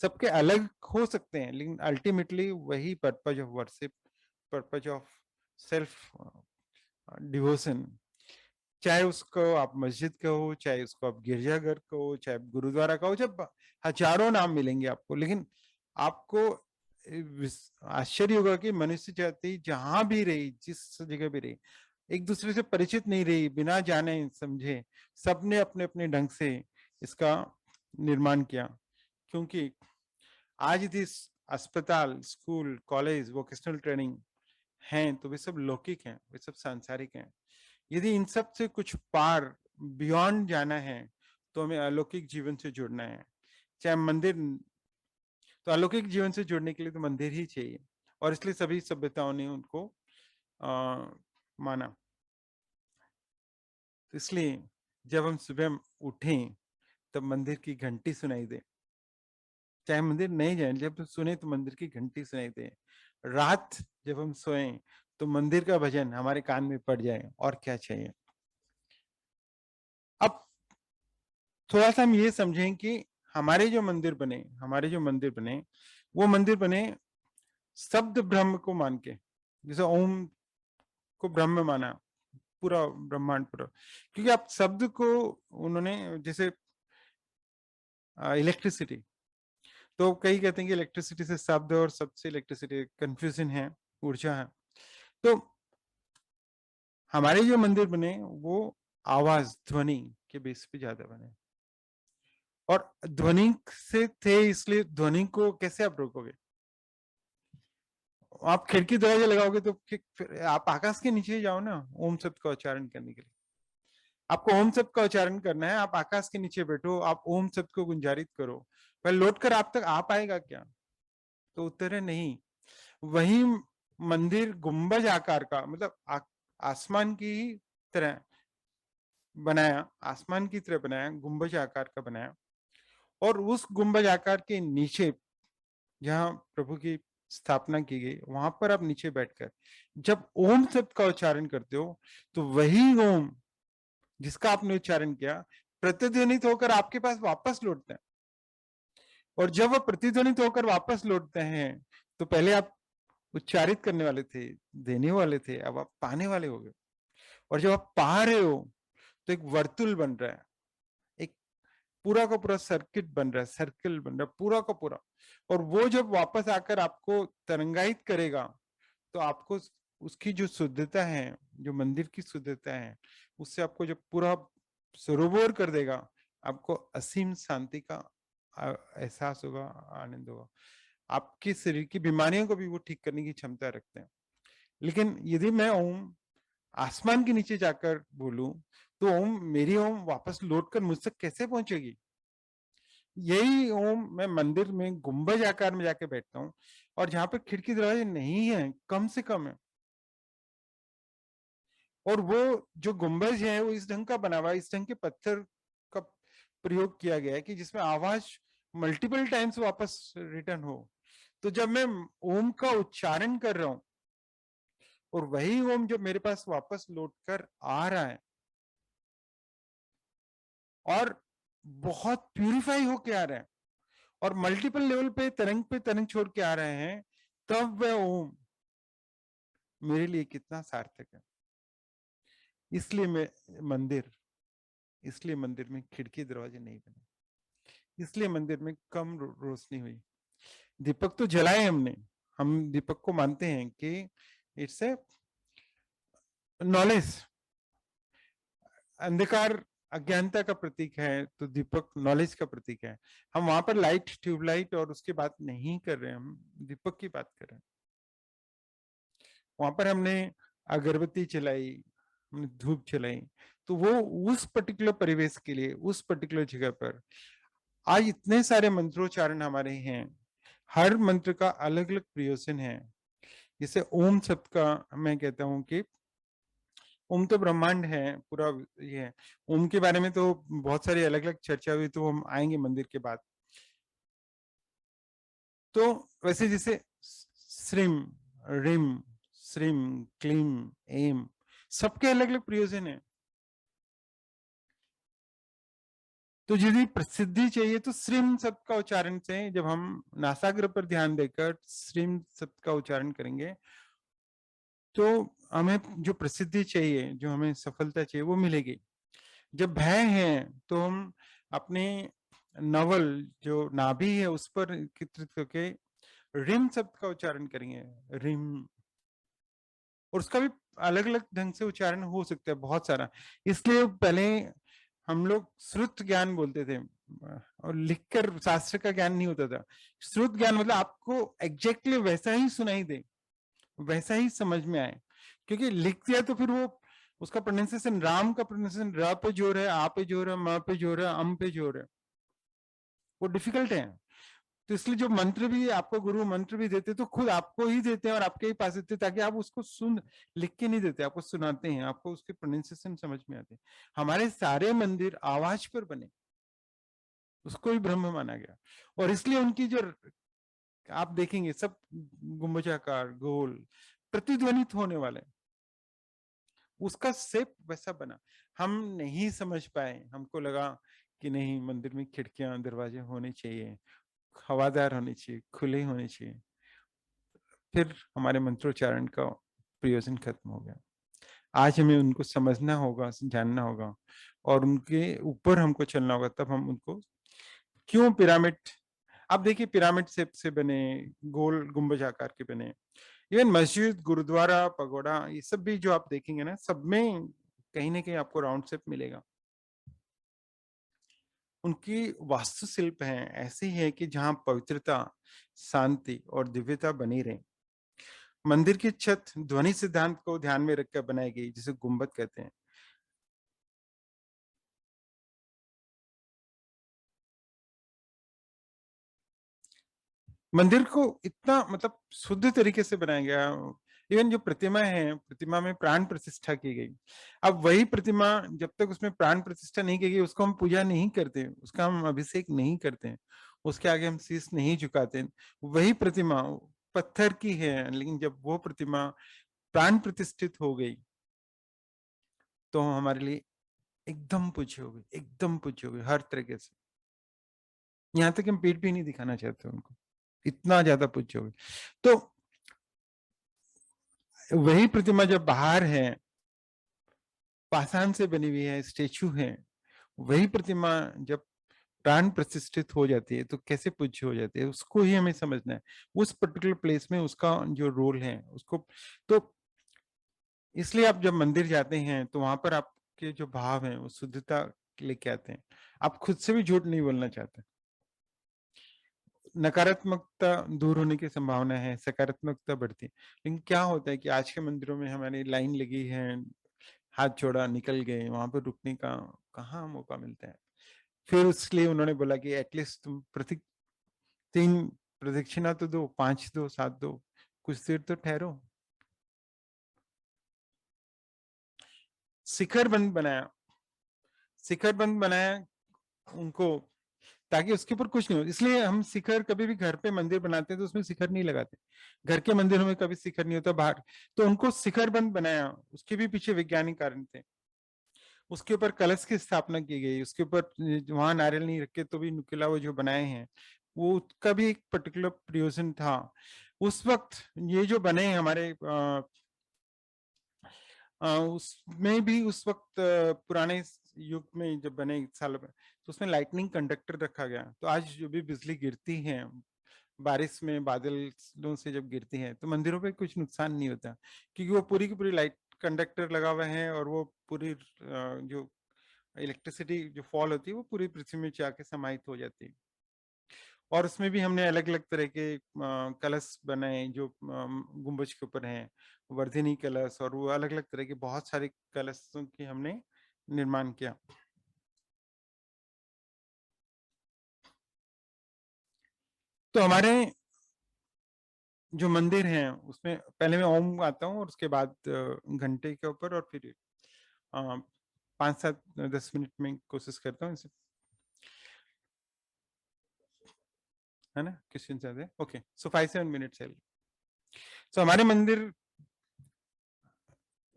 सबके अलग हो सकते हैं, लेकिन अल्टीमेटली वही purpose of worship, purpose of self devotion. चाहे उसको आप मस्जिद कहो, चाहे उसको आप गिरजाघर कहो, चाहे गुरुद्वारा कहो, जब हजारों नाम मिलेंगे आपको, लेकिन आपको आश्चर्य होगा कि मनुष्य जाति जहां भी रही, जिस जगह भी रही, एक दूसरे से परिचित नहीं रही, बिना जाने समझे सबने अपने अपने ढंग से इसका निर्माण किया। क्योंकि आज यदि अस्पताल, स्कूल, कॉलेज, वोकेशनल ट्रेनिंग हैं तो वे सब लौकिक हैं, वे सब सांसारिक हैं। यदि इन सब से कुछ पार, बियॉन्ड जाना है, तो हमें अलौकिक जीवन से जुड़ना है। चाहे मंदिर, तो अलौकिक जीवन से जुड़ने के लिए तो मंदिर ही चाहिए, और इसलिए सभी सभ्यताओं ने उनको माना। तो इसलिए जब हम सुबह उठें तब मंदिर की घंटी सुनाई दे, चाहे मंदिर नहीं जाए, जब तो सुने तो मंदिर की घंटी सुनाई दे। रात जब हम सोएं तो मंदिर का भजन हमारे कान में पड़ जाए, और क्या चाहिए। अब थोड़ा सा हम ये समझें कि हमारे जो मंदिर बने, वो मंदिर बने शब्द ब्रह्म को मान के। जैसे ओम को ब्रह्म माना, पूरा ब्रह्मांड पूरा, क्योंकि आप शब्द को, उन्होंने जैसे इलेक्ट्रिसिटी, तो कई कहते हैं कि इलेक्ट्रिसिटी से शब्द और शब्द से इलेक्ट्रिसिटी, कंफ्यूजन है, ऊर्जा है। तो हमारे जो मंदिर बने वो आवाज, ध्वनि के बेस पे ज्यादा बने, और ध्वनि से थे, इसलिए ध्वनि को कैसे आप रोकोगे? आप खिड़की दरवाजे लगाओगे तो फिर आप आकाश के नीचे जाओ ना ओम शब्द का उच्चारण करने के लिए। आपको ओम शब्द का उच्चारण करना है, आप आकाश के नीचे बैठो, आप ओम शब्द को गुंजारित करो, पर लौट कर आप तक आ पाएगा क्या? तो उत्तर है नहीं। वही मंदिर गुंबज आकार का, मतलब आसमान की तरह बनाया, आसमान की तरह बनाया, गुंबज आकार का बनाया, और उस गुंबज आकार के नीचे जहां प्रभु की स्थापना की गई, वहां पर आप नीचे बैठकर जब ओम शब्द का उच्चारण करते हो, तो वही ओम जिसका आपने उच्चारण किया प्रतिध्वनित होकर आपके पास वापस लौटता है। और जब वह प्रतिध्वनित होकर वापस लौटते हैं, तो पहले आप उच्चारित करने वाले थे, देने वाले थे, अब आप पाने वाले हो गए। और जब आप पा रहे हो तो एक वर्तुल बन रहा है, एक पूरा का पूरा सर्किट बन रहा है, सर्कल बन रहा है पूरा का पूरा। और वो जब वापस आकर आपको तरंगायित करेगा, तो आपको उसकी जो शुद्धता है, जो मंदिर की शुद्धता है, उससे आपको जब पूरा सरोवर कर देगा, आपको असीम शांति का एहसास होगा, आनंद होगा। आपके शरीर की बीमारियों को भी वो ठीक करने की क्षमता रखते हैं। लेकिन यदि मैं ओम आसमान के नीचे जाकर बोलूं तो ओम, मेरी ओम वापस लौटकर मुझ तक कैसे पहुंचेगी? यही ओम मैं मंदिर में गुंबज आकार में जाके बैठता हूँ और जहां पर खिड़की दरवाजे नहीं है, कम से कम है, और वो जो गुंबज है वो इस ढंग का बना हुआ है, इस ढंग के पत्थर का प्रयोग किया गया है कि जिसमें आवाज मल्टीपल टाइम्स वापस रिटर्न हो। तो जब मैं ओम का उच्चारण कर रहा हूं और वही ओम जब मेरे पास वापस लौट कर आ रहा है और बहुत प्यूरिफाई होके आ रहा है और मल्टीपल लेवल पे तरंग छोड़ के आ रहे हैं, तब वह ओम मेरे लिए कितना सार्थक है। इसलिए मैं मंदिर इसलिए मंदिर में खिड़की दरवाजे नहीं बने, इसलिए मंदिर में कम रोशनी हुई। दीपक तो जलाए हमने, हम दीपक को मानते हैं कि इट्स ए नॉलेज, अंधकार अज्ञानता का प्रतीक है, तो दीपक नॉलेज का प्रतीक है। हम वहां पर लाइट, ट्यूबलाइट और उसकी बात नहीं कर रहे हैं, हम दीपक की बात कर रहे हैं। वहां पर हमने अगरबत्ती चलाई, हमने धूप चलाई, तो वो उस पर्टिकुलर परिवेश के लिए, उस पर्टिकुलर जगह पर। आज इतने सारे मंत्रोच्चारण हमारे हैं, हर मंत्र का अलग अलग प्रयोजन है। जैसे ओम शब्द का मैं कहता हूं कि ओम तो ब्रह्मांड है पूरा, ये है। ओम के बारे में तो बहुत सारी अलग अलग चर्चा हुई, तो हम आएंगे मंदिर के बाद। तो वैसे जैसे श्रीम, रिम, श्रीम, क्लीम, एम, सबके अलग अलग प्रयोजन है। तो यदि प्रसिद्धि चाहिए तो श्रीम शब्द का उच्चारण से, जब हम नासाग्र पर ध्यान देकर श्रीम शब्द का उच्चारण करेंगे तो हमें जो प्रसिद्धि चाहिए, जो हमें सफलता चाहिए, वो मिलेगी। जब भय है तो हम अपने नवल जो नाभि है उस पर केंद्रित करके रिम शब्द का उच्चारण करेंगे, रिम। और उसका भी अलग अलग ढंग से उच्चारण हो सकता है, बहुत सारा। इसलिए पहले हम लोग श्रुत ज्ञान बोलते थे, और लिखकर शास्त्र का ज्ञान नहीं होता था। श्रुत ज्ञान मतलब आपको एग्जैक्टली वैसा ही सुनाई दे, वैसा ही समझ में आए। क्योंकि लिख दिया तो फिर वो उसका प्रोनाउंसिएशन, राम का प्रोनाउंसिएशन र पे जोर है, आ पे जोर है, म पे जोर है, अम पे जोर है, वो डिफिकल्ट है। तो इसलिए जो मंत्र भी आपको गुरु मंत्र भी देते तो खुद आपको ही देते हैं और आपके ही पास देते हैं, ताकि आप उसको सुन, लिख के नहीं देते, आपको सुनाते हैं, आपको उसके प्रोनाउंसिएशन समझ में आते हैं। हमारे सारे मंदिर आवाज पर बने, उसको ही ब्रह्म माना गया। और इसलिए उनकी जो आप देखेंगे सब गुंबजाकार, गोल, प्रतिध्वनित होने वाले, उसका शेप वैसा बना। हम नहीं समझ पाए, हमको लगा कि नहीं, मंदिर में खिड़कियां दरवाजे होने चाहिए, हवादार होने चाहिए, खुले होने चाहिए। फिर हमारे मंत्रोच्चारण का प्रयोजन खत्म हो गया। आज हमें उनको समझना होगा, जानना होगा और उनके ऊपर हमको चलना होगा, तब हम उनको, क्यों पिरामिड, आप देखिए पिरामिड शेप से बने, गोल गुंबज आकार के बने, इवन मस्जिद, गुरुद्वारा, पगोड़ा, ये सब भी जो आप देखेंगे ना, सब में कहीं ना कहीं आपको राउंड शेप मिलेगा। उनकी वास्तुशिल्प है ऐसे ही है कि जहां पवित्रता, शांति और दिव्यता बनी रहे। मंदिर की छत ध्वनि सिद्धांत को ध्यान में रखकर बनाई गई, जिसे गुंबद कहते हैं। मंदिर को इतना मतलब शुद्ध तरीके से बनाया गया। इवन जो प्रतिमा है, प्रतिमा में प्राण प्रतिष्ठा की गई। अब वही प्रतिमा, जब तक उसमें प्राण प्रतिष्ठा नहीं की गई, उसको हम पूजा नहीं करते, उसका हम अभिषेक नहीं करते, उसके आगे हम शीश नहीं झुकाते। वही प्रतिमा पत्थर की है, लेकिन जब वो प्रतिमा प्राण प्रतिष्ठित हो गई तो हमारे लिए एकदम पूज्य हो गई, एकदम पूज्य हो गई हर तरीके से। यहाँ तक हम पीठ भी नहीं दिखाना चाहते उनको, इतना ज्यादा पूज्य हो गई। तो वही प्रतिमा जब बाहर है, पाषाण से बनी हुई है, स्टेचू है, वही प्रतिमा जब प्राण प्रतिष्ठित हो जाती है तो कैसे पूज्य हो जाती है, उसको ही हमें समझना है। उस पर्टिकुलर प्लेस में उसका जो रोल है उसको। तो इसलिए आप जब मंदिर जाते हैं तो वहां पर आपके जो भाव हैं वो शुद्धता लेके आते हैं। आप खुद से भी झूठ नहीं बोलना चाहते, नकारात्मकता दूर होने की संभावना है, सकारात्मकता बढ़ती है। लेकिन क्या होता है कि आज के मंदिरों में हमारी लाइन लगी है, हाथ जोड़ा निकल गए, वहां पर रुकने का कहाँ मौका मिलता है। फिर इसलिए उन्होंने बोला कि एटलीस्ट तुम 3 प्रदक्षिणा तो दो, 5 दो, 7 दो, कुछ देर तो ठहरो। शिखर बंद बनाया, शिखर बंद बनाया उनको, ताकि उसके ऊपर कुछ नहीं हो। इसलिए हम शिखर कभी भी घर पे मंदिर बनाते हैं तो उसमें शिखर नहीं लगाते। घर के मंदिरों में कभी शिखर नहीं होता बाहर, तो उनको शिखर बंद बनाया। उसके भी पीछे वैज्ञानिक कारण थे। उसके ऊपर कलश की स्थापना की गई, उसके ऊपर वहां नारियल नहीं रखे तो भी नुकीला वो जो बनाए हैं, वो उसका भी एक पर्टिकुलर प्रयोजन था। उस वक्त ये जो बने हमारे उसमें भी उस वक्त पुराने युग में जब बने साल में, तो उसमें लाइटनिंग कंडक्टर रखा गया। तो आज जो भी बिजली गिरती है बारिश में, बादलों से जब गिरती है, तो मंदिरों पे कुछ नुकसान नहीं होता, क्योंकि वो पूरी की पूरी लाइट कंडक्टर लगा हुआ है, और वो पूरी जो इलेक्ट्रिसिटी जो फॉल होती है वो पूरी पृथ्वी में जाके समाहित हो जाती है। और उसमें भी हमने अलग अलग तरह के कलश बनाए जो गुंबज के ऊपर हैं, वर्धिनी कलश, और वो अलग अलग तरह के बहुत सारे कलशों की हमने निर्माण किया। तो हमारे जो मंदिर हैं उसमें पहले मैं ओम गाता हूँ, और उसके बाद घंटे के ऊपर, और फिर 5-7-10 मिनट में कोशिश करता हूँ इसे, है ना? क्वेश्चन ज्यादा है? ओके, सो 5-7 मिनट्स है। सो हमारे मंदिर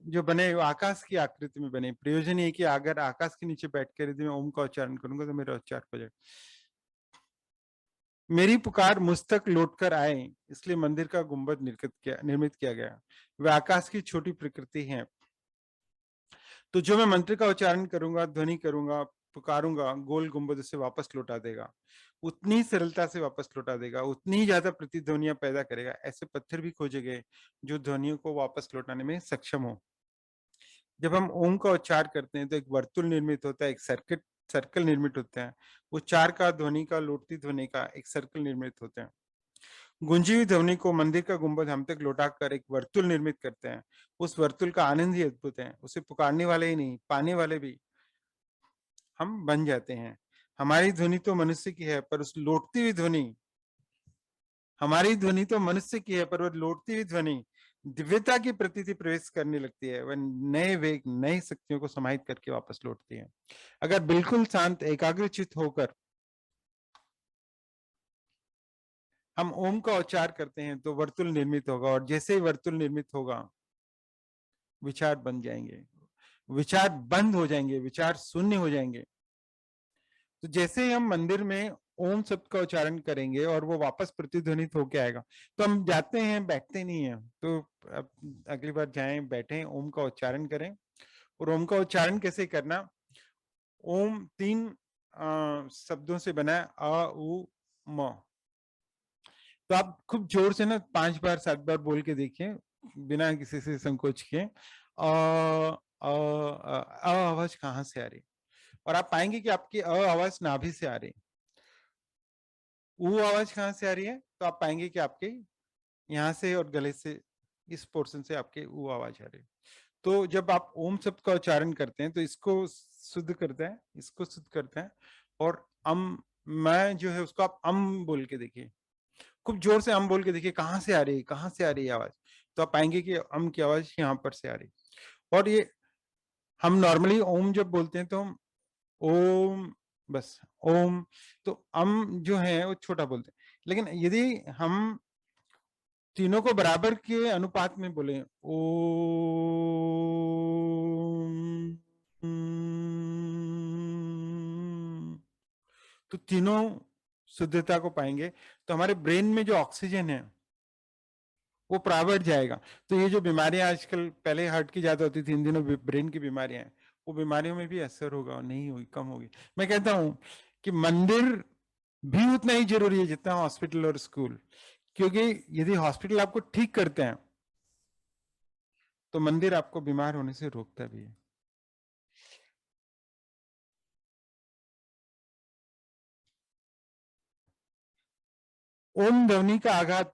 जो बने वो आकाश की आकृति में बने। प्रयोजन ये कि अगर आकाश के नीचे बैठकर यदि मैं ओम का उच्चारण करूंगा तो मेरा उच्चार हो जाएगा। मेरी पुकार मुझ तक लौट कर आए, इसलिए मंदिर का गुंबद निर्मित किया गया। वह आकाश की छोटी प्रकृति है। तो जो मैं मंत्र का उच्चारण करूंगा, ध्वनि करूंगा, पुकारूंगा, गोल गुंबद उसे वापस लौटा देगा, उतनी सरलता से वापस लौटा देगा, उतनी ही ज्यादा प्रतिध्वनियां पैदा करेगा। ऐसे पत्थर भी खोजे गए जो ध्वनियों को वापस लौटाने में सक्षम हो। जब हम ओम का उच्चार करते हैं तो एक वर्तुल निर्मित होता है, एक सर्कल निर्मित होता है। उच्चार का, ध्वनि का, लौटती ध्वनि का एक सर्कल निर्मित होते हैं। गूंजी हुई ध्वनि को मंदिर का गुंबद हम तक लौटाकर एक वर्तुल निर्मित करते हैं। उस वर्तुल का आनंद ही अद्भुत है। उसे पुकारने वाले ही नहीं, पाने वाले भी हम बन जाते हैं। हमारी ध्वनि तो मनुष्य की है, पर उस लौटती हुई ध्वनि, हमारी ध्वनि तो मनुष्य की है, पर वह लौटती हुई ध्वनि दिव्यता की प्रतीति प्रवेश करने लगती है। वह नए वेग, नई शक्तियों को समाहित करके वापस लौटती है। अगर बिल्कुल शांत, एकाग्रचित होकर हम ओम का उच्चार करते हैं तो वर्तुल निर्मित होगा, और जैसे ही वर्तुल निर्मित होगा विचार बन जाएंगे, विचार बंद हो जाएंगे, विचार शून्य हो जाएंगे। तो जैसे ही हम मंदिर में ओम शब्द का उच्चारण करेंगे और वो वापस प्रतिध्वनित होके आएगा, तो हम जाते हैं, बैठते नहीं है। तो अब अगली बार जाएं, बैठें, ओम का उच्चारण करें। और ओम का उच्चारण कैसे करना? ओम 3 शब्दों से बना है, अ उ म। तो आप खूब जोर से ना 5 बार 7 बार बोल के देखिए, बिना किसी से संकोच के। आवाज कहाँ से आ रही, और आप पाएंगे कि आपकी आवाज नाभि से आ रही। ऊ आवाज कहाँ से आ रही है? तो आप पाएंगे कि आपके यहाँ से और गले से, इस पोर्शन से आपके ऊ आवाज आ रही है। तो जब आप ओम शब्द का उच्चारण करते हैं तो इसको शुद्ध करता है, इसको शुद्ध करता है, और मैं जो है उसको आप बोल के देखिए, खूब जोर से बोल के देखिए, कहाँ से आ रही है, कहाँ से आ रही है आवाज। तो आप पाएंगे कि की आवाज यहाँ पर से आ रही। और ये हम नॉर्मली ओम जब बोलते हैं तो हम ओम, बस ओम, तो जो है वो छोटा बोलते हैं। लेकिन यदि हम तीनों को बराबर के अनुपात में बोले, ओम, तो तीनों शुद्धता को पाएंगे। तो हमारे ब्रेन में जो ऑक्सीजन है वो बढ़ जाएगा। तो ये जो बीमारियां आजकल, पहले हार्ट की ज्यादा होती थी, इन दिनों ब्रेन की बीमारियां हैं, वो बीमारियों में भी असर होगा, नहीं होगी, कम होगी। मैं कहता हूं कि मंदिर भी उतना ही जरूरी है जितना हॉस्पिटल और स्कूल, क्योंकि यदि हॉस्पिटल आपको ठीक करते हैं तो मंदिर आपको बीमार होने से रोकता भी है। ओम ध्वनि का आघात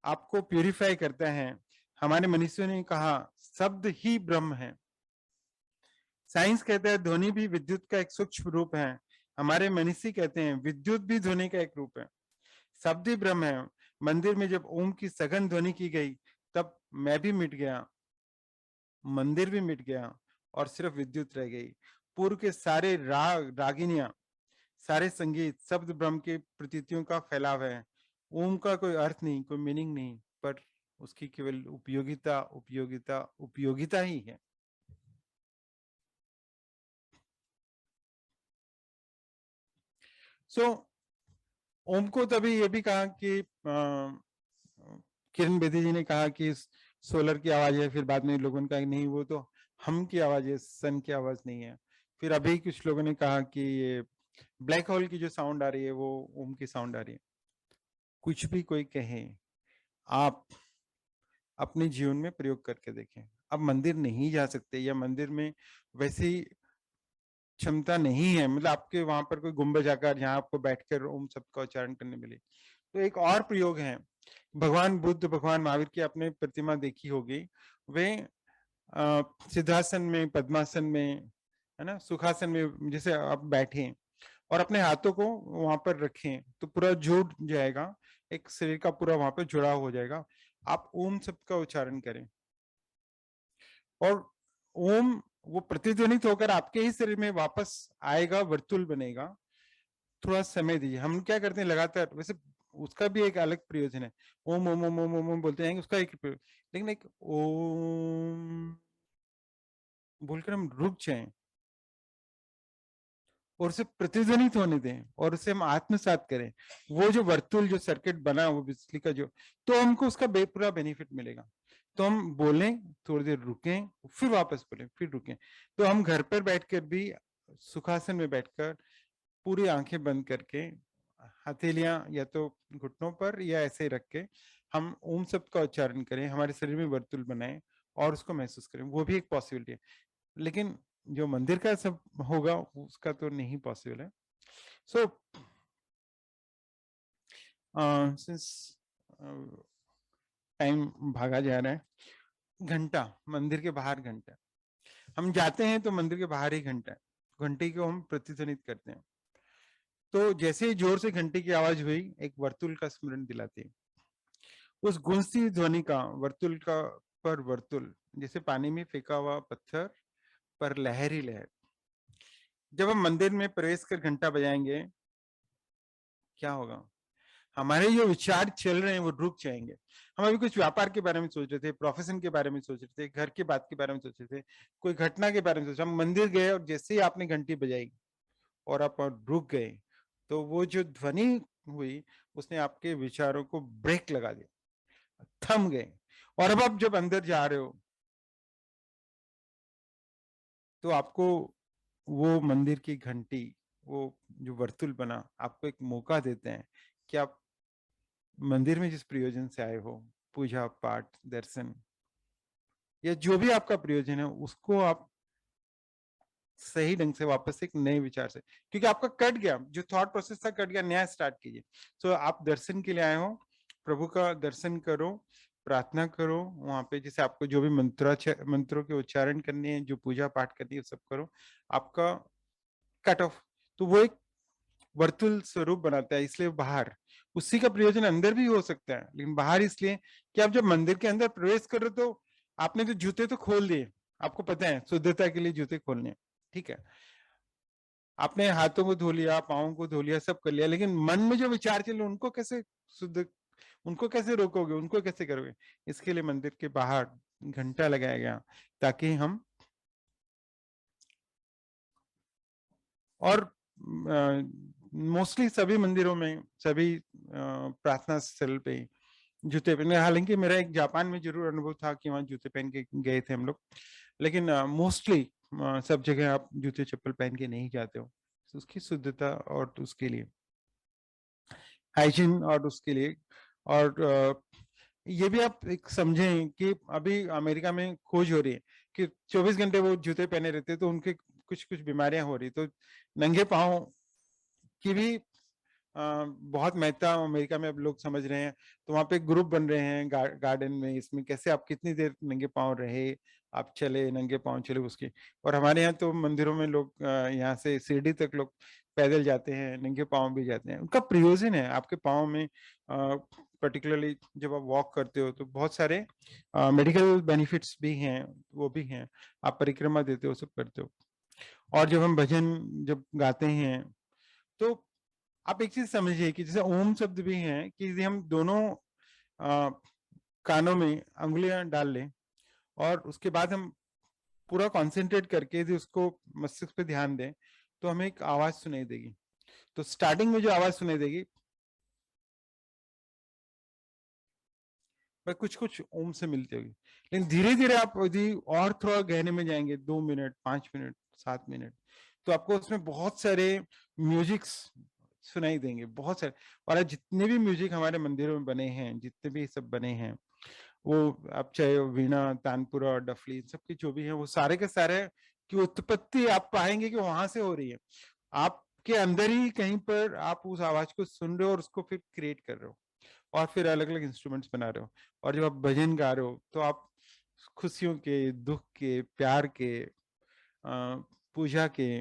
आपको प्यूरिफाई करता है। हमारे मनीषियों ने कहा शब्द ही ब्रह्म है। साइंस कहता है ध्वनि भी विद्युत का एक सूक्ष्म रूप है। हमारे मनीषी कहते हैं विद्युत भी ध्वनि का एक रूप है। शब्द ही ब्रह्म है। मंदिर में जब ओम की सघन ध्वनि की गई तब मैं भी मिट गया, मंदिर भी मिट गया और सिर्फ विद्युत रह गई। पूर्व के सारे रागिनियां, सारे संगीत शब्द ब्रह्म के प्रतीतियों का फैलाव है। ओम का कोई अर्थ नहीं, कोई मीनिंग नहीं, पर उसकी केवल उपयोगिता उपयोगिता उपयोगिता ही है। सो ओम को तभी ये भी कहा कि किरण बेदी जी ने कहा कि सोलर की आवाज है, फिर बाद में लोगों ने कहा कि नहीं वो तो हम की आवाज है, सन की आवाज नहीं है। फिर अभी कुछ लोगों ने कहा कि ये ब्लैक होल की जो साउंड आ रही है वो ओम की साउंड आ रही है। कुछ भी कोई कहे, आप अपने जीवन में प्रयोग करके देखें। आप मंदिर नहीं जा सकते या मंदिर में वैसी क्षमता नहीं है, मतलब आपके वहां पर कोई गुंबज आकार जहां आपको बैठकर ओम शब्द का उच्चारण करने मिले, तो एक और प्रयोग है। भगवान बुद्ध, भगवान महावीर की आपने प्रतिमा देखी होगी, वे सिद्धासन में, पद्मासन में, है ना, सुखासन में जैसे आप बैठे और अपने हाथों को वहां पर रखें तो पूरा जुड़ जाएगा, एक शरीर का पूरा वहां पर जुड़ाव हो जाएगा। आप ओम शब्द का उच्चारण करें और ओम वो प्रतिध्वनित होकर आपके ही शरीर में वापस आएगा, वर्तुल बनेगा। थोड़ा समय दीजिए। हम क्या करते हैं लगातार, वैसे उसका भी एक अलग प्रयोजन है, ओम ओम ओम ओम ओम ओम बोलते हैं, उसका एक लेकिन एक ओम बोलकर हम रुक जाएं और उसे प्रतिध्वनित होने दें और उसे हम आत्मसात करें, वो जो वर्तुल, जो सर्किट बना वो बिजली का जो, तो हमको उसका पूरा बेनिफिट मिलेगा। तो हम बोलें, थोड़ी देर रुकें, फिर वापस बोलें, फिर रुकें। तो हम घर पर बैठकर भी सुखासन में बैठकर पूरी आंखें बंद करके हथेलियां या तो घुटनों पर या ऐसे रख के हम ओम शब्द का उच्चारण करें, हमारे शरीर में वर्तुल बनाएं और उसको महसूस करें, वो भी एक पॉसिबिलिटी है। लेकिन जो मंदिर का सब होगा उसका तो नहीं पॉसिबल है। सो सिंस टाइम भागा जा रहा है, घंटा, मंदिर के बाहर घंटा, हम जाते हैं तो मंदिर के बाहर ही घंटा है, घंटे को हम प्रतिध्वनित करते हैं। तो जैसे ही जोर से घंटे की आवाज हुई, एक वर्तुल का स्मरण दिलाती है। उस गूंजती ध्वनि का वर्तुल का पर वर्तुल, जैसे पानी में फेंका हुआ पत्थर पर लहर ही लहर। जब हम मंदिर में प्रवेश कर घंटा बजाएंगे, क्या होगा? हमारे जो विचार चल रहे हैं वो रुक जाएंगे। हम अभी कुछ व्यापार के बारे में सोच रहे थे, प्रोफेशन के बारे में सोच रहे थे, घर की बात के बारे में सोच रहे थे, कोई घटना के बारे में सोच रहे, हम मंदिर गए और जैसे ही आपने घंटी बजाई और आप रुक गए, तो वो जो ध्वनि हुई उसने आपके विचारों को ब्रेक लगा दिया, थम गए। और अब आप जब अंदर जा रहे हो तो आपको वो मंदिर की घंटी, वो जो वर्तुल बना, आपको एक मौका देते हैं कि आप मंदिर में जिस प्रयोजन से आए हो, पूजा पाठ दर्शन या जो भी आपका प्रयोजन है, उसको आप सही ढंग से वापस एक नए विचार से, क्योंकि आपका कट गया, जो थॉट प्रोसेस था कट गया, नया स्टार्ट कीजिए। सो आप दर्शन के लिए आए हो, प्रभु का दर्शन करो, प्रार्थना करो वहां पे, जैसे आपको जो भी मंत्रों के उच्चारण करने हैं, जो पूजा पाठ करनी है, सब करो। आपका कट ऑफ, तो वो एक वर्तुल स्वरूप बनाता है, इसलिए बाहर उसी का प्रयोजन अंदर भी हो सकता है, लेकिन बाहर इसलिए कि आप जब मंदिर के अंदर प्रवेश कर रहे हो तो आपने तो जूते तो खोल दिए, आपको पता है शुद्धता के लिए जूते खोलने, ठीक है, आपने हाथों को धो लिया, पाँव को धो लिया, सब कर लिया, लेकिन मन में जो विचार चले उनको कैसे शुद्ध, उनको कैसे रोकोगे, उनको कैसे करोगे? इसके लिए मंदिर के बाहर घंटा लगाया गया ताकि हम, और मोस्टली सभी मंदिरों में, सभी प्रार्थना स्थल पे जूते पहने, हालांकि मेरा एक जापान में जरूर अनुभव था कि वहां जूते पहन के गए थे हम लोग, लेकिन मोस्टली सब जगह आप जूते चप्पल पहन के नहीं जाते हो, उसकी शुद्धता और उसके लिए हाइजीन और उसके लिए। और ये भी आप एक समझें कि अभी अमेरिका में खोज हो रही है कि 24 घंटे वो जूते पहने रहते हैं तो उनके कुछ कुछ बीमारियां हो रही, तो नंगे पाँव की भी बहुत महत्ता अमेरिका में अब लोग समझ रहे हैं, तो वहाँ पे ग्रुप बन रहे हैं गार्डन में, इसमें कैसे आप कितनी देर नंगे पाँव रहे, आप चले नंगे पाँव चले उसके। और हमारे यहाँ तो मंदिरों में लोग यहाँ से शिरडी तक लोग पैदल जाते हैं, नंगे पाँव भी जाते हैं। उनका प्रयोजन है आपके पाँव में, पर्टिकुलरली जब आप वॉक करते हो तो बहुत सारे मेडिकल बेनिफिट्स भी हैं, वो भी हैं, आप परिक्रमा देते हो, सब करते हो। और जब हम भजन जब गाते हैं तो आप एक चीज समझिए कि जैसे ओम शब्द भी है कि यदि हम दोनों कानों में अंगुलियां डाल लें और उसके बाद हम पूरा कंसंट्रेट करके यदि उसको मस्तिष्क पे ध्यान दें तो हमें एक आवाज सुनाई देगी। तो स्टार्टिंग में जो आवाज सुनाई देगी वह कुछ कुछ ओम से मिलती होगी, लेकिन धीरे धीरे आप यदि और थोड़ा गहने में जाएंगे, 2 मिनट, 5 मिनट, 7 मिनट, तो आपको उसमें बहुत सारे म्यूजिक्स सुनाई देंगे, बहुत सारे। और आज जितने भी म्यूजिक हमारे मंदिरों में बने हैं, जितने भी सब बने हैं, वो आप चाहे वीणा, तानपुरा, डफली, सबके जो भी है, वो सारे के सारे की उत्पत्ति आप पाएंगे कि वहां से हो रही है। आपके अंदर ही कहीं पर आप उस आवाज को सुन रहे हो और उसको फिर क्रिएट कर रहे हो और फिर अलग अलग इंस्ट्रूमेंट्स बना रहे हो। और जब आप भजन गा रहे हो तो आप खुशियों के, दुख के, प्यार के, पूजा के,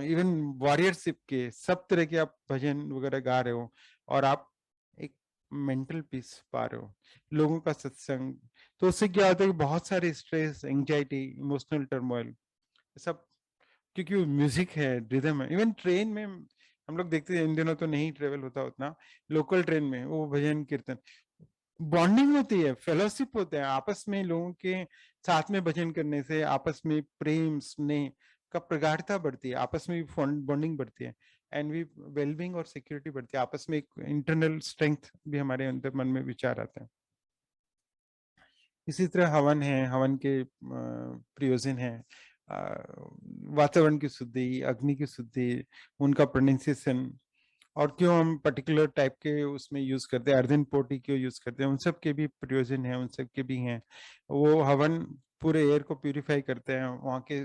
इवन वॉरियरशिप के, सब तरह के आप भजन वगैरह गा रहे हो और आप एक मेंटल पीस पा रहे हो, लोगों का सत्संग। तो उससे क्या होता है कि बहुत सारे स्ट्रेस, एंजाइटी, इमोशनल टर्मोइल सब, क्योंकि वो म्यूजिक है, रिदम है। इवन ट्रेन में हम लोग देखते हैं, इन दिनों तो नहीं ट्रेवल होता उतना, लोकल ट्रेन में वो भजन कीर्तन, बॉन्डिंग होती है, फेलोशिप होता है आपस में, लोगों के साथ में भजन करने से आपस में प्रेम, स्नेह का प्रगाढ़ता बढ़ती है, आपस में बॉन्डिंग बढ़ती है, एंड भी वेलबींग और सिक्योरिटी बढ़ती है, आपस में एक इंटरनल स्ट्रेंथ भी हमारे अंदर मन में विचार आता है। इसी तरह हवन है, हवन के प्रयोजन है, वातावरण की शुद्धि, अग्नि की शुद्धि, उनका प्रोनाउंसिएशन, और क्यों हम पर्टिकुलर टाइप के उसमें यूज करते हैं, अर्धन पोटी क्यों यूज करते हैं, उन सब के भी प्रयोजन है, उन सब के भी हैं। वो हवन पूरे एयर को प्यूरिफाई करते हैं, वहाँ के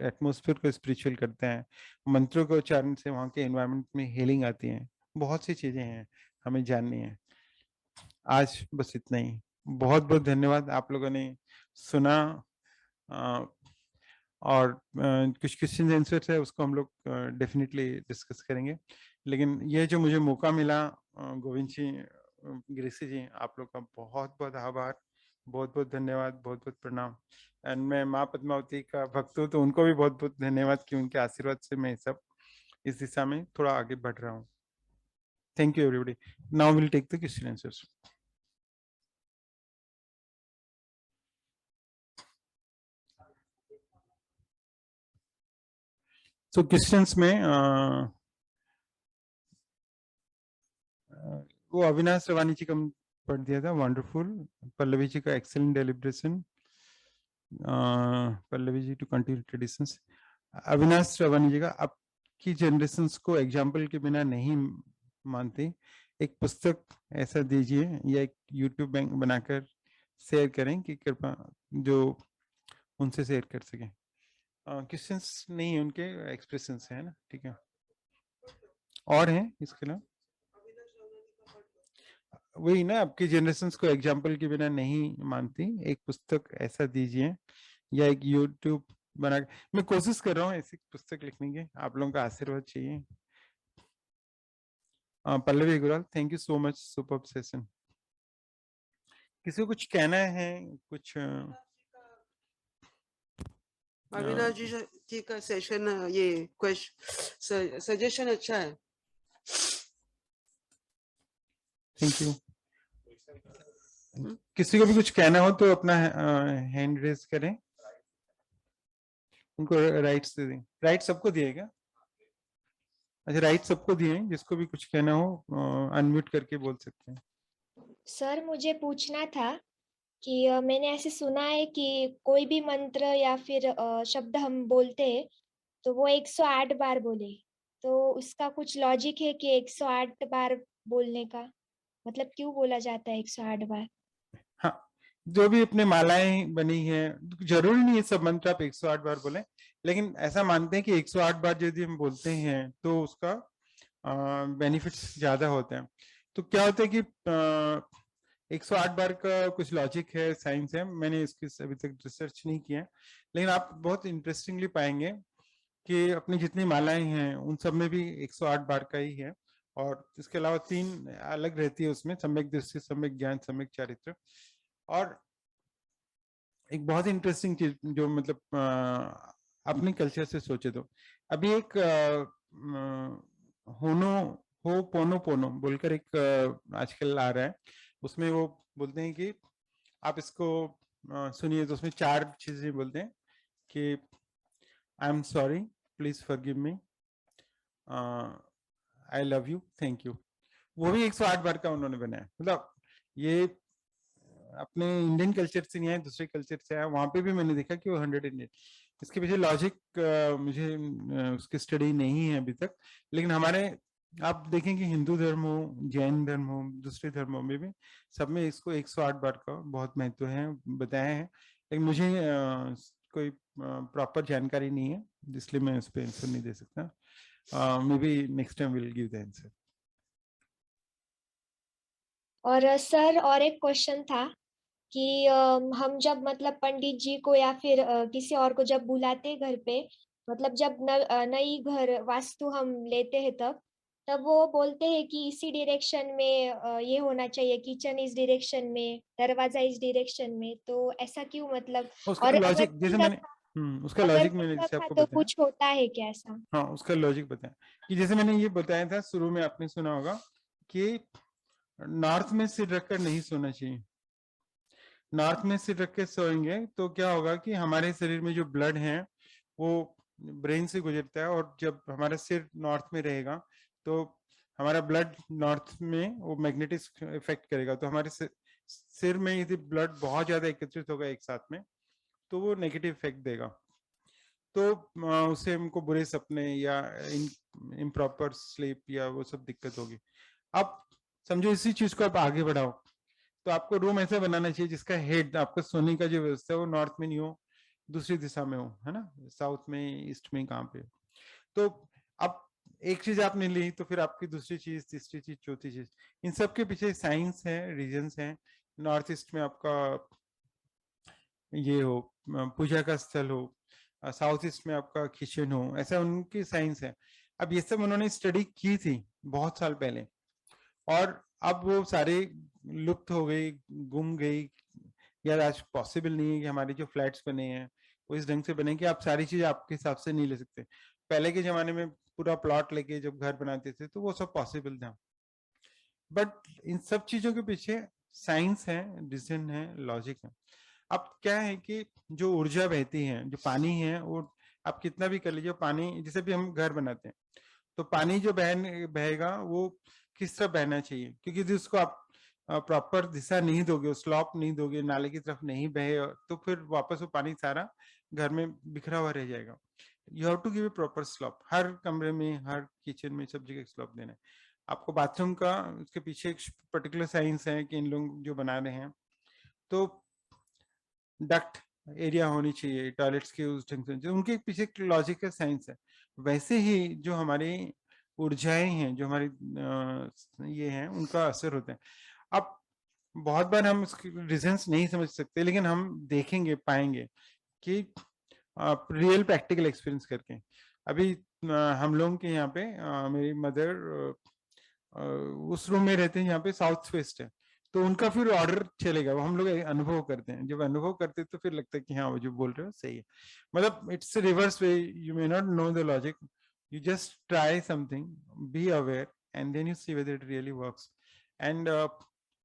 एटमोसफियर को स्पिरिचुअल करते हैं, मंत्रों के उच्चारण से वहाँ के एनवायरनमेंट में हीलिंग आती है, बहुत सी चीजें हैं हमें जाननी है। आज बस इतना ही। बहुत बहुत धन्यवाद, आप लोगों ने सुना, और कुछ क्वेश्चन आंसर्स है उसको हम लोग डेफिनेटली डिस्कस करेंगे। लेकिन ये जो मुझे मौका मिला, गोविंद जी, गिरीशी जी, आप लोग का बहुत बहुत आभार, बहुत बहुत धन्यवाद, बहुत बहुत प्रणाम। एंड मैं माँ पद्मावती का भक्त हूँ, तो उनको भी बहुत बहुत धन्यवाद कि उनके आशीर्वाद से मैं सब इस दिशा में थोड़ा आगे बढ़ रहा हूँ। Thank you everybody. Now will take the question answers. तो क्वेश्चंस में वो अविनाश रवानी जी का पढ़ दिया था, वंडरफुल। पल्लवी जी का excellent deliberation, Pallavi ji to continue traditions. Avinash Rawani ji का, आपकी जनरेशंस को एग्जाम्पल के बिना नहीं मानती, एक पुस्तक ऐसा दीजिए या एक यूट्यूब बैंक बनाकर शेयर करें कि कृपा जो उनसे शेयर कर सके। क्वेश्चंस नहीं है उनके, एक्सप्रेशंस है ना, ठीक है। और हैं इसके अलावा? वही ना, आपकी जनरेशंस को एग्जाम्पल के बिना नहीं मानती, एक पुस्तक ऐसा दीजिए या एक यूट्यूब बना, मैं कोशिश कर रहा हूँ ऐसी पुस्तक लिखने की, आप लोगों का आशीर्वाद चाहिए। Pallavi Agarwal, thank you so much, superb session. किसी को कुछ कहना है, कुछ अविनाश जी का सेशन, ये क्वेश्चन सजेशन अच्छा है। Thank you. किसी को भी कुछ कहना हो तो अपना हैंड रेज करें, उनको राइट्स दे दें। राइट सबको दिएगा? अच्छा, राइट सबको दिए, जिसको भी कुछ कहना हो अनम्यूट करके बोल सकते हैं। सर मुझे पूछना था कि मैंने ऐसे सुना है कि कोई भी मंत्र या फिर शब्द हम बोलते हैं तो वो 108 बार बोले, तो उसका कुछ लॉजिक है कि 108 बार बोलने का, मतलब क्यों बोला जाता है 108 बार? हाँ, जो भी अपने मालाएं बनी है, जरूरी नहीं है सब मंत्र आप 108 बार बोले, लेकिन ऐसा मानते हैं कि 108 बार यदि हम बोलते हैं तो उसका बेनिफिट्स ज्यादा होते हैं। तो क्या होता है कि 108 बार का कुछ लॉजिक है, साइंस है, मैंने इसकी अभी तक रिसर्च नहीं किया है, लेकिन आप बहुत इंटरेस्टिंगली पाएंगे कि अपनी जितनी मालाएं हैं उन सब में भी 108 बार का ही है। और इसके अलावा 3 अलग रहती है उसमें, सम्यक दृष्टि, सम्यक ज्ञान, सम्यक चारित्र। और एक बहुत इंटरेस्टिंग चीज जो मतलब अपने कल्चर से सोचे तो अभी एक होनो हो पोनो पोनो बोलकर एक आजकल आ रहा है, उसमें वो बोलते हैं कि आप इसको सुनिए, तो उसमें 4 चीजें बोलते हैं कि I am sorry, please forgive me, I love you, thank you. वो भी 108 बार का उन्होंने बनाया। मतलब ये अपने इंडियन कल्चर से नहीं है, दूसरे कल्चर से है, वहां पे भी मैंने देखा कि वो 108। इसके पीछे लॉजिक मुझे उसकी स्टडी नहीं है अभी तक, लेकिन हमारे आप देखें कि हिंदू धर्म हो, जैन धर्म हो, दूसरे धर्मों में भी सब में इसको 108 बार का बहुत महत्व है, बताया है। लेकिन मुझे कोई प्रॉपर जानकारी नहीं है, इसलिए मैं इस पे आंसर नहीं दे सकता। May be next time will give the answer. और सर और एक क्वेश्चन था कि हम जब मतलब पंडित जी को या फिर किसी और को जब बुलाते हैं घर पे, मतलब जब नई घर वास्तु हम लेते हैं तब वो बोलते हैं कि इसी डायरेक्शन में ये होना चाहिए, किचन इस डायरेक्शन में, दरवाजा इस डायरेक्शन में, तो ऐसा क्यों मतलब? उसका और अगर लॉजिक जैसे नहीं मैंने रखा, उसका अगर लॉजिक मैंने नहीं जैसे रखा आपको तो बताया। कुछ होता है क्या ऐसा? हाँ, उसका लॉजिक बताया कि जैसे मैंने ये बताया था शुरू में, आपने सुना होगा कि नॉर्थ में सिर रखकर नहीं सोना चाहिए। नॉर्थ में सिर रख के सोएंगे तो क्या होगा कि हमारे शरीर में जो ब्लड है वो ब्रेन से गुजरता है, और जब हमारा सिर नॉर्थ में रहेगा तो हमारा ब्लड नॉर्थ में वो मैग्नेटिक इफेक्ट करेगा, तो हमारे सिर में यदि ब्लड बहुत ज्यादा एकत्रित होगा एक साथ में तो वो नेगेटिव इफेक्ट देगा। तो उससे हमको बुरे सपने या इम्प्रॉपर स्लीप या वो सब दिक्कत होगी। अब समझो इसी चीज को आप आगे बढ़ाओ, तो आपको रूम ऐसा बनाना चाहिए जिसका हेड, आपका सोने का जो व्यवस्था है वो नॉर्थ में नहीं हो, दूसरी दिशा में हो, है ना, साउथ में, ईस्ट में, कहाँ पे। तो अब एक चीज आपने ली तो फिर आपकी दूसरी चीज, तीसरी चीज, चौथी चीज, इन सब के पीछे साइंस है, रीजंस है। नॉर्थ ईस्ट में आपका ये हो पूजा का स्थल हो, साउथ ईस्ट में आपका किचन हो, ऐसा उनकी साइंस है। अब ये सब उन्होंने स्टडी की थी बहुत साल पहले, और अब वो सारे लुप्त हो गई, गुम गई, यार आज पॉसिबल नहीं है कि हमारे जो फ्लैट्स बने हैं वो इस ढंग से बने कि आप सारी चीजें आपके हिसाब से नहीं ले सकते। पहले के जमाने में पूरा प्लॉट लेके जब घर बनाते थे तो वो सब पॉसिबल था, बट इन सब चीजों के पीछे साइंस है, रीजन है, लॉजिक है। अब क्या है कि जो ऊर्जा बहती है, जो पानी है, वो आप कितना भी कर लीजिए, पानी जैसे भी हम घर बनाते हैं तो पानी जो बहेगा वो किस तरफ बहना चाहिए, क्योंकि यदि उसको आप प्रॉपर दिशा नहीं दोगे, स्लॉप नहीं दोगे, नाले की तरफ नहीं बहे, तो फिर वापस वो पानी सारा घर में बिखरा हुआ रह जाएगा। You have to give a proper slope, हर कमरे में, हर किचन में, सब जगह स्लॉप देना है आपको। बाथरूम का उसके पीछे एक पर्टिकुलर साइंस है कि इन लोग जो बना रहे हैं तो डक्ट एरिया होनी चाहिए टॉयलेट्स के उस ढंग से, जो उनके पीछे लॉजिकल साइंस है। वैसे ही जो हमारी ऊर्जाएं हैं, जो हमारी ये हैं, उनका असर होता है। अब बहुत बार हम उसके रीजंस नहीं समझ सकते, लेकिन हम देखेंगे, पाएंगे कि रियल प्रैक्टिकल एक्सपीरियंस करके। अभी हम लोगों के यहाँ पे मेरी मदर उस रूम में रहते हैं यहाँ पे साउथ वेस्ट है, तो उनका फिर ऑर्डर चलेगा, वो हम लोग अनुभव करते हैं। जब अनुभव करते हैं तो फिर लगता है कि हाँ वो जो बोल रहे हो सही है। मतलब it's reverse way, you may not know the logic, you just try something, be aware, and then you see whether it really works. And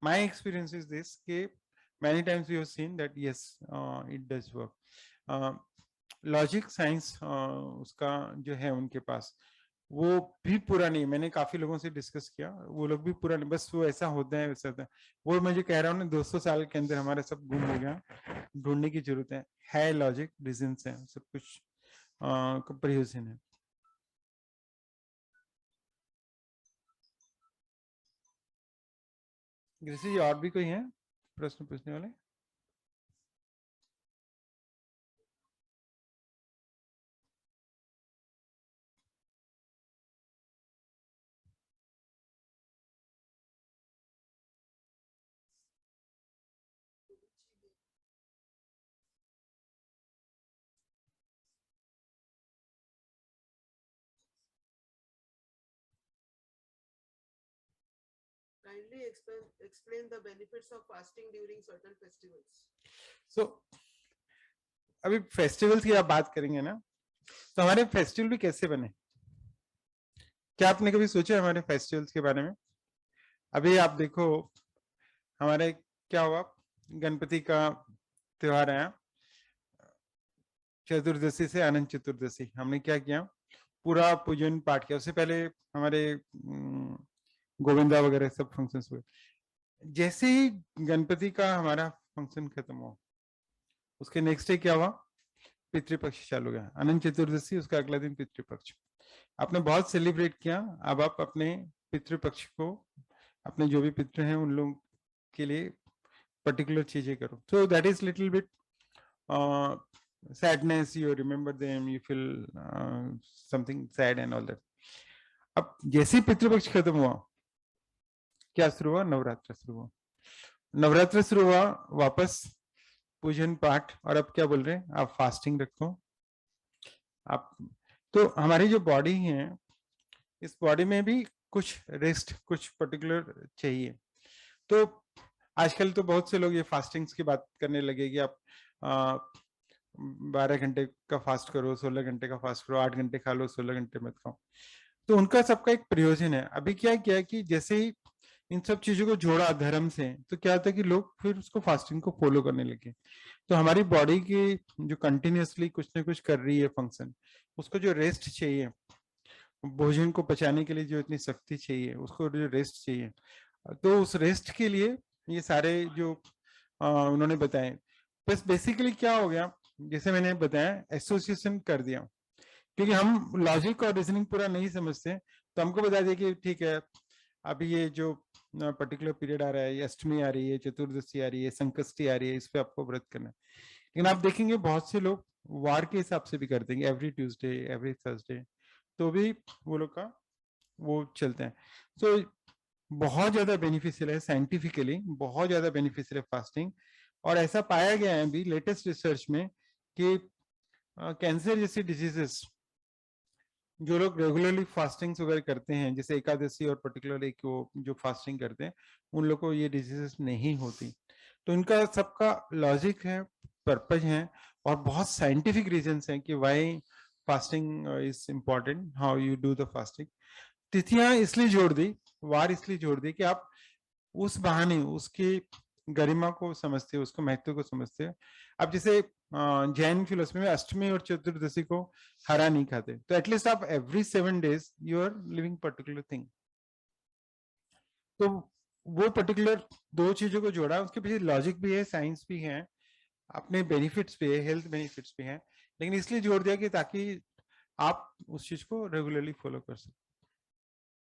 my experience is this कि many times we have seen that yes, it does work. Logic science उसका जो है उनके पास वो भी पूरा नहीं। मैंने काफी लोगों से डिस्कस किया, वो लोग भी पूरा नहीं, बस वो ऐसा होता है वैसा होता है। वो मुझे कह रहा हूँ ना, 200 साल के अंदर हमारा सब गुम हो गया, ढूंढने की जरूरत है लॉजिक, रीजन है, सब कुछ कंपेरिजन है। कृषि जी, और भी कोई है प्रश्न पूछने वाले? kindly explain the benefits of fasting during certain festivals? सो अभी फेस्टिवल्स की आप बात करेंगे ना, तो हमारे फेस्टिवल भी कैसे बने? क्या आपने कभी सोचा हमारे फेस्टिवल्स के बारे में? अभी आप देखो, हमारे क्या हुआ, गणपति का त्योहार आया, चतुर्दशी से अनंत चतुर्दशी हमने क्या किया, पूरा पूजन पाठ किया। उससे पहले हमारे गोविंदा वगैरह सब फंक्शंस हुए। जैसे ही गणपति का हमारा फंक्शन खत्म हुआ, उसके नेक्स्ट डे क्या हुआ, पितृपक्ष चालू गया, अनंत चतुर्दशी, उसका अगला दिन पितृपक्ष। आपने बहुत सेलिब्रेट किया, अब आप अपने पितृपक्ष को, अपने जो भी पितृ हैं उन लोगों के लिए पर्टिकुलर चीजें करो। So that is little bit sadness, you remember them, you feel something sad and all that. अब जैसे ही पितृपक्ष खत्म हुआ, क्या शुरू हुआ, नवरात्र शुरू हुआ। नवरात्र शुरू हुआ, वापस पूजन पाठ, और अब क्या बोल रहे हैं, आप फास्टिंग रखो। आप तो हमारी जो बॉडी है, इस बॉडी में भी कुछ रेस्ट, कुछ पर्टिकुलर चाहिए। तो आजकल तो बहुत से लोग ये फास्टिंग्स की बात करने लगे कि आप 12 घंटे का फास्ट करो, 16 घंटे का फास्ट करो, 8 घंटे खा लो, 16 घंटे मत खाओ। तो उनका सबका एक प्रयोजन है। अभी क्या किया है कि जैसे ही इन सब चीजों को जोड़ा धर्म से, तो क्या होता है कि लोग फिर उसको फास्टिंग को फॉलो करने लगे। तो हमारी बॉडी की जो कंटिन्यूअसली कुछ ना कुछ कर रही है फंक्शन, उसको जो रेस्ट चाहिए, भोजन को पचाने के लिए जो इतनी शक्ति चाहिए, उसको जो रेस्ट चाहिए, तो उस रेस्ट के लिए ये सारे जो उन्होंने बताए। बस बेसिकली क्या हो गया, जैसे मैंने बताया, एसोसिएशन कर दिया, क्योंकि हम लॉजिक और रीजनिंग पूरा नहीं समझते, तो हमको बता दिया कि ठीक है, अभी ये जो पर्टिकुलर पीरियड आ रहा है, अष्टमी आ रही है, चतुर्दशी आ रही है, संकष्टी आ रही है, इस पे आपको व्रत करना है। लेकिन आप देखेंगे बहुत से लोग वार के हिसाब से भी कर देंगे, एवरी ट्यूसडे, एवरी थर्सडे, तो भी वो लोग का वो चलते हैं। तो बहुत ज्यादा बेनिफिशियल है, साइंटिफिकली बहुत ज्यादा बेनिफिशियल है फास्टिंग। और ऐसा पाया गया है अभी लेटेस्ट रिसर्च में कि कैंसर जैसी डिजीजेस, जो लोग रेगुलरली फास्टिंग्स वगैरह करते हैं, जैसे एकादशी और पर्टिकुलरली वो जो फास्टिंग करते हैं, उन लोग को ये डिजीजेस नहीं होती। तो इनका सबका लॉजिक है, पर्पज है, और बहुत साइंटिफिक रीजंस हैं कि why fasting is important, how you do the fasting. तिथियां इसलिए जोड़ दी, वार इसलिए जोड़ दी कि आप उस बहाने उसकी गरिमा को समझते हो, उसको महत्व को समझते हो। अब जैसे जैन फिलोसफी में अष्टमी और चतुर्दशी को हरा नहीं खाते, तो एटलीस्ट आप every 7 days you are living particular thing. तो वो पर्टिकुलर दो चीजों को जोड़ा, उसके पीछे लॉजिक भी है, साइंस भी है, अपने बेनिफिट्स भी है, हेल्थ बेनिफिट्स भी हैं, लेकिन इसलिए जोड़ दिया कि ताकि आप उस चीज को रेगुलरली फॉलो कर सकें।